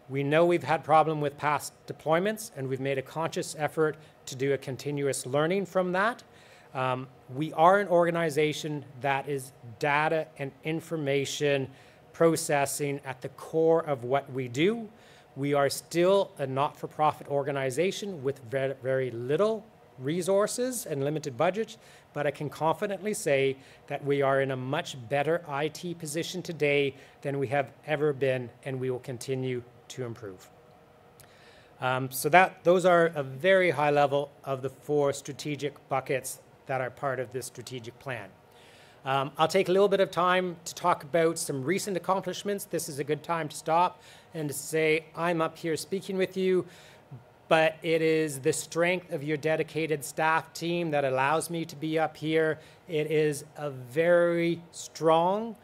We know we've had problem with past deployments, and we've made a conscious effort to do a continuous learning from that. We are an organization that is data and information processing at the core of what we do. We are still a not-for-profit organization with very little resources and limited budgets, but I can confidently say that we are in a much better IT position today than we have ever been, and we will continue to improve. So those are a very high level of the four strategic buckets that are part of this strategic plan. I'll take a little bit of time to talk about some recent accomplishments. This is a good time to stop and to say I'm up here speaking with you, but it is the strength of your dedicated staff team that allows me to be up here. It is a very strong,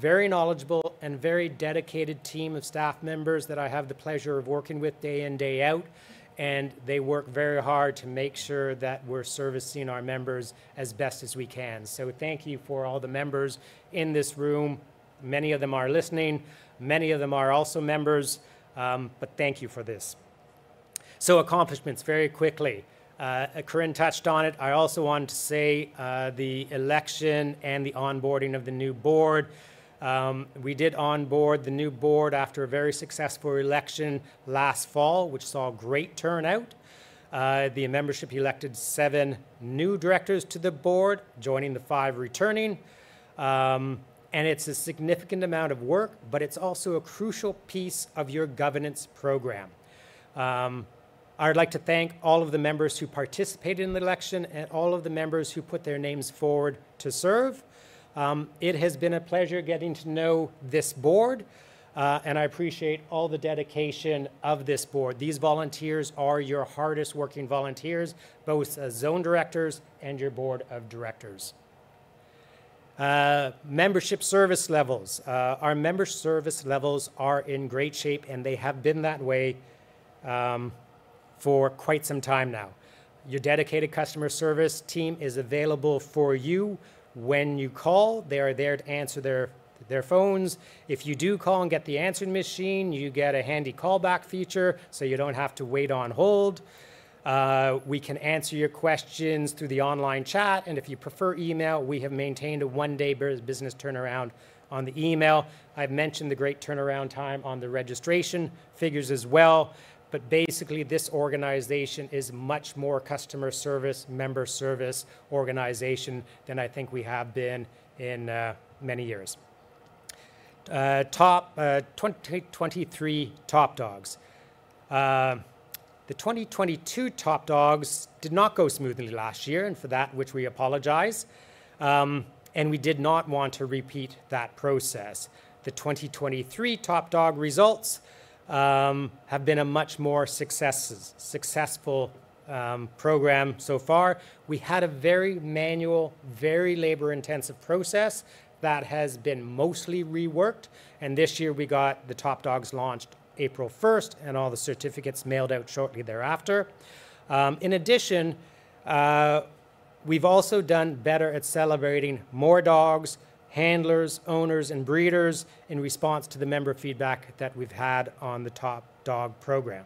very knowledgeable, and very dedicated team of staff members that I have the pleasure of working with day in, day out. And they work very hard to make sure that we're servicing our members as best as we can. So thank you for all the members in this room. Many of them are listening. Many of them are also members, but thank you for this. So accomplishments, very quickly. Corinne touched on it. I also wanted to say the election and the onboarding of the new board. We did onboard the new board after a very successful election last fall, which saw great turnout. The membership elected 7 new directors to the board, joining the 5 returning. And it's a significant amount of work, but it's also a crucial piece of your governance program. I'd like to thank all of the members who participated in the election and all of the members who put their names forward to serve. It has been a pleasure getting to know this board, and I appreciate all the dedication of this board. These volunteers are your hardest working volunteers, both as zone directors and your board of directors. Membership service levels. Our member service levels are in great shape, and they have been that way for quite some time now. Your dedicated customer service team is available for you when you call. They are there to answer their phones. If you do call and get the answering machine, you get a handy callback feature so you don't have to wait on hold. We can answer your questions through the online chat, and if you prefer email, we have maintained a 1-day business turnaround on the email. I've mentioned the great turnaround time on the registration figures as well, but basically this organization is much more customer service, member service organization than I think we have been in many years. 2023 top dogs. The 2022 top dogs did not go smoothly last year, and for that, which we apologize. And we did not want to repeat that process. The 2023 top dog results have been a much more successful program so far. We had a very manual, very labor-intensive process that has been mostly reworked, and this year we got the top dogs launched April 1st and all the certificates mailed out shortly thereafter. In addition, We've also done better at celebrating more dogs, handlers, owners, and breeders in response to the member feedback that we've had on the Top Dog program.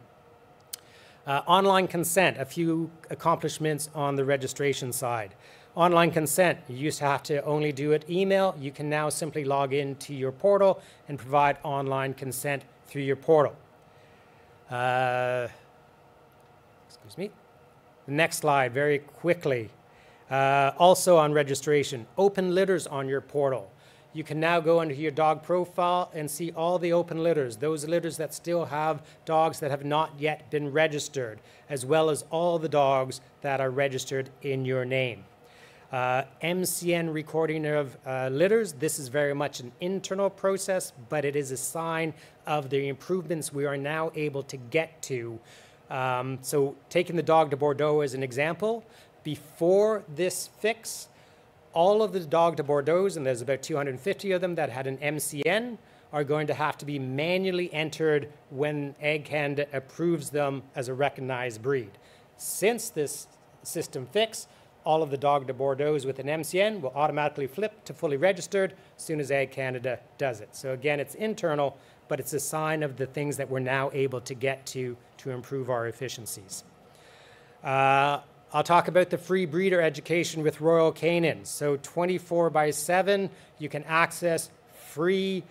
Online consent, a few accomplishments on the registration side. Online consent, you used to have to only do it email. You can now simply log into your portal and provide online consent through your portal. Excuse me. The next slide, very quickly. Also on registration, open litters on your portal. You can now go into your dog profile and see all the open litters, those litters that still have dogs that have not yet been registered, as well as all the dogs that are registered in your name. MCN recording of litters, this is very much an internal process, but it is a sign of the improvements we are now able to get to. So taking the dog to Bordeaux as an example, before this fix, all of the dog to Bordeaux, and there's about 250 of them that had an MCN, are going to have to be manually entered when Ag Canada approves them as a recognized breed. Since this system fix, all of the dog to Bordeaux with an MCN will automatically flip to fully registered as soon as Ag Canada does it. So again, it's internal, but it's a sign of the things that we're now able to get to improve our efficiencies. I'll talk about the free breeder education with Royal Canin. So 24/7, you can access free,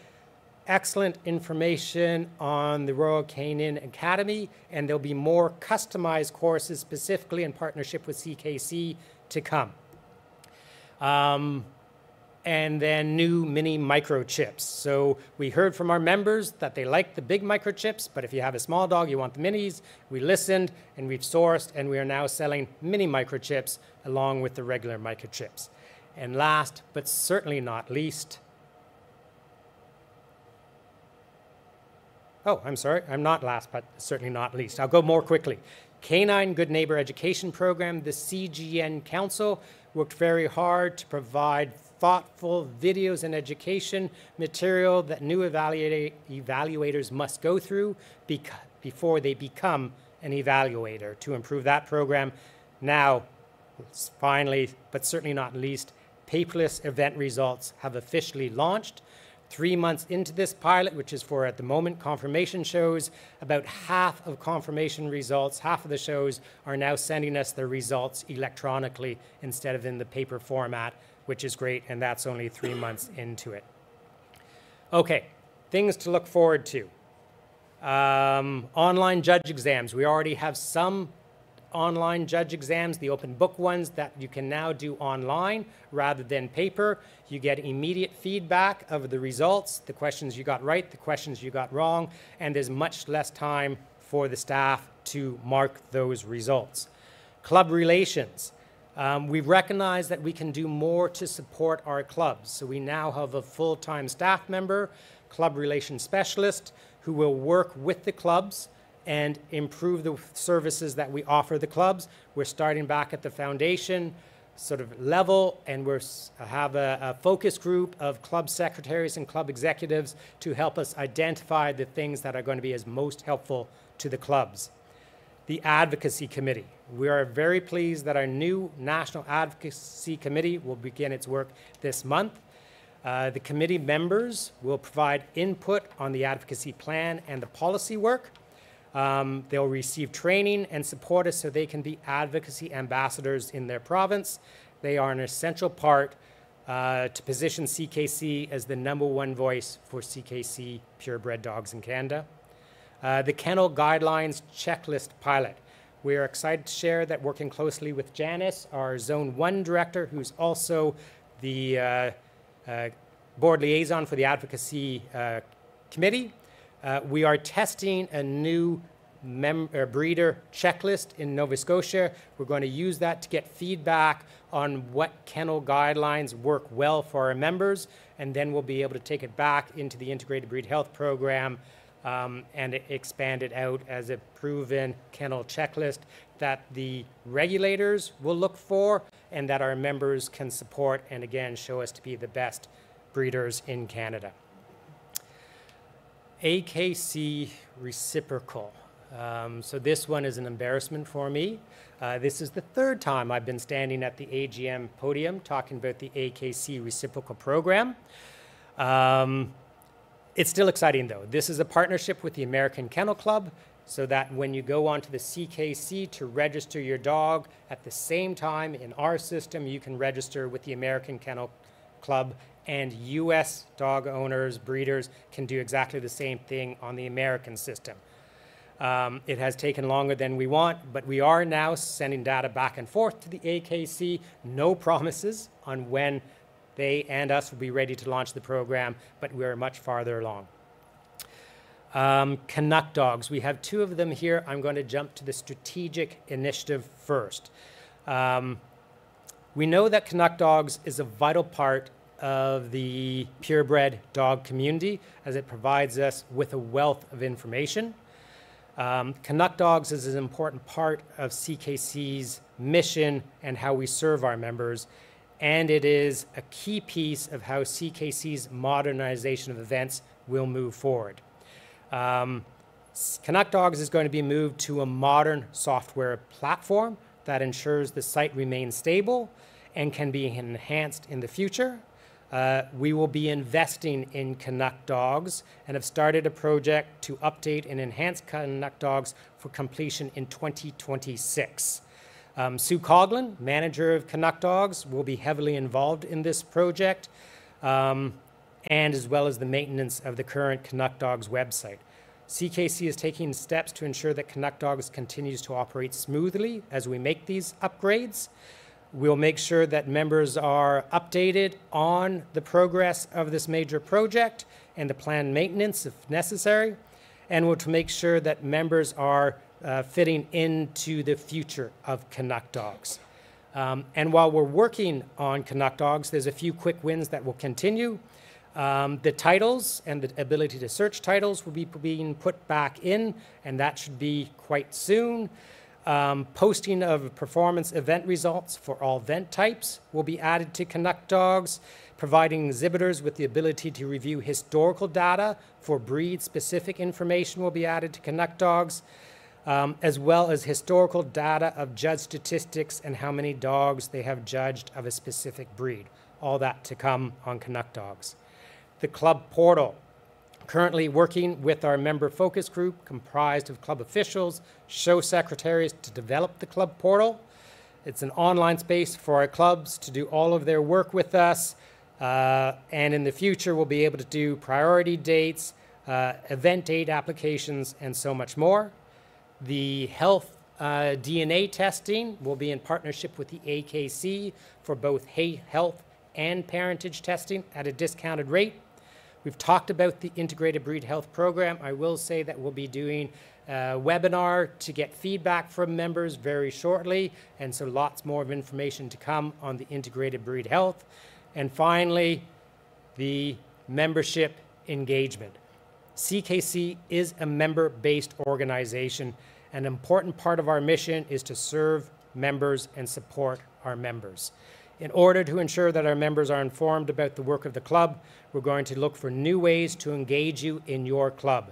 excellent information on the Royal Canin Academy, and there'll be more customized courses specifically in partnership with CKC to come. And then new mini microchips. So we heard from our members that they like the big microchips, but if you have a small dog, you want the minis. We listened and we've sourced, and we are now selling mini microchips along with the regular microchips. And last, but certainly not least, oh, I'm sorry, I'm not last, but certainly not least. I'll go more quickly. Canine Good Neighbor Education Program, the CGN Council worked very hard to provide thoughtful videos and education material that new evaluators must go through before they become an evaluator to improve that program. Now, finally, but certainly not least, paperless event results have officially launched. 3 months into this pilot, which is for, at the moment, confirmation shows, about half of confirmation results, half of the shows are now sending us the results electronically instead of in the paper format, which is great, and that's only 3 months into it. Okay, things to look forward to. Online judge exams. We already have some online judge exams, the open book ones that you can now do online rather than paper. You get immediate feedback of the results, the questions you got right, the questions you got wrong, and there's much less time for the staff to mark those results. Club relations. We've recognized that we can do more to support our clubs. So we now have a full-time staff member, club relations specialist, who will work with the clubs and improve the services that we offer the clubs. We're starting back at the foundation sort of level, and we have a focus group of club secretaries and club executives to help us identify the things that are going to be as most helpful to the clubs. The Advocacy Committee. We are very pleased that our new National Advocacy Committee will begin its work this month. The committee members will provide input on the advocacy plan and the policy work. They'll receive training and support us so they can be advocacy ambassadors in their province. They are an essential part to position CKC as the #1 voice for CKC purebred dogs in Canada. The Kennel Guidelines Checklist Pilot. We are excited to share that working closely with Janice, our Zone 1 director, who's also the board liaison for the Advocacy Committee, we are testing a new breeder checklist in Nova Scotia. We're going to use that to get feedback on what kennel guidelines work well for our members, and then we'll be able to take it back into the Integrated Breed Health Program and expand it out as a proven kennel checklist that the regulators will look for and that our members can support and, again, show us to be the best breeders in Canada. AKC Reciprocal. So this one is an embarrassment for me. This is the third time I've been standing at the AGM podium talking about the AKC reciprocal program. It's still exciting though. This is a partnership with the American Kennel Club, so that when you go onto the CKC to register your dog, at the same time in our system you can register with the American Kennel Club, and US dog owners, breeders can do exactly the same thing on the American system. It has taken longer than we want, but we are now sending data back and forth to the AKC. No promises on when they and us will be ready to launch the program, but we are much farther along. Canuck dogs. We have two of them here. I'm going to jump to the strategic initiative first. We know that Canuck dogs is a vital part of the purebred dog community, as it provides us with a wealth of information. Canuck dogs is an important part of CKC's mission and how we serve our members, and it is a key piece of how CKC's modernization of events will move forward. Canuck dogs is going to be moved to a modern software platform that ensures the site remains stable and can be enhanced in the future. We will be investing in Canuck dogs and have started a project to update and enhance Canuck dogs for completion in 2026. Sue Coughlin, manager of Canuck dogs, will be heavily involved in this project, and as well as the maintenance of the current Canuck dogs website. CKC is taking steps to ensure that Canuck dogs continues to operate smoothly as we make these upgrades. We'll make sure that members are updated on the progress of this major project and the planned maintenance if necessary, and we'll make sure that members are fitting into the future of Canuck dogs. And while we're working on Canuck dogs, there's a few quick wins that will continue. The titles and the ability to search titles will be being put back in, and that should be quite soon. Posting of performance event results for all event types will be added to Canuck dogs, providing exhibitors with the ability to review historical data for breed-specific information will be added to Canuck dogs, as well as historical data of judge statistics and how many dogs they have judged of a specific breed. All that to come on Canuck dogs. The club portal. Currently working with our member focus group comprised of club officials, show secretaries to develop the club portal. It's an online space for our clubs to do all of their work with us, and in the future we'll be able to do priority dates, event date applications, and so much more. The health DNA testing will be in partnership with the AKC for both health and parentage testing at a discounted rate. We've talked about the Integrated Breed Health Program. I will say that we'll be doing a webinar to get feedback from members very shortly, and so lots more of information to come on the Integrated Breed Health. And finally, the membership engagement. CKC is a member-based organization. An important part of our mission is to serve members and support our members. In order to ensure that our members are informed about the work of the club, we're going to look for new ways to engage you in your club.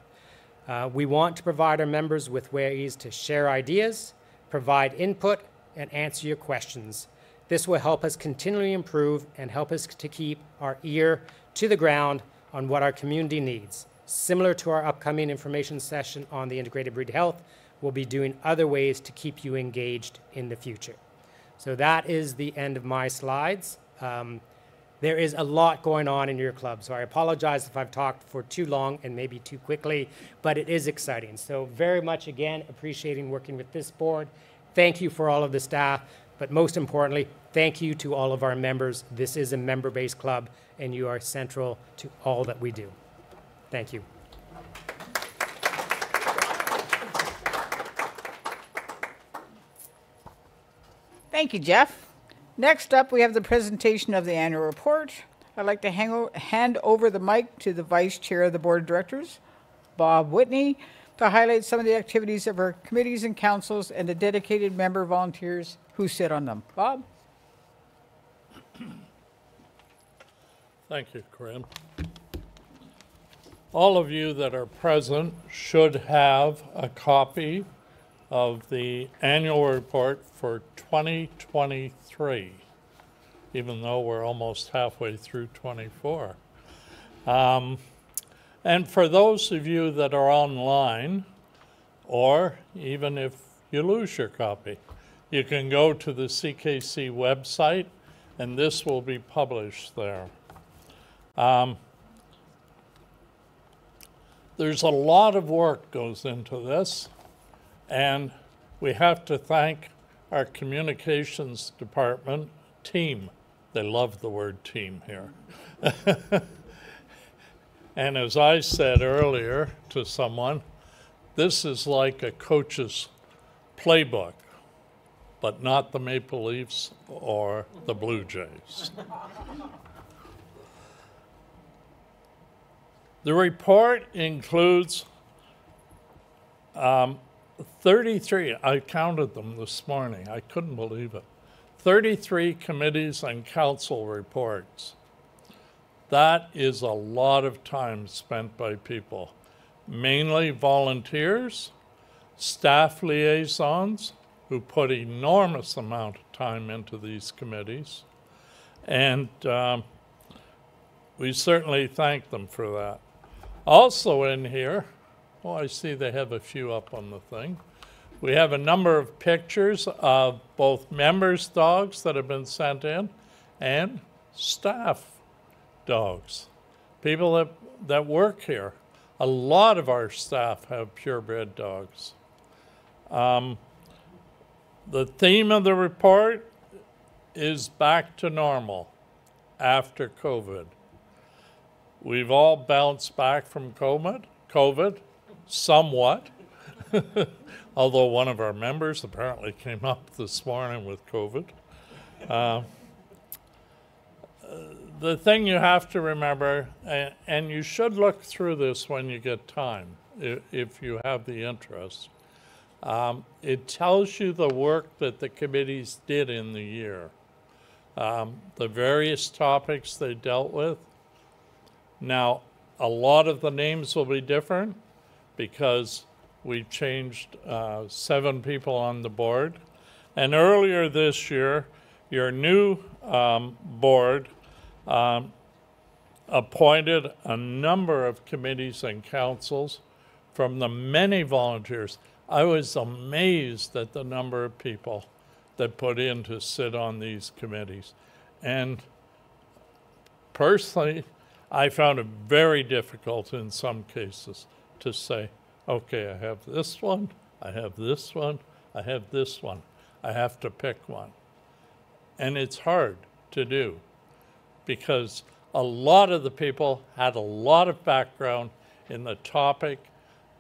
We want to provide our members with ways to share ideas, provide input, and answer your questions. This will help us continually improve and help us to keep our ear to the ground on what our community needs. Similar to our upcoming information session on the Integrated Breed Health, we'll be doing other ways to keep you engaged in the future. So that is the end of my slides. There is a lot going on in your club, so I apologize if I've talked for too long and maybe too quickly, but it is exciting. So very much, again, appreciating working with this board. Thank you for all of the staff, but most importantly, thank you to all of our members. This is a member-based club, and you are central to all that we do. Thank you. Thank you, Jeff. Next up, we have the presentation of the annual report. I'd like to hand over the mic to the Vice Chair of the Board of Directors, Bob Whitney, to highlight some of the activities of our committees and councils and the dedicated member volunteers who sit on them. Bob? Thank you, Corinne. all of you that are present should have a copy of the annual report for 2023, even though we're almost halfway through 24. And for those of you that are online, or even if you lose your copy, you can go to the CKC website, and this will be published there. There's a lot of work goes into this, and we have to thank our communications department team. They love the word team here. And as I said earlier to someone, this is like a coach's playbook, but not the Maple Leafs or the Blue Jays. The report includes 33, I counted them this morning, I couldn't believe it, 33 committees and council reports. That is a lot of time spent by people, mainly volunteers, staff liaisons, who put enormous amount of time into these committees, and we certainly thank them for that. Also in here, oh, I see they have a few up on the thing. We have a number of pictures of both members' dogs that have been sent in and staff dogs, people that work here. A lot of our staff have purebred dogs. The theme of the report is back to normal after COVID. We've all bounced back from COVID somewhat, although one of our members apparently came up this morning with COVID. The thing you have to remember, and you should look through this when you get time, if you have the interest, it tells you the work that the committees did in the year, the various topics they dealt with. Now, a lot of the names will be different because we changed 7 people on the board. And earlier this year, your new board appointed a number of committees and councils from the many volunteers. I was amazed at the number of people that put in to sit on these committees. And personally, I found it very difficult in some cases to say, okay, I have this one, I have this one, I have this one. I have to pick one. And it's hard to do because a lot of the people had a lot of background in the topic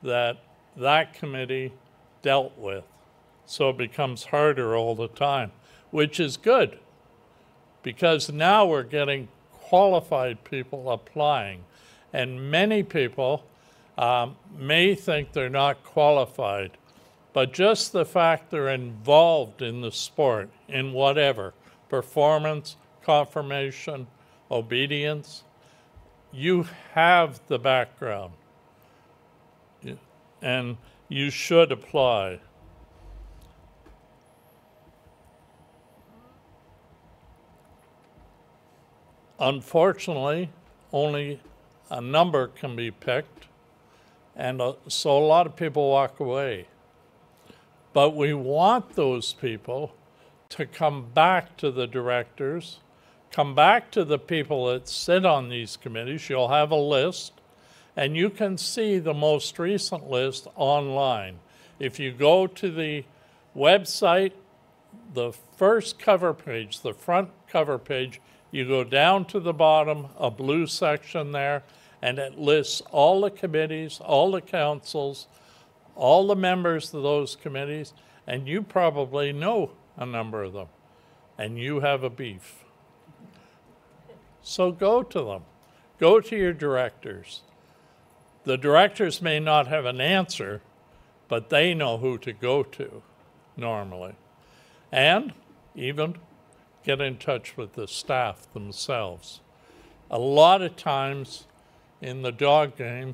that that committee dealt with. So it becomes harder all the time, which is good because now we're getting qualified people applying. And many people may think they're not qualified, but just the fact they're involved in the sport, in whatever, performance, confirmation, obedience, you have the background and you should apply. Unfortunately, only a number can be picked, and so a lot of people walk away. But we want those people to come back to the directors, come back to the people that sit on these committees. You'll have a list, and you can see the most recent list online. If you go to the website, the first cover page, the front cover page, you go down to the bottom, a blue section there, and it lists all the committees, all the councils, all the members of those committees, and you probably know a number of them, and you have a beef. So go to them. Go to your directors. The directors may not have an answer, but they know who to go to normally. And even get in touch with the staff themselves. A lot of times in the dog game,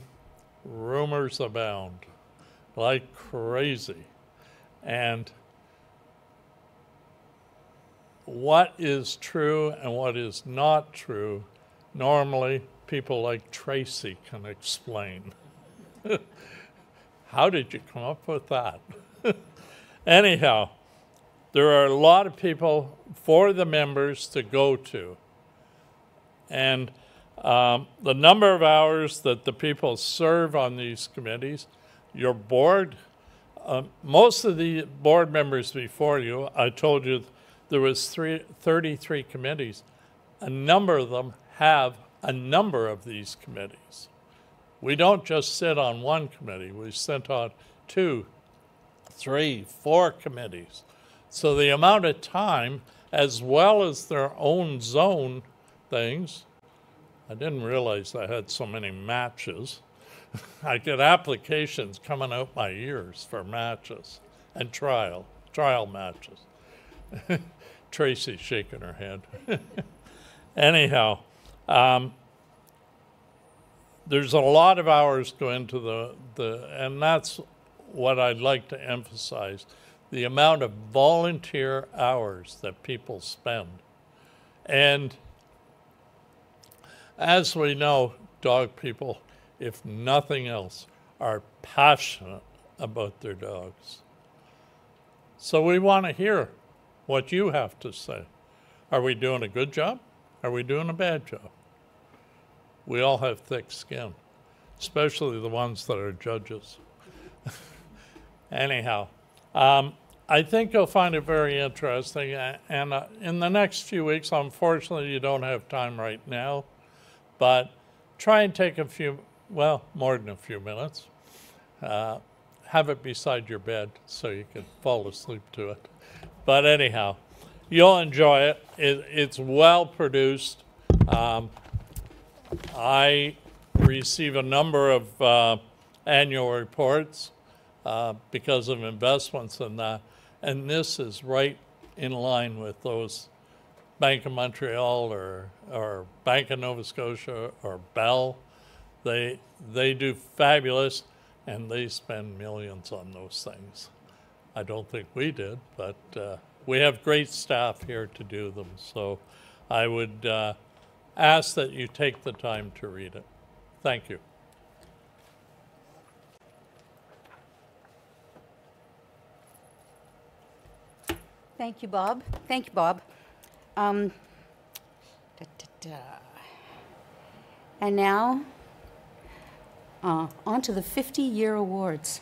rumors abound like crazy. And what is true and what is not true, normally people like Tracy can explain. How did you come up with that? Anyhow, there are a lot of people for the members to go to. And the number of hours that the people serve on these committees, your board, most of the board members before you, I told you there was 33 committees. A number of them have a number of these committees. We don't just sit on one committee. We sit on 2, 3, 4 committees. So the amount of time, as well as their own zone things, I didn't realize I had so many matches. I get applications coming out my ears for matches and trial matches. Tracy's shaking her head. Anyhow, there's a lot of hours go into and that's what I'd like to emphasize, the amount of volunteer hours that people spend. And as we know, dog people, if nothing else, are passionate about their dogs. So we want to hear what you have to say. Are we doing a good job? Are we doing a bad job? We all have thick skin, especially the ones that are judges. Anyhow, I think you'll find it very interesting. And in the next few weeks, unfortunately, you don't have time right now, but try and take more than a few minutes. Have it beside your bed so you can fall asleep to it. But anyhow, you'll enjoy it. It's well produced. I receive a number of annual reports because of investments in that. And this is right in line with those Bank of Montreal or Bank of Nova Scotia or Bell. They do fabulous, and they spend millions on those things. I don't think we did, but we have great staff here to do them. So I would ask that you take the time to read it. Thank you. Thank you, Bob. Thank you, Bob. And now, on to the 50-year awards.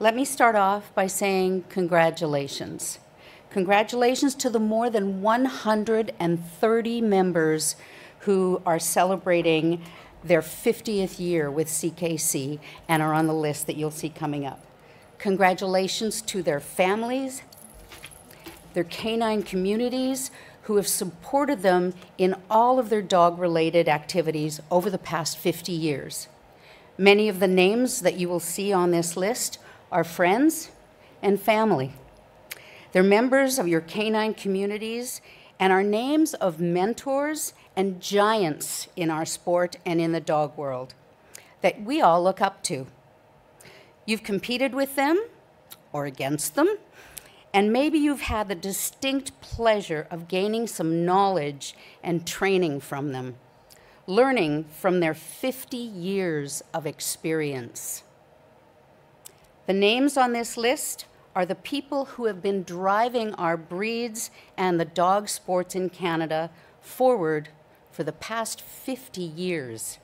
Let me start off by saying congratulations. Congratulations to the more than 130 members who are celebrating their 50th year with CKC and are on the list that you'll see coming up. Congratulations to their families, their canine communities who have supported them in all of their dog-related activities over the past 50 years. Many of the names that you will see on this list are friends and family. They're members of your canine communities and are names of mentors and giants in our sport and in the dog world that we all look up to. You've competed with them or against them, and maybe you've had the distinct pleasure of gaining some knowledge and training from them, learning from their 50 years of experience. The names on this list are the people who have been driving our breeds and the dog sports in Canada forward for the past 50 years.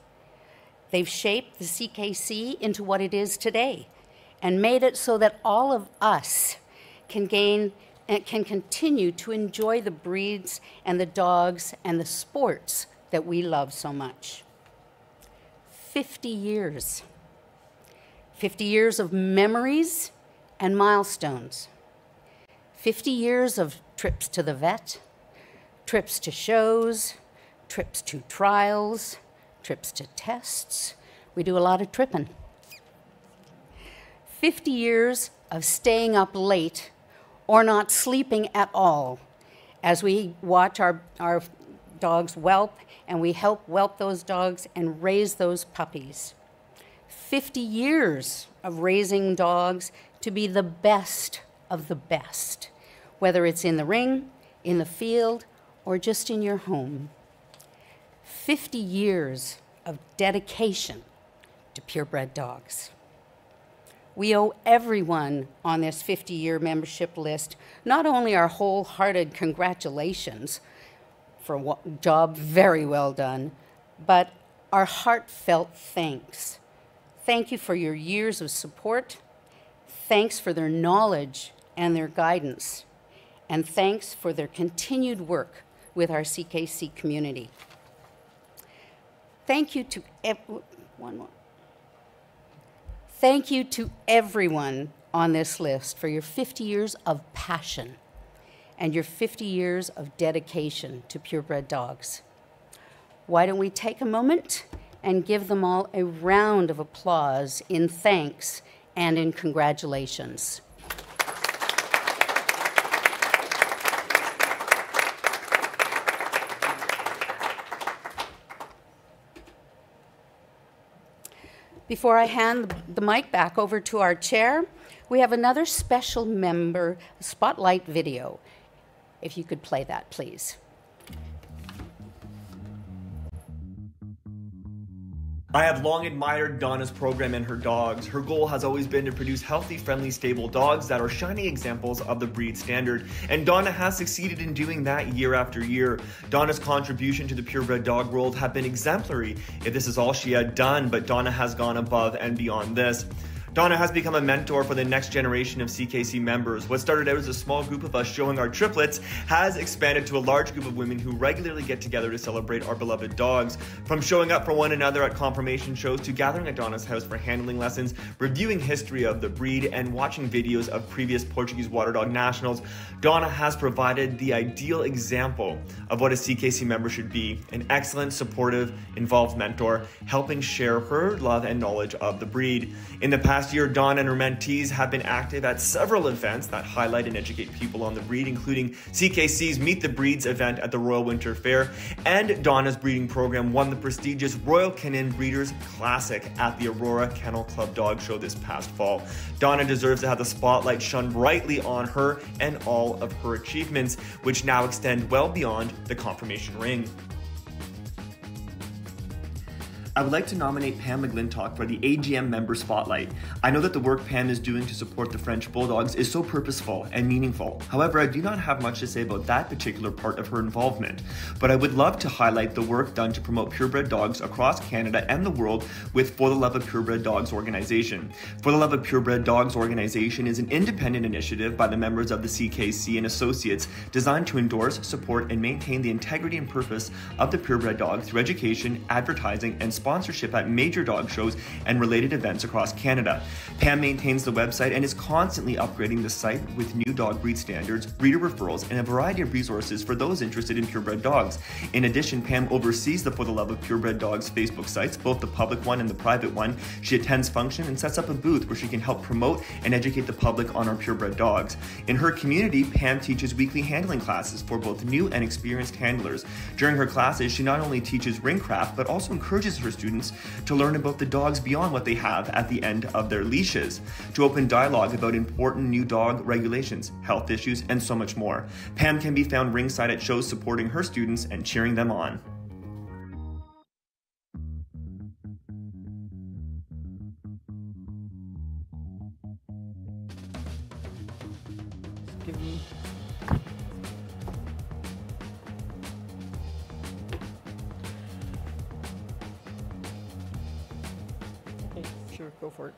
They've shaped the CKC into what it is today and made it so that all of us can continue to enjoy the breeds and the dogs and the sports that we love so much. 50 years. 50 years of memories and milestones. 50 years of trips to the vet, trips to shows, trips to trials, trips to tests. We do a lot of tripping. 50 years of staying up late or not sleeping at all as we watch our dogs whelp, and we help whelp those dogs and raise those puppies. 50 years of raising dogs to be the best of the best, whether it's in the ring, in the field, or just in your home. 50 years of dedication to purebred dogs. We owe everyone on this 50-year membership list not only our wholehearted congratulations for a job very well done, but our heartfelt thanks. Thank you for your years of support. Thanks for their knowledge and their guidance. And thanks for their continued work with our CKC community. Thank you to Thank you to everyone on this list for your 50 years of passion and your 50 years of dedication to purebred dogs. Why don't we take a moment and give them all a round of applause in thanks and in congratulations. Before I hand the mic back over to our chair, we have another special member spotlight video. If you could play that, please. I have long admired Donna's program and her dogs. Her goal has always been to produce healthy, friendly, stable dogs that are shining examples of the breed standard. And Donna has succeeded in doing that year after year. Donna's contribution to the purebred dog world have been exemplary. If this is all she had done, but Donna has gone above and beyond this. Donna has become a mentor for the next generation of CKC members. What started out as a small group of us showing our triplets has expanded to a large group of women who regularly get together to celebrate our beloved dogs. From showing up for one another at confirmation shows to gathering at Donna's house for handling lessons, reviewing history of the breed, and watching videos of previous Portuguese water dog nationals, Donna has provided the ideal example of what a CKC member should be: an excellent, supportive, involved mentor, helping share her love and knowledge of the breed. In the past year, Donna and her mentees have been active at several events that highlight and educate people on the breed, including CKC's Meet the Breeds event at the Royal Winter Fair, and Donna's breeding program won the prestigious Royal Canin Breeders Classic at the Aurora Kennel Club Dog Show this past fall. Donna deserves to have the spotlight shone brightly on her and all of her achievements, which now extend well beyond the confirmation ring. I would like to nominate Pam McGlintock for the AGM Member Spotlight. I know that the work Pam is doing to support the French Bulldogs is so purposeful and meaningful. However, I do not have much to say about that particular part of her involvement. But I would love to highlight the work done to promote purebred dogs across Canada and the world with For the Love of Purebred Dogs organization. For the Love of Purebred Dogs organization is an independent initiative by the members of the CKC and Associates designed to endorse, support, and maintain the integrity and purpose of the purebred dog through education, advertising, and sponsorship at major dog shows and related events across Canada. Pam maintains the website and is constantly upgrading the site with new dog breed standards, breeder referrals, and a variety of resources for those interested in purebred dogs. In addition, Pam oversees the For the Love of Purebred Dogs Facebook sites, both the public one and the private one. She attends function and sets up a booth where she can help promote and educate the public on our purebred dogs. In her community, Pam teaches weekly handling classes for both new and experienced handlers. During her classes, she not only teaches ring craft, but also encourages her students to learn about the dogs beyond what they have at the end of their leashes, to open dialogue about important new dog regulations, health issues, and so much more. Pam can be found ringside at shows supporting her students and cheering them on. Sure, go for it.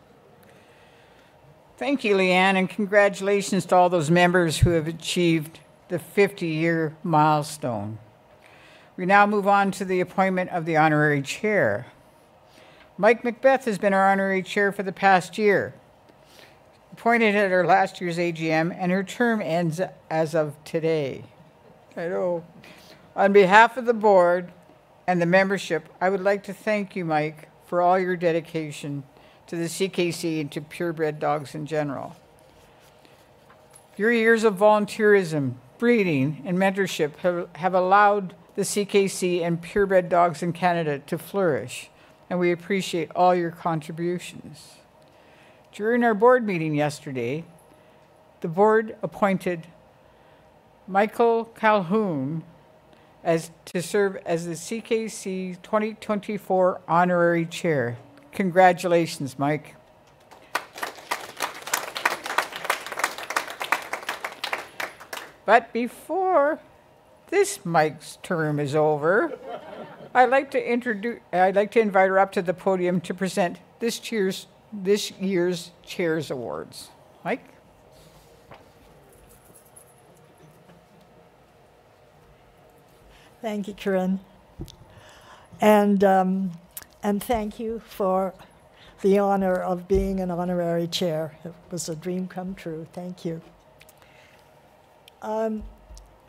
Thank you, Leanne, and congratulations to all those members who have achieved the 50-year milestone. We now move on to the appointment of the honorary chair. Mike Macbeth has been our honorary chair for the past year, appointed at our last year's AGM, and her term ends as of today. I know. On behalf of the board and the membership, I would like to thank you, Mike, for all your dedication to the CKC and to purebred dogs in general. Your years of volunteerism, breeding, and mentorship have allowed the CKC and purebred dogs in Canada to flourish, and we appreciate all your contributions. During our board meeting yesterday, the board appointed Michael Calhoun to serve as the CKC 2024 Honorary Chair. Congratulations, Mike. But before this Mike's term is over, I'd like to invite her up to the podium to present this year's Chairs Awards. Mike? Thank you, Corinne. And thank you for the honor of being an honorary chair. It was a dream come true. Thank you.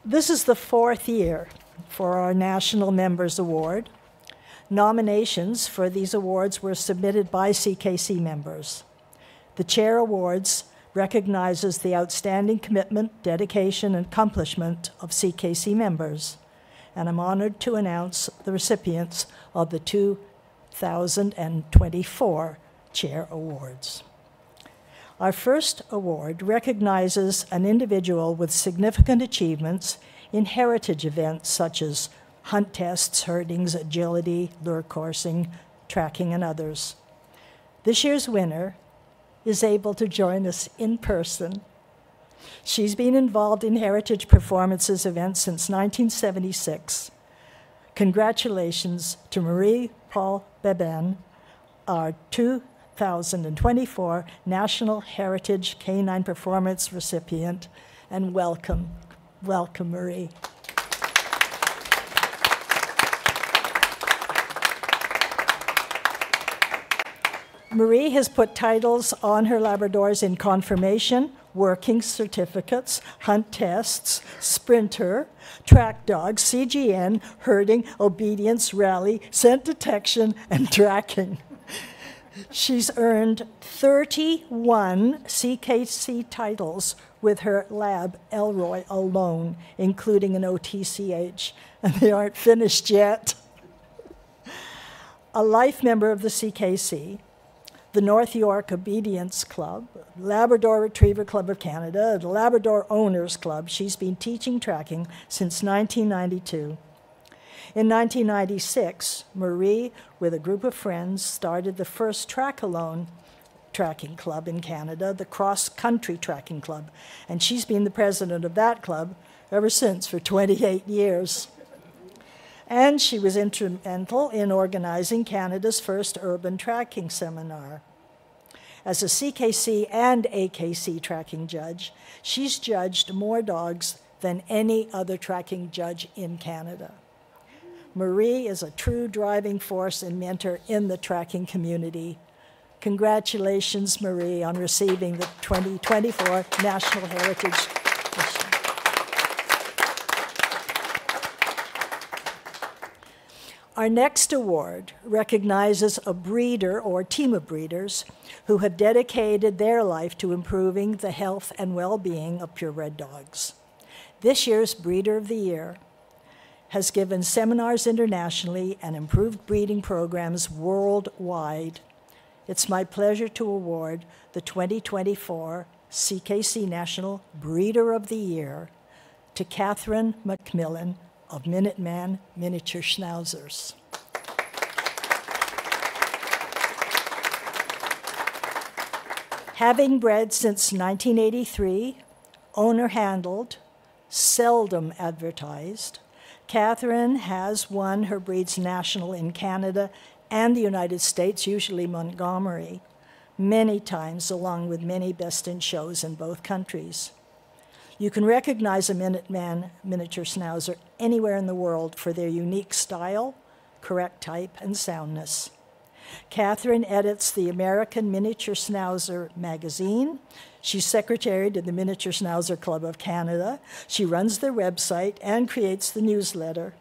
This is the 4th year for our National Members Award. Nominations for these awards were submitted by CKC members. The Chair Awards recognizes the outstanding commitment, dedication, and accomplishment of CKC members, and I'm honored to announce the recipients of the 2024 Chair Awards. Our first award recognizes an individual with significant achievements in heritage events such as hunt tests, herdings, agility, lure coursing, tracking, and others. This year's winner is able to join us in person. She's been involved in heritage performances events since 1976. Congratulations to Marie Paul Beben, our 2024 National Heritage Canine Performance recipient, and welcome, welcome, Marie. Marie has put titles on her Labradors in conformation, working certificates, hunt tests, sprinter, track dogs, CGN, herding, obedience, rally, scent detection, and tracking. She's earned 31 CKC titles with her lab, Elroy, alone, including an OTCH, and they aren't finished yet. A life member of the CKC, the North York Obedience Club, Labrador Retriever Club of Canada, the Labrador Owners Club. She's been teaching tracking since 1992. In 1996, Marie, with a group of friends, started the first track-alone tracking club in Canada, the Cross Country Tracking Club, and she's been the president of that club ever since for 28 years. And she was instrumental in organizing Canada's first urban tracking seminar. As a CKC and AKC tracking judge, she's judged more dogs than any other tracking judge in Canada. Marie is a true driving force and mentor in the tracking community. Congratulations, Marie, on receiving the 2024 National Heritage. Our next award recognizes a breeder or team of breeders who have dedicated their life to improving the health and well-being of purebred dogs. This year's Breeder of the Year has given seminars internationally and improved breeding programs worldwide. It's my pleasure to award the 2024 CKC National Breeder of the Year to Catherine McMillan of Minuteman Miniature Schnauzers. Having bred since 1983, owner-handled, seldom advertised, Catherine has won her breeds national in Canada and the United States, usually Montgomery, many times, along with many best in shows in both countries. You can recognize a Minuteman miniature schnauzer anywhere in the world for their unique style, correct type, and soundness. Catherine edits the American Miniature Schnauzer magazine. She's secretary to the Miniature Schnauzer Club of Canada. She runs their website and creates the newsletter.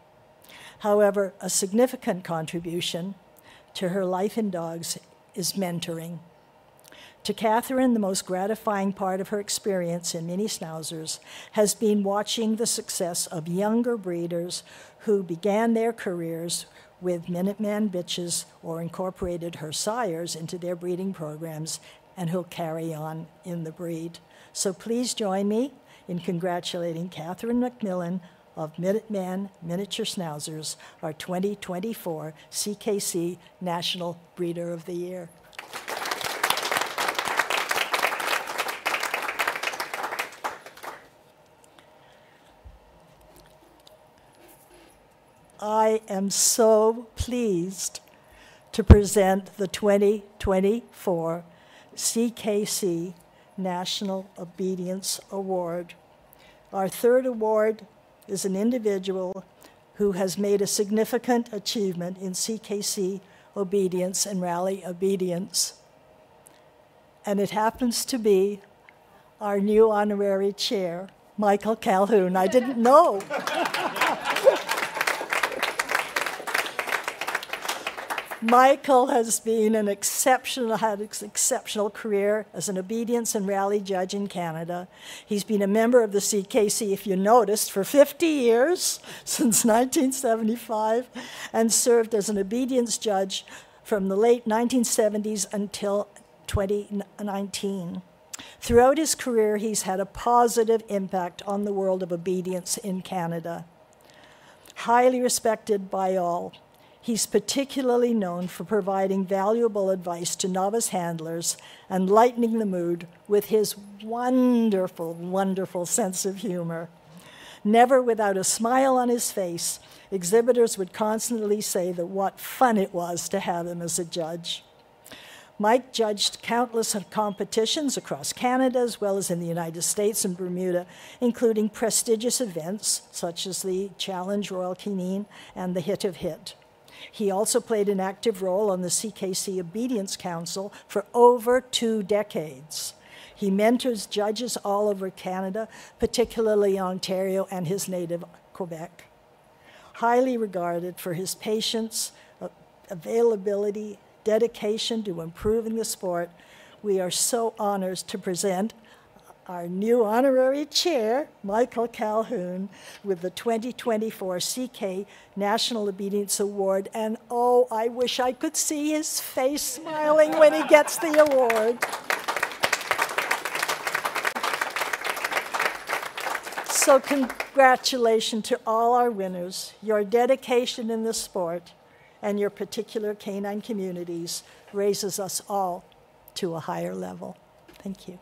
However, a significant contribution to her life in dogs is mentoring. To Catherine, the most gratifying part of her experience in mini schnauzers has been watching the success of younger breeders who began their careers with Minuteman bitches or incorporated her sires into their breeding programs and who'll carry on in the breed. So please join me in congratulating Catherine McMillan of Minuteman Miniature Schnauzers, our 2024 CKC National Breeder of the Year. I am so pleased to present the 2024 CKC National Obedience Award. Our third award is an individual who has made a significant achievement in CKC obedience and rally obedience. And it happens to be our new honorary chair, Michael Calhoun. I didn't know. Michael has been had an exceptional career as an obedience and rally judge in Canada. He's been a member of the CKC, if you noticed, for 50 years, since 1975, and served as an obedience judge from the late 1970s until 2019. Throughout his career, he's had a positive impact on the world of obedience in Canada. Highly respected by all. He's particularly known for providing valuable advice to novice handlers and lightening the mood with his wonderful, wonderful sense of humor. Never without a smile on his face, exhibitors would constantly say that what fun it was to have him as a judge. Mike judged countless competitions across Canada as well as in the United States and Bermuda, including prestigious events such as the Challenge Royal Canin and the Hit of Hit. He also played an active role on the CKC Obedience Council for over 2 decades. He mentors judges all over Canada, particularly Ontario and his native Quebec. Highly regarded for his patience, availability, dedication to improving the sport, we are so honored to present our new honorary chair, Michael Calhoun, with the 2024 CK National Obedience Award. And oh, I wish I could see his face smiling when he gets the award. So congratulations to all our winners. Your dedication in the sport and your particular canine communities raises us all to a higher level. Thank you.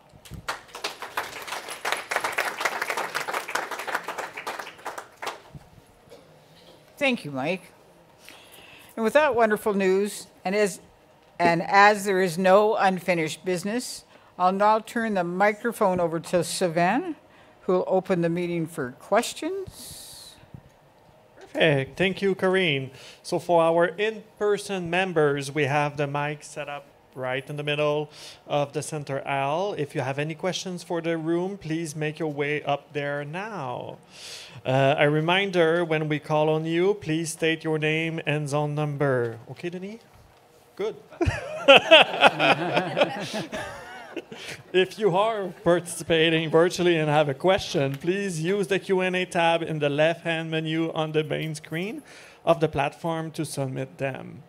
Thank you, Mike. And with that wonderful news, and as there is no unfinished business, I'll now turn the microphone over to Sylvain, who will open the meeting for questions. Perfect. Thank you, Karine. So for our in-person members, we have the mic set up right in the middle of the center aisle. If you have any questions for the room, please make your way up there now. A reminder, when we call on you, please state your name and zone number. Okay, Denis? Good. If you are participating virtually and have a question, please use the Q&A tab in the left-hand menu on the main screen of the platform to submit them.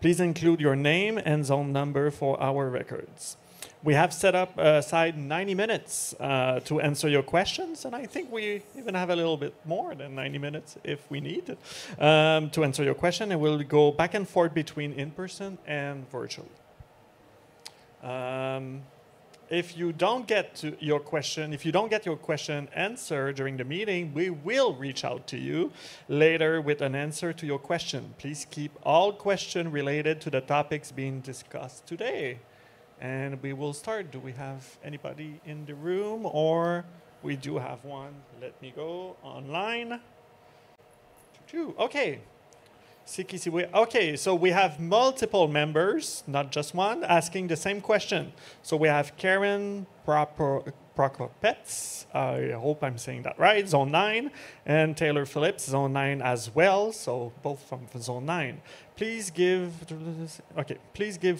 Please include your name and zone number for our records. We have set up aside 90 minutes to answer your questions, and I think we even have a little bit more than 90 minutes if we need to answer your question, and we'll go back and forth between in-person and virtually. If you don't get your question answered during the meeting, we will reach out to you later with an answer to your question. Please keep all questions related to the topics being discussed today. And we will start. Do we have anybody in the room? Or we do have one. Let me go online. Okay. Okay, so we have multiple members, not just one, asking the same question. So we have Karen Prokopets, I hope I'm saying that right, Zone 9, and Taylor Phillips, Zone 9 as well, so both from Zone 9. Please give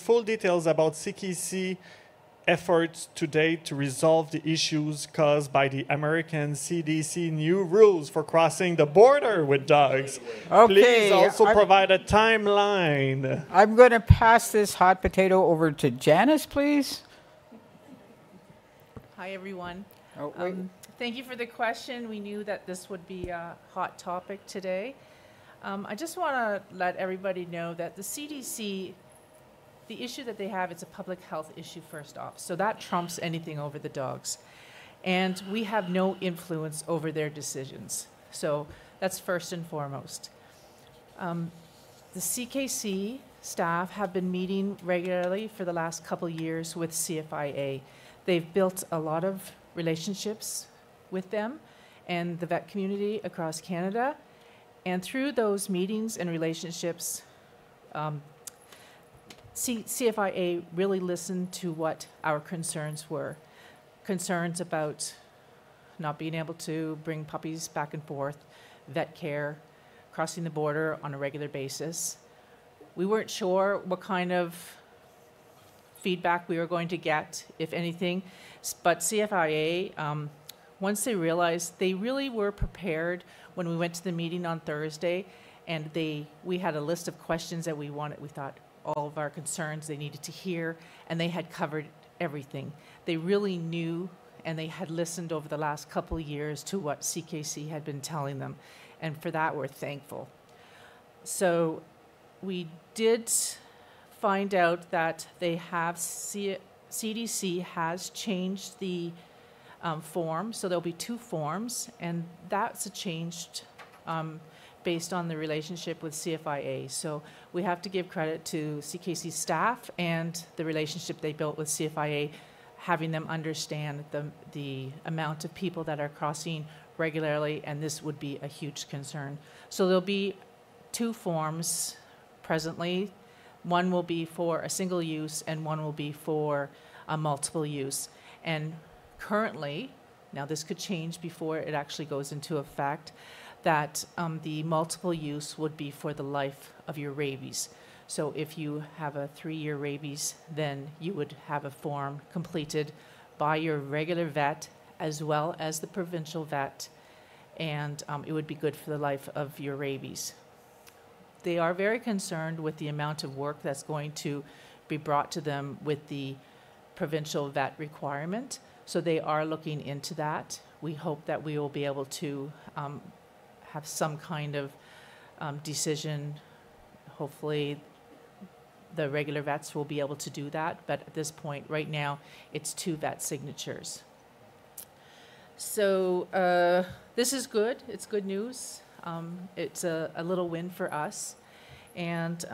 full details about CKC efforts to date to resolve the issues caused by the American CDC new rules for crossing the border with dogs? Okay, Please also provide a timeline. I'm going to pass this hot potato over to Janice, please. Hi, everyone. Oh, wait. Thank you for the question. We knew that this would be a hot topic today. I just want to let everybody know that the CDC, the issue that they have, it's a public health issue first off. So that trumps anything over the dogs. And we have no influence over their decisions. So that's first and foremost. The CKC staff have been meeting regularly for the last couple years with CFIA. They've built a lot of relationships with them and the vet community across Canada. And through those meetings and relationships, CFIA really listened to what our concerns were. Concerns about not being able to bring puppies back and forth, vet care, crossing the border on a regular basis. We weren't sure what kind of feedback we were going to get, if anything, but CFIA, once they realized, they really were prepared when we went to the meeting on Thursday, and we had a list of questions that we thought all of our concerns they needed to hear, and they had covered everything. They really knew, and they had listened over the last couple of years to what CKC had been telling them, and for that we're thankful. So we did find out that they have, CDC has changed the form, so there'll be 2 forms, and that's a change based on the relationship with CFIA. So we have to give credit to CKC staff and the relationship they built with CFIA, having them understand the amount of people that are crossing regularly, and this would be a huge concern. So there'll be 2 forms presently. One will be for a single use and one will be for a multiple use. And currently, now this could change before it actually goes into effect, that the multiple use would be for the life of your rabies. So if you have a 3-year rabies, then you would have a form completed by your regular vet as well as the provincial vet, and it would be good for the life of your rabies. They are very concerned with the amount of work that's going to be brought to them with the provincial vet requirement. So they are looking into that. We hope that we will be able to have some kind of decision. Hopefully the regular vets will be able to do that, but at this point, right now, it's 2 vet signatures. So this is good. It's good news. It's a little win for us. And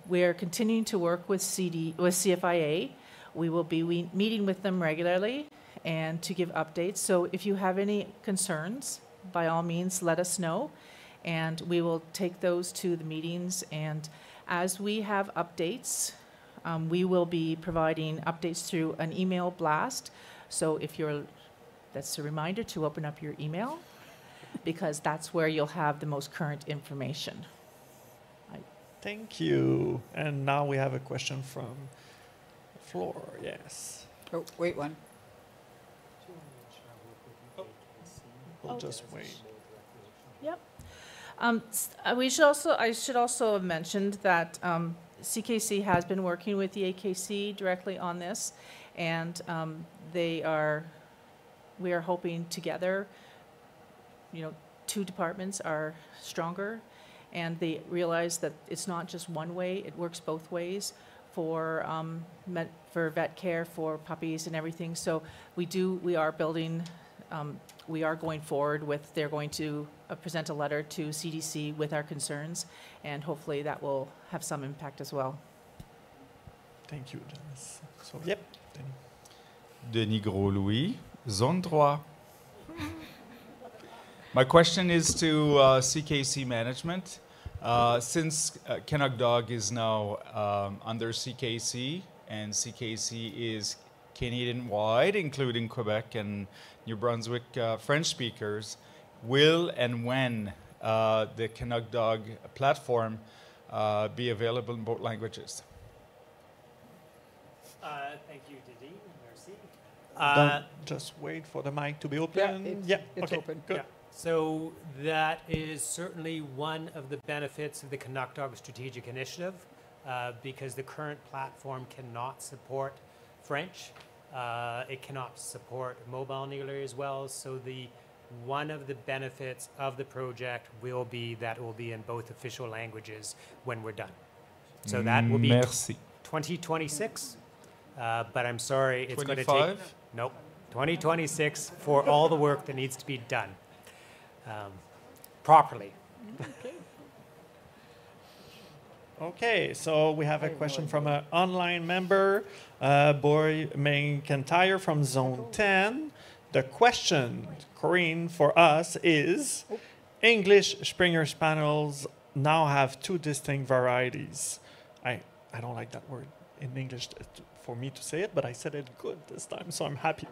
we are continuing to work with CFIA. We will be meeting with them regularly and to give updates. So if you have any concerns, by all means, let us know. And we will take those to the meetings. And as we have updates, we will be providing updates through an email blast. So that's a reminder to open up your email, because that's where you'll have the most current information. Thank you. And now we have a question from the floor. Yes. Oh, wait one. We'll just wait. Yep. I should also have mentioned that CKC has been working with the AKC directly on this, and we are hoping together, 2 departments are stronger, and they realize that it's not just one way, it works both ways for vet care, for puppies and everything. So we are building, we are going forward with, they're going to present a letter to CDC with our concerns, and hopefully that will have some impact as well. Thank you, Janice. So, yep. Denis Gros-Louis, Zone 3. My question is to CKC management. Since Kennel Dog is now under CKC, and CKC is Canadian-wide, including Quebec and New Brunswick French speakers, will and when the Kennel Dog platform be available in both languages? Thank you, Didi. Merci. Don't just wait for the mic to be open. It's okay, open. good. Yeah. So that is certainly one of the benefits of the Canuck Dog Strategic Initiative, because the current platform cannot support French. It cannot support mobile nearly as well. So one of the benefits of the project will be that it will be in both official languages when we're done. So that will be 2026. But I'm sorry, it's going to take... Nope. 2026 for all the work that needs to be done properly. Okay, so we have a question from an online member, Boy McIntyre from Zone 10. The question, Corinne, for us is, English Springer Spaniels now have 2 distinct varieties. I don't like that word in English for me to say it, but I said it good this time, so I'm happy.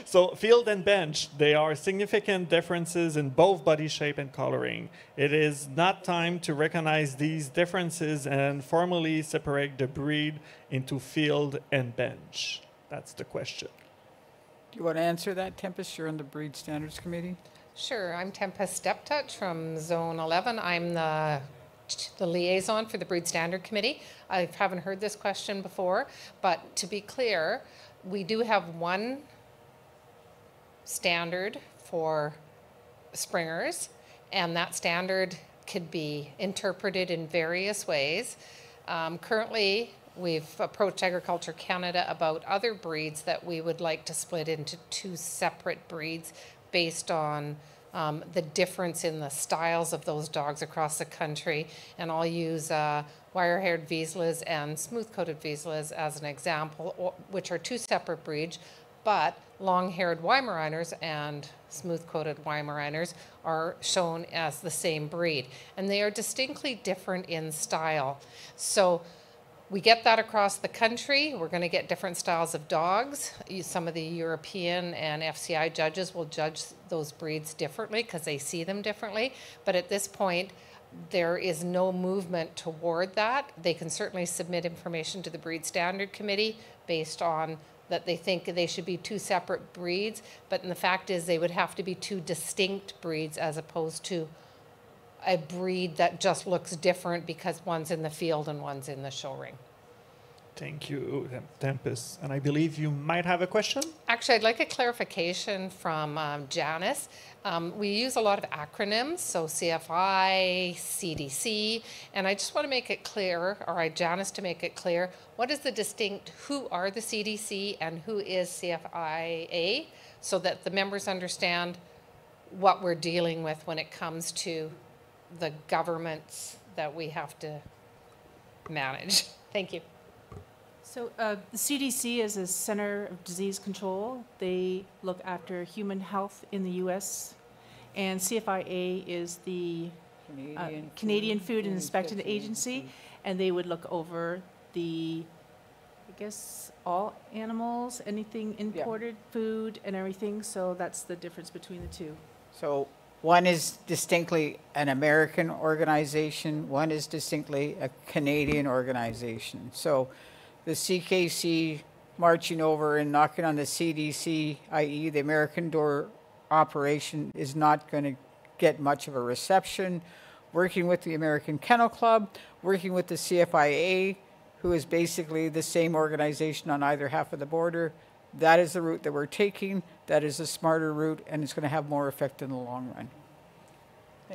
So field and bench, there are significant differences in both body shape and coloring. It is not time to recognize these differences and formally separate the breed into field and bench. That's the question. Do you want to answer that, Tempest? You're on the Breed Standards Committee. Sure. I'm Tempest Steptouch from Zone 11. I'm the liaison for the Breed Standard Committee. I haven't heard this question before, but to be clear, we do have one standard for Springers, and that standard could be interpreted in various ways. Currently, we've approached Agriculture Canada about other breeds that we would like to split into 2 separate breeds based on the difference in the styles of those dogs across the country. And I'll use wire-haired Vizslas and smooth-coated Vizslas as an example, which are 2 separate breeds, but long-haired Weimaraners and smooth-coated Weimaraners are shown as the same breed. And they are distinctly different in style. So we get that across the country. We're going to get different styles of dogs. Some of the European and FCI judges will judge those breeds differently because they see them differently. But at this point, there is no movement toward that. They can certainly submit information to the Breed Standard Committee based on that they think they should be 2 separate breeds. But the fact is they would have to be 2 distinct breeds as opposed to a breed that just looks different because one's in the field and one's in the show ring. Thank you, Tempest. And I believe you might have a question? Actually, I'd like a clarification from Janice. We use a lot of acronyms, so CFI, CDC, and I just want to make it clear, or Janice to make it clear, what is the distinct, who are the CDC and who is CFIA, so that the members understand what we're dealing with when it comes to the governments that we have to manage. Thank you. So the CDC is a Center of Disease Control. They look after human health in the U.S. And CFIA is the Canadian Food and Inspection Agency, and they would look over the, I guess, all animals, anything imported, food and everything. So that's the difference between the 2. So one is distinctly an American organization, one is distinctly a Canadian organization. So the CKC marching over and knocking on the CDC, i.e. the American Door operation, is not going to get much of a reception. Working with the American Kennel Club, working with the CFIA, who is basically the same organization on either half of the border, that is the route that we're taking. That is a smarter route, and it's going to have more effect in the long run.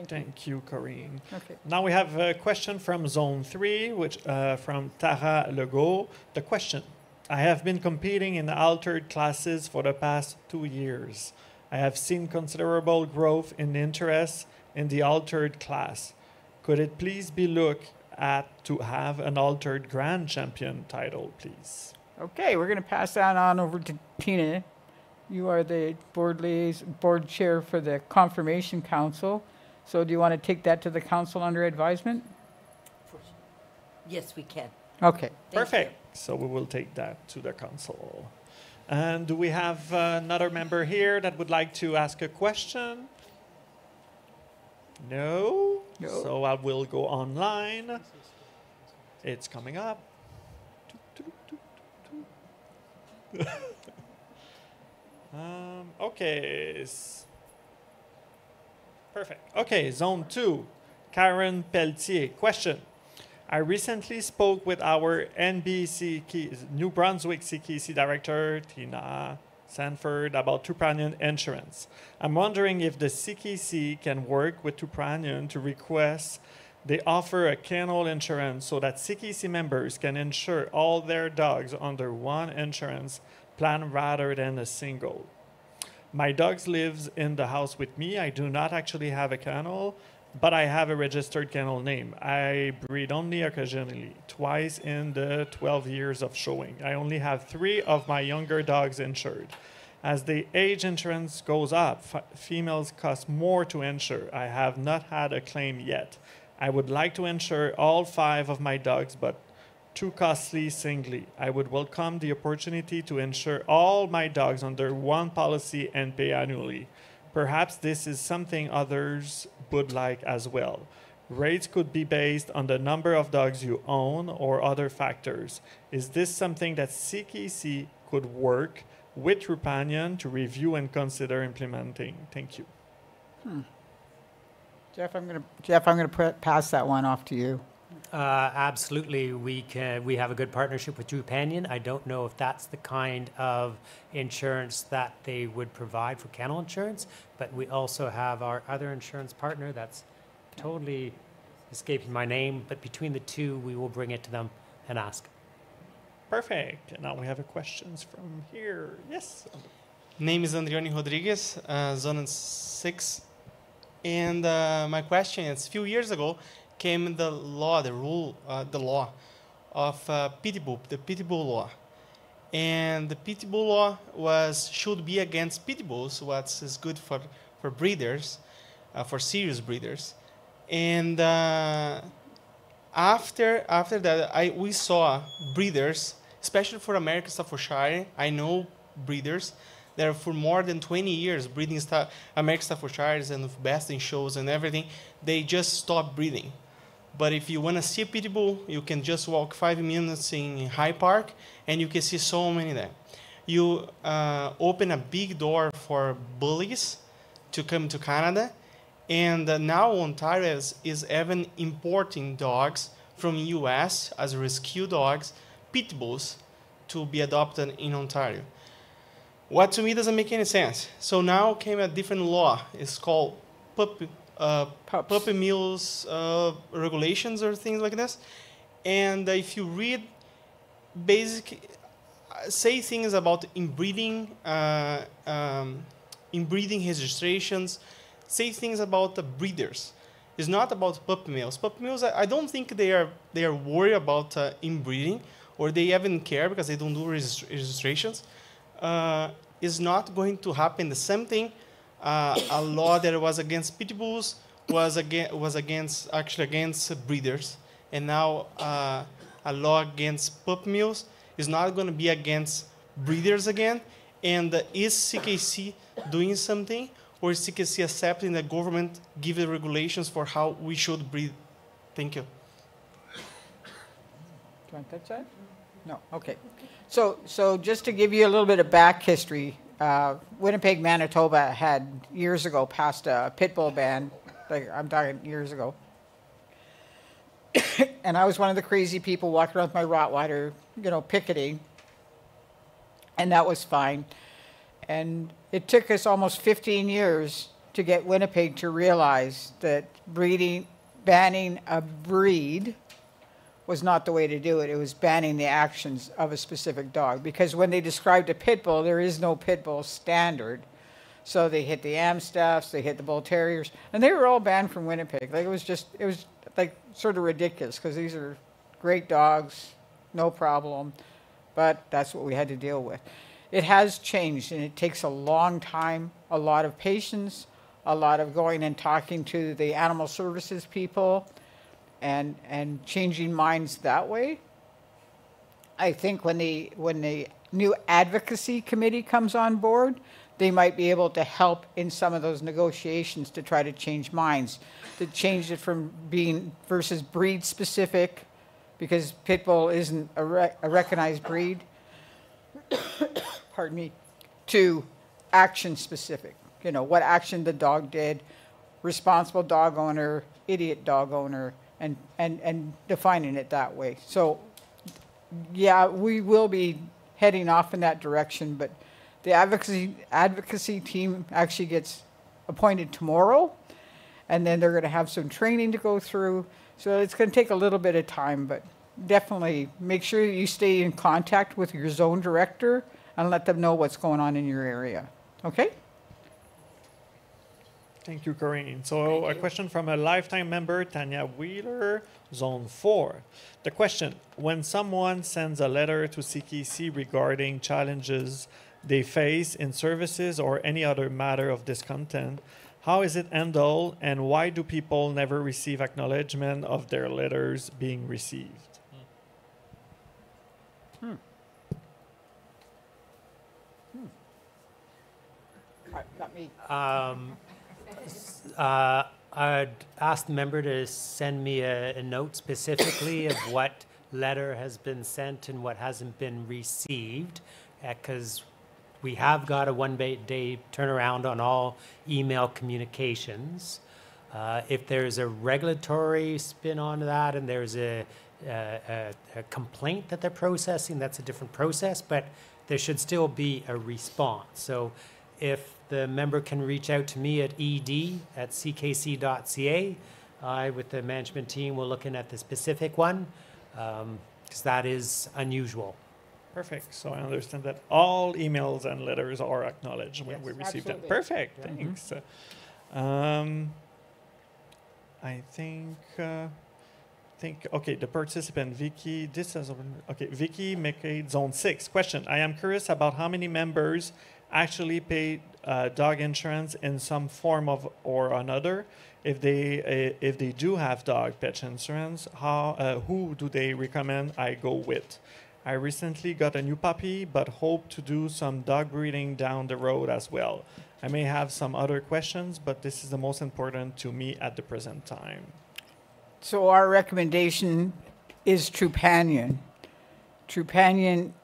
Thank you, Corinne. Okay. Now we have a question from Zone 3, which from Tara Legault. The question: I have been competing in altered classes for the past 2 years. I have seen considerable growth in interest in the altered class. Could it please be looked at to have an altered Grand Champion title, please? Okay, we're going to pass that on over to Tina. You are the board chair for the Confirmation Council. So do you want to take that to the council under advisement? Yes, we can. Okay. Perfect. So we will take that to the council. And do we have another member here that would like to ask a question? No? No. So I will go online. It's coming up. Okay. Perfect. Okay, zone 2. Karen Pelletier. Question. I recently spoke with our New Brunswick CKC director, Tina Sanford, about Tupanian insurance. I'm wondering if the CKC can work with Tupanian to request they offer a kennel insurance so that CKC members can insure all their dogs under one insurance plan rather than a single. My dog lives in the house with me. I do not actually have a kennel, but I have a registered kennel name. I breed only occasionally, twice in the 12 years of showing. I only have 3 of my younger dogs insured. As the age insurance goes up, females cost more to insure. I have not had a claim yet. I would like to insure all 5 of my dogs, but too costly singly. I would welcome the opportunity to insure all my dogs under one policy and pay annually. Perhaps this is something others would like as well. Rates could be based on the number of dogs you own or other factors. Is this something that CKC could work with Trupanion to review and consider implementing? Thank you. Jeff, I'm going to pass that one off to you. Absolutely, we have a good partnership with Trupanion. I don't know if that's the kind of insurance that they would provide for kennel insurance, but we also have our other insurance partner that's totally escaping my name, but between the two, we will bring it to them and ask. Perfect. And now we have questions from here. Yes. Name is Andriani Rodriguez, Zone 6. And my question is, a few years ago came the law, the law of Pitbull, the Pitbull law. And the Pitbull law should be against Pitbulls, what is good for breeders, for serious breeders. And after that, we saw breeders, especially for American Staffordshire. I know breeders that are for more than 20 years breeding American Staffordshires and best in shows and everything. They just stopped breeding. But if you want to see a pit bull, you can just walk 5 minutes in High Park, and you can see so many there. You open a big door for bullies to come to Canada, and now Ontario is even importing dogs from U.S. as rescue dogs, pit bulls, to be adopted in Ontario. What to me doesn't make any sense. So now came a different law. It's called puppy mills regulations or things like this. And if you read say things about inbreeding registrations, say things about the breeders. It's not about puppy mills. Puppy mills, I don't think they are worried about inbreeding, or they even care because they don't do registrations. Is not going to happen. The same thing. A law that was against pit bulls was actually against breeders, and now a law against puppy mills is not going to be against breeders again. And is CKC doing something, or is CKC accepting that government give the regulations for how we should breed? Thank you. Do you want that side? No. Okay. So just to give you a little bit of back history, Winnipeg, Manitoba had years ago passed a pit bull ban. Like, I'm talking years ago. And I was one of the crazy people walking around with my Rottweiler, picketing. And that was fine. And it took us almost 15 years to get Winnipeg to realize that banning a breed was not the way to do it. It was banning the actions of a specific dog. Because when they described a pit bull, there is no pit bull standard. So they hit the Amstaffs, they hit the Bull Terriers, and they were all banned from Winnipeg. Like, it was like sort of ridiculous, because these are great dogs, no problem. But that's what we had to deal with. It has changed, and it takes a long time, a lot of patience, a lot of going and talking to the animal services people, and changing minds that way. I think when the new advocacy committee comes on board, they might be able to help in some of those negotiations to try to change minds, to change it from being versus breed specific, because pit bull isn't a recognized breed, pardon me, to action specific. You know, what action the dog did, responsible dog owner, idiot dog owner, and defining it that way. So, yeah, we will be heading off in that direction, but the advocacy team actually gets appointed tomorrow, and then they're going to have some training to go through. So it's going to take a little bit of time, but definitely make sure you stay in contact with your zone director and let them know what's going on in your area. Okay? Thank you, Corinne. So a question from a lifetime member, Tanya Wheeler, Zone 4. The question, when someone sends a letter to CKC regarding challenges they face in services or any other matter of discontent, how is it handled and why do people never receive acknowledgement of their letters being received? Got me. I'd ask the member to send me a note specifically of what letter has been sent and what hasn't been received, because we have got a one-day turnaround on all email communications. If there's a regulatory spin on that and there's a complaint that they're processing, that's a different process, but there should still be a response. So if the member can reach out to me at ed@ckc.ca, I, with the management team, will look in at the specific one, because that is unusual. Perfect. So I understand that all emails and letters are acknowledged when we receive them. Perfect. Yeah. Thanks. I think okay, the participant Vicky, this is okay. Vicky McCade, Zone 6. Question: I am curious about how many members actually pay dog insurance in some form of or another. If they do have dog pet insurance, who do they recommend I go with? I recently got a new puppy, but hope to do some dog breeding down the road as well. I may have some other questions, but this is the most important to me at the present time. So our recommendation is Trupanion. Trupanion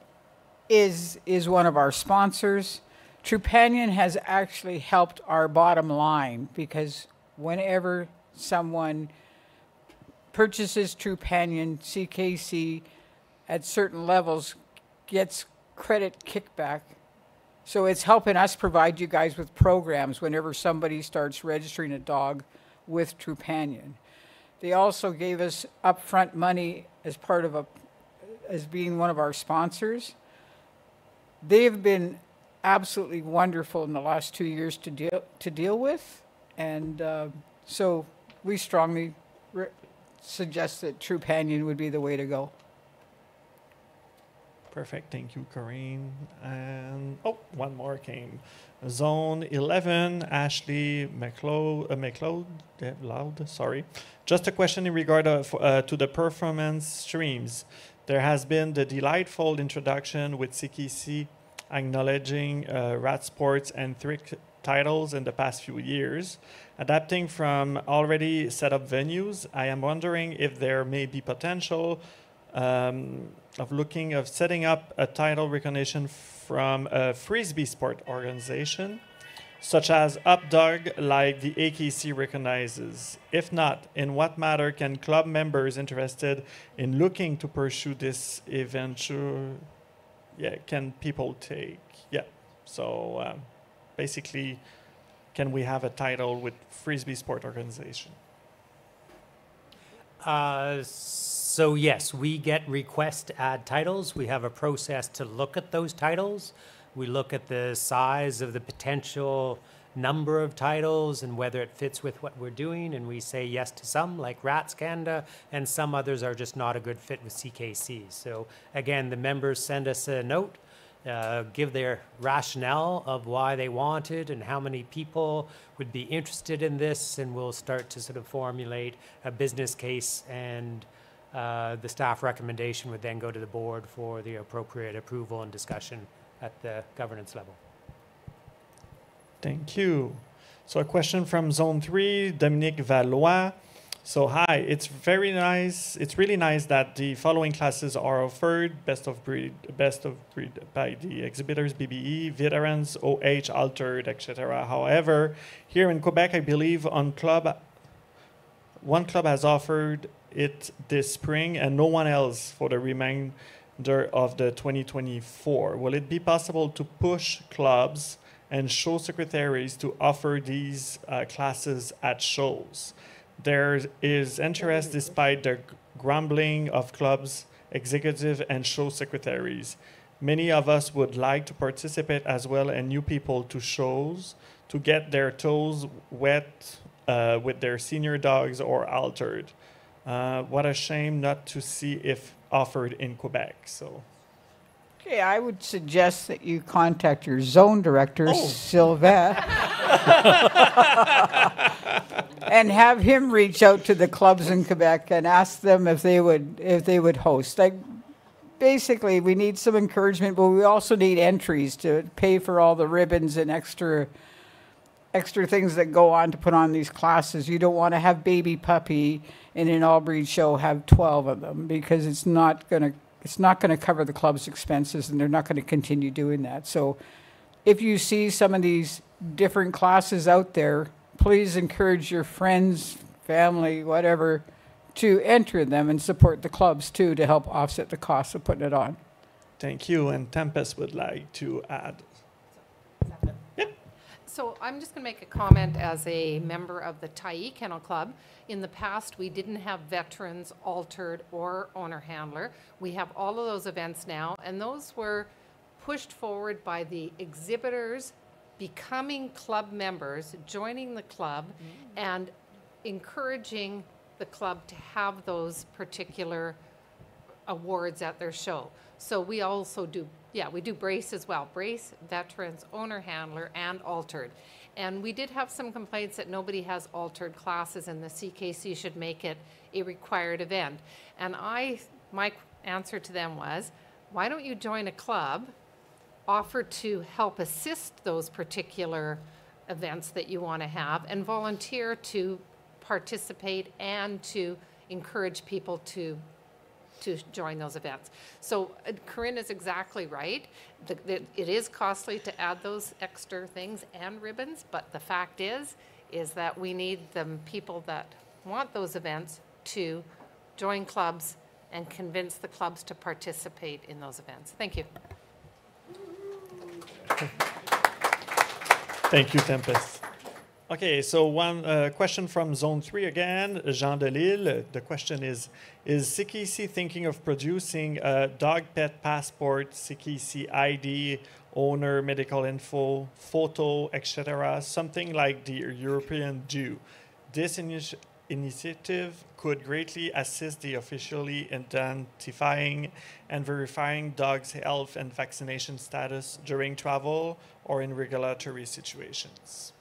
is one of our sponsors. Trupanion has actually helped our bottom line because whenever someone purchases Trupanion, CKC at certain levels gets credit kickback. So it's helping us provide you guys with programs whenever somebody starts registering a dog with Trupanion. They also gave us upfront money as part of as being one of our sponsors. They've been absolutely wonderful in the last 2 years to deal with, and so we strongly suggest that Trupanion would be the way to go. Perfect. Thank you, Corinne. And one more came. Zone 11, Ashley McLeod, sorry. Just a question in regard to the performance streams. There has been the delightful introduction with CKC acknowledging rat sports and thrift titles in the past few years. Adapting from already set up venues, I am wondering if there may be potential of setting up a title recognition from a Frisbee sport organization, such as Updog, like the AKC recognizes. If not, in what matter can club members interested in looking to pursue this eventual, can people take? So basically, can we have a title with Frisbee sport organization? So yes, we get requests to add titles. We have a process to look at those titles. We look at the size of the potential number of titles and whether it fits with what we're doing, and we say yes to some, like Rats Canada, and some others are just not a good fit with CKC. So again, the members send us a note, give their rationale of why they want it and how many people would be interested in this, and we'll start to sort of formulate a business case, and the staff recommendation would then go to the board for the appropriate approval and discussion at the governance level. Thank you. So a question from Zone 3, Dominique Valois. So hi, it's very nice. It's really nice that the following classes are offered: best of breed by the exhibitors, BBE, veterans, OH, altered, etc. However, here in Quebec, I believe one club has offered it this spring and no one else for the remainder of the 2024. Will it be possible to push clubs and show secretaries to offer these classes at shows? There is interest despite the grumbling of clubs, executive and show secretaries. Many of us would like to participate as well, and new people to shows to get their toes wet with their senior dogs or altered. What a shame not to see if offered in Quebec. So. Okay, I would suggest that you contact your zone director, Sylvain, and have him reach out to the clubs in Quebec and ask them if they would host. Like, basically, we need some encouragement, but we also need entries to pay for all the ribbons and extra things that go on to put on these classes. You don't want to have baby puppy in an all-breed show, have 12 of them, because it's not going to cover the club's expenses, and they're not going to continue doing that. So if you see some of these different classes out there, please encourage your friends, family, whatever, to enter them and support the clubs too, to help offset the cost of putting it on. Thank you. And Tempest would like to add. So I'm just going to make a comment as a member of the Tyee Kennel Club. In the past, we didn't have veterans, altered, or owner handler. We have all of those events now, and those were pushed forward by the exhibitors becoming club members, joining the club, and encouraging the club to have those particular awards at their show. So we also do, we do brace as well. Brace, veterans, owner handler, and altered. And we did have some complaints that nobody has altered classes and the CKC should make it a required event. And my answer to them was, why don't you join a club, offer to help assist those particular events that you want to have, and volunteer to participate and to encourage people to join those events. So Corinne is exactly right. It is costly to add those extra things and ribbons, but the fact is that we need the people that want those events to join clubs and convince the clubs to participate in those events. Thank you. Thank you, Tempest. Okay, so one question from Zone 3 again, Jean Delisle. The question is CKC thinking of producing a dog pet passport, CKC ID, owner, medical info, photo, etc., something like the European do? This initiative could greatly assist the officially identifying and verifying dogs' health and vaccination status during travel or in regulatory situations.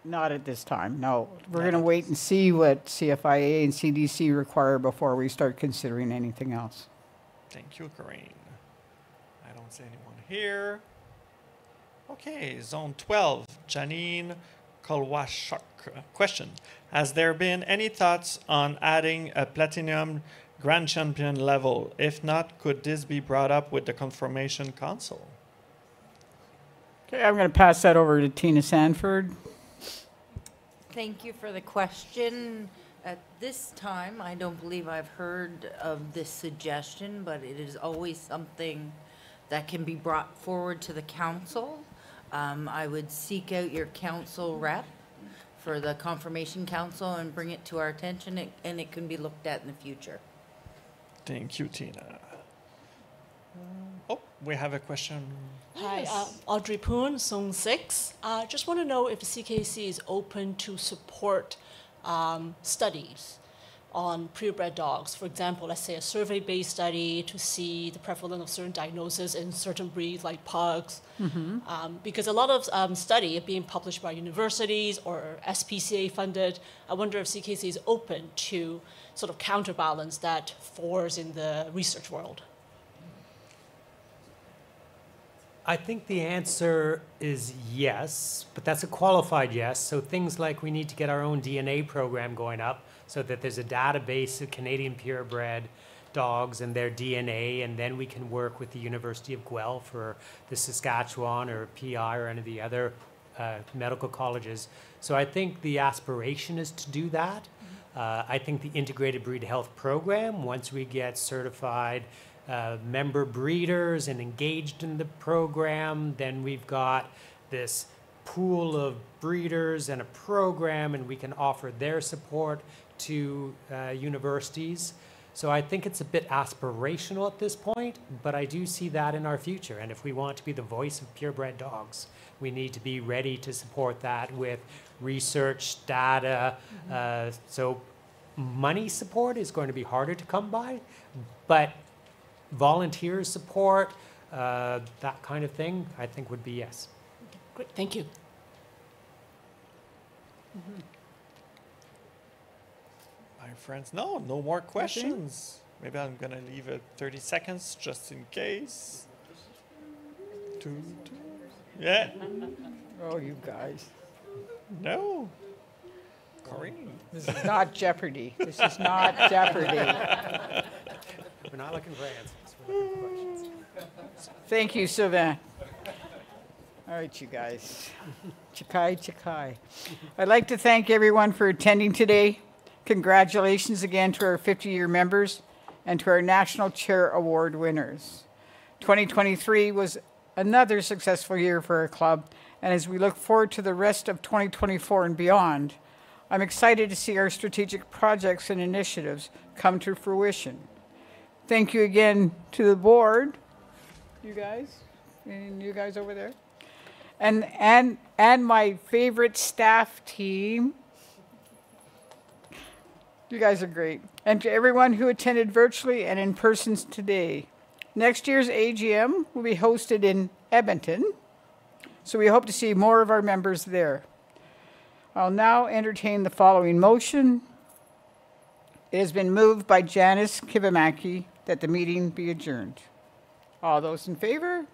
Not at this time, no. We're going to wait and see what CFIA and CDC require before we start considering anything else. Thank you, Corinne. I don't see anyone here. Okay, Zone 12, Janine Kolwashuk. Question: has there been any thoughts on adding a Platinum Grand Champion level? If not, could this be brought up with the Confirmation Council? Okay, I'm going to pass that over to Tina Sanford. Thank you for the question. At this time, I don't believe I've heard of this suggestion, but it is always something that can be brought forward to the council. I would seek out your council rep for the Confirmation Council and bring it to our attention, and it can be looked at in the future. Thank you, Tina. Oh, we have a question. Hi, Audrey Poon, Zone 6. Just want to know if CKC is open to support studies on purebred dogs. For example, let's say a survey-based study to see the prevalence of certain diagnoses in certain breeds like pugs. Because a lot of study are being published by universities or SPCA funded. I wonder if CKC is open to sort of counterbalance that force in the research world. I think the answer is yes, but that's a qualified yes. So things like we need to get our own DNA program going up so that there's a database of Canadian purebred dogs and their DNA, and then we can work with the University of Guelph or the Saskatchewan or PI or any of the other medical colleges. So I think the aspiration is to do that. I think the integrated breed health program, once we get certified member breeders and engaged in the program, then we've got this pool of breeders and a program, and we can offer their support to universities. So I think it's a bit aspirational at this point, but I do see that in our future. And if we want to be the voice of purebred dogs, we need to be ready to support that with research, data. So money support is going to be harder to come by, but volunteer support, that kind of thing, I think would be yes. Great, thank you. My friends, no more questions. Maybe I'm going to leave it 30 seconds just in case. Two. Yeah. Oh, you guys. No. Corinne. This is not Jeopardy. This is not Jeopardy. We're not looking for answers. We're looking for questions. Thank you, Sylvain. All right, you guys. Chikai. I'd like to thank everyone for attending today. Congratulations again to our 50-year members and to our National Chair Award winners. 2023 was another successful year for our club, and as we look forward to the rest of 2024 and beyond, I'm excited to see our strategic projects and initiatives come to fruition. Thank you again to the board, you guys, and you guys over there, and my favorite staff team. You guys are great. And to everyone who attended virtually and in person today. Next year's AGM will be hosted in Edmonton, so we hope to see more of our members there. I'll now entertain the following motion. It has been moved by Janice Kivimaki that the meeting be adjourned. All those in favor?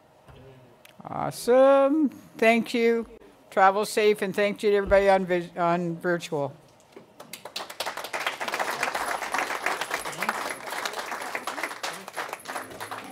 Awesome. Thank you. Travel safe, and thank you to everybody on virtual.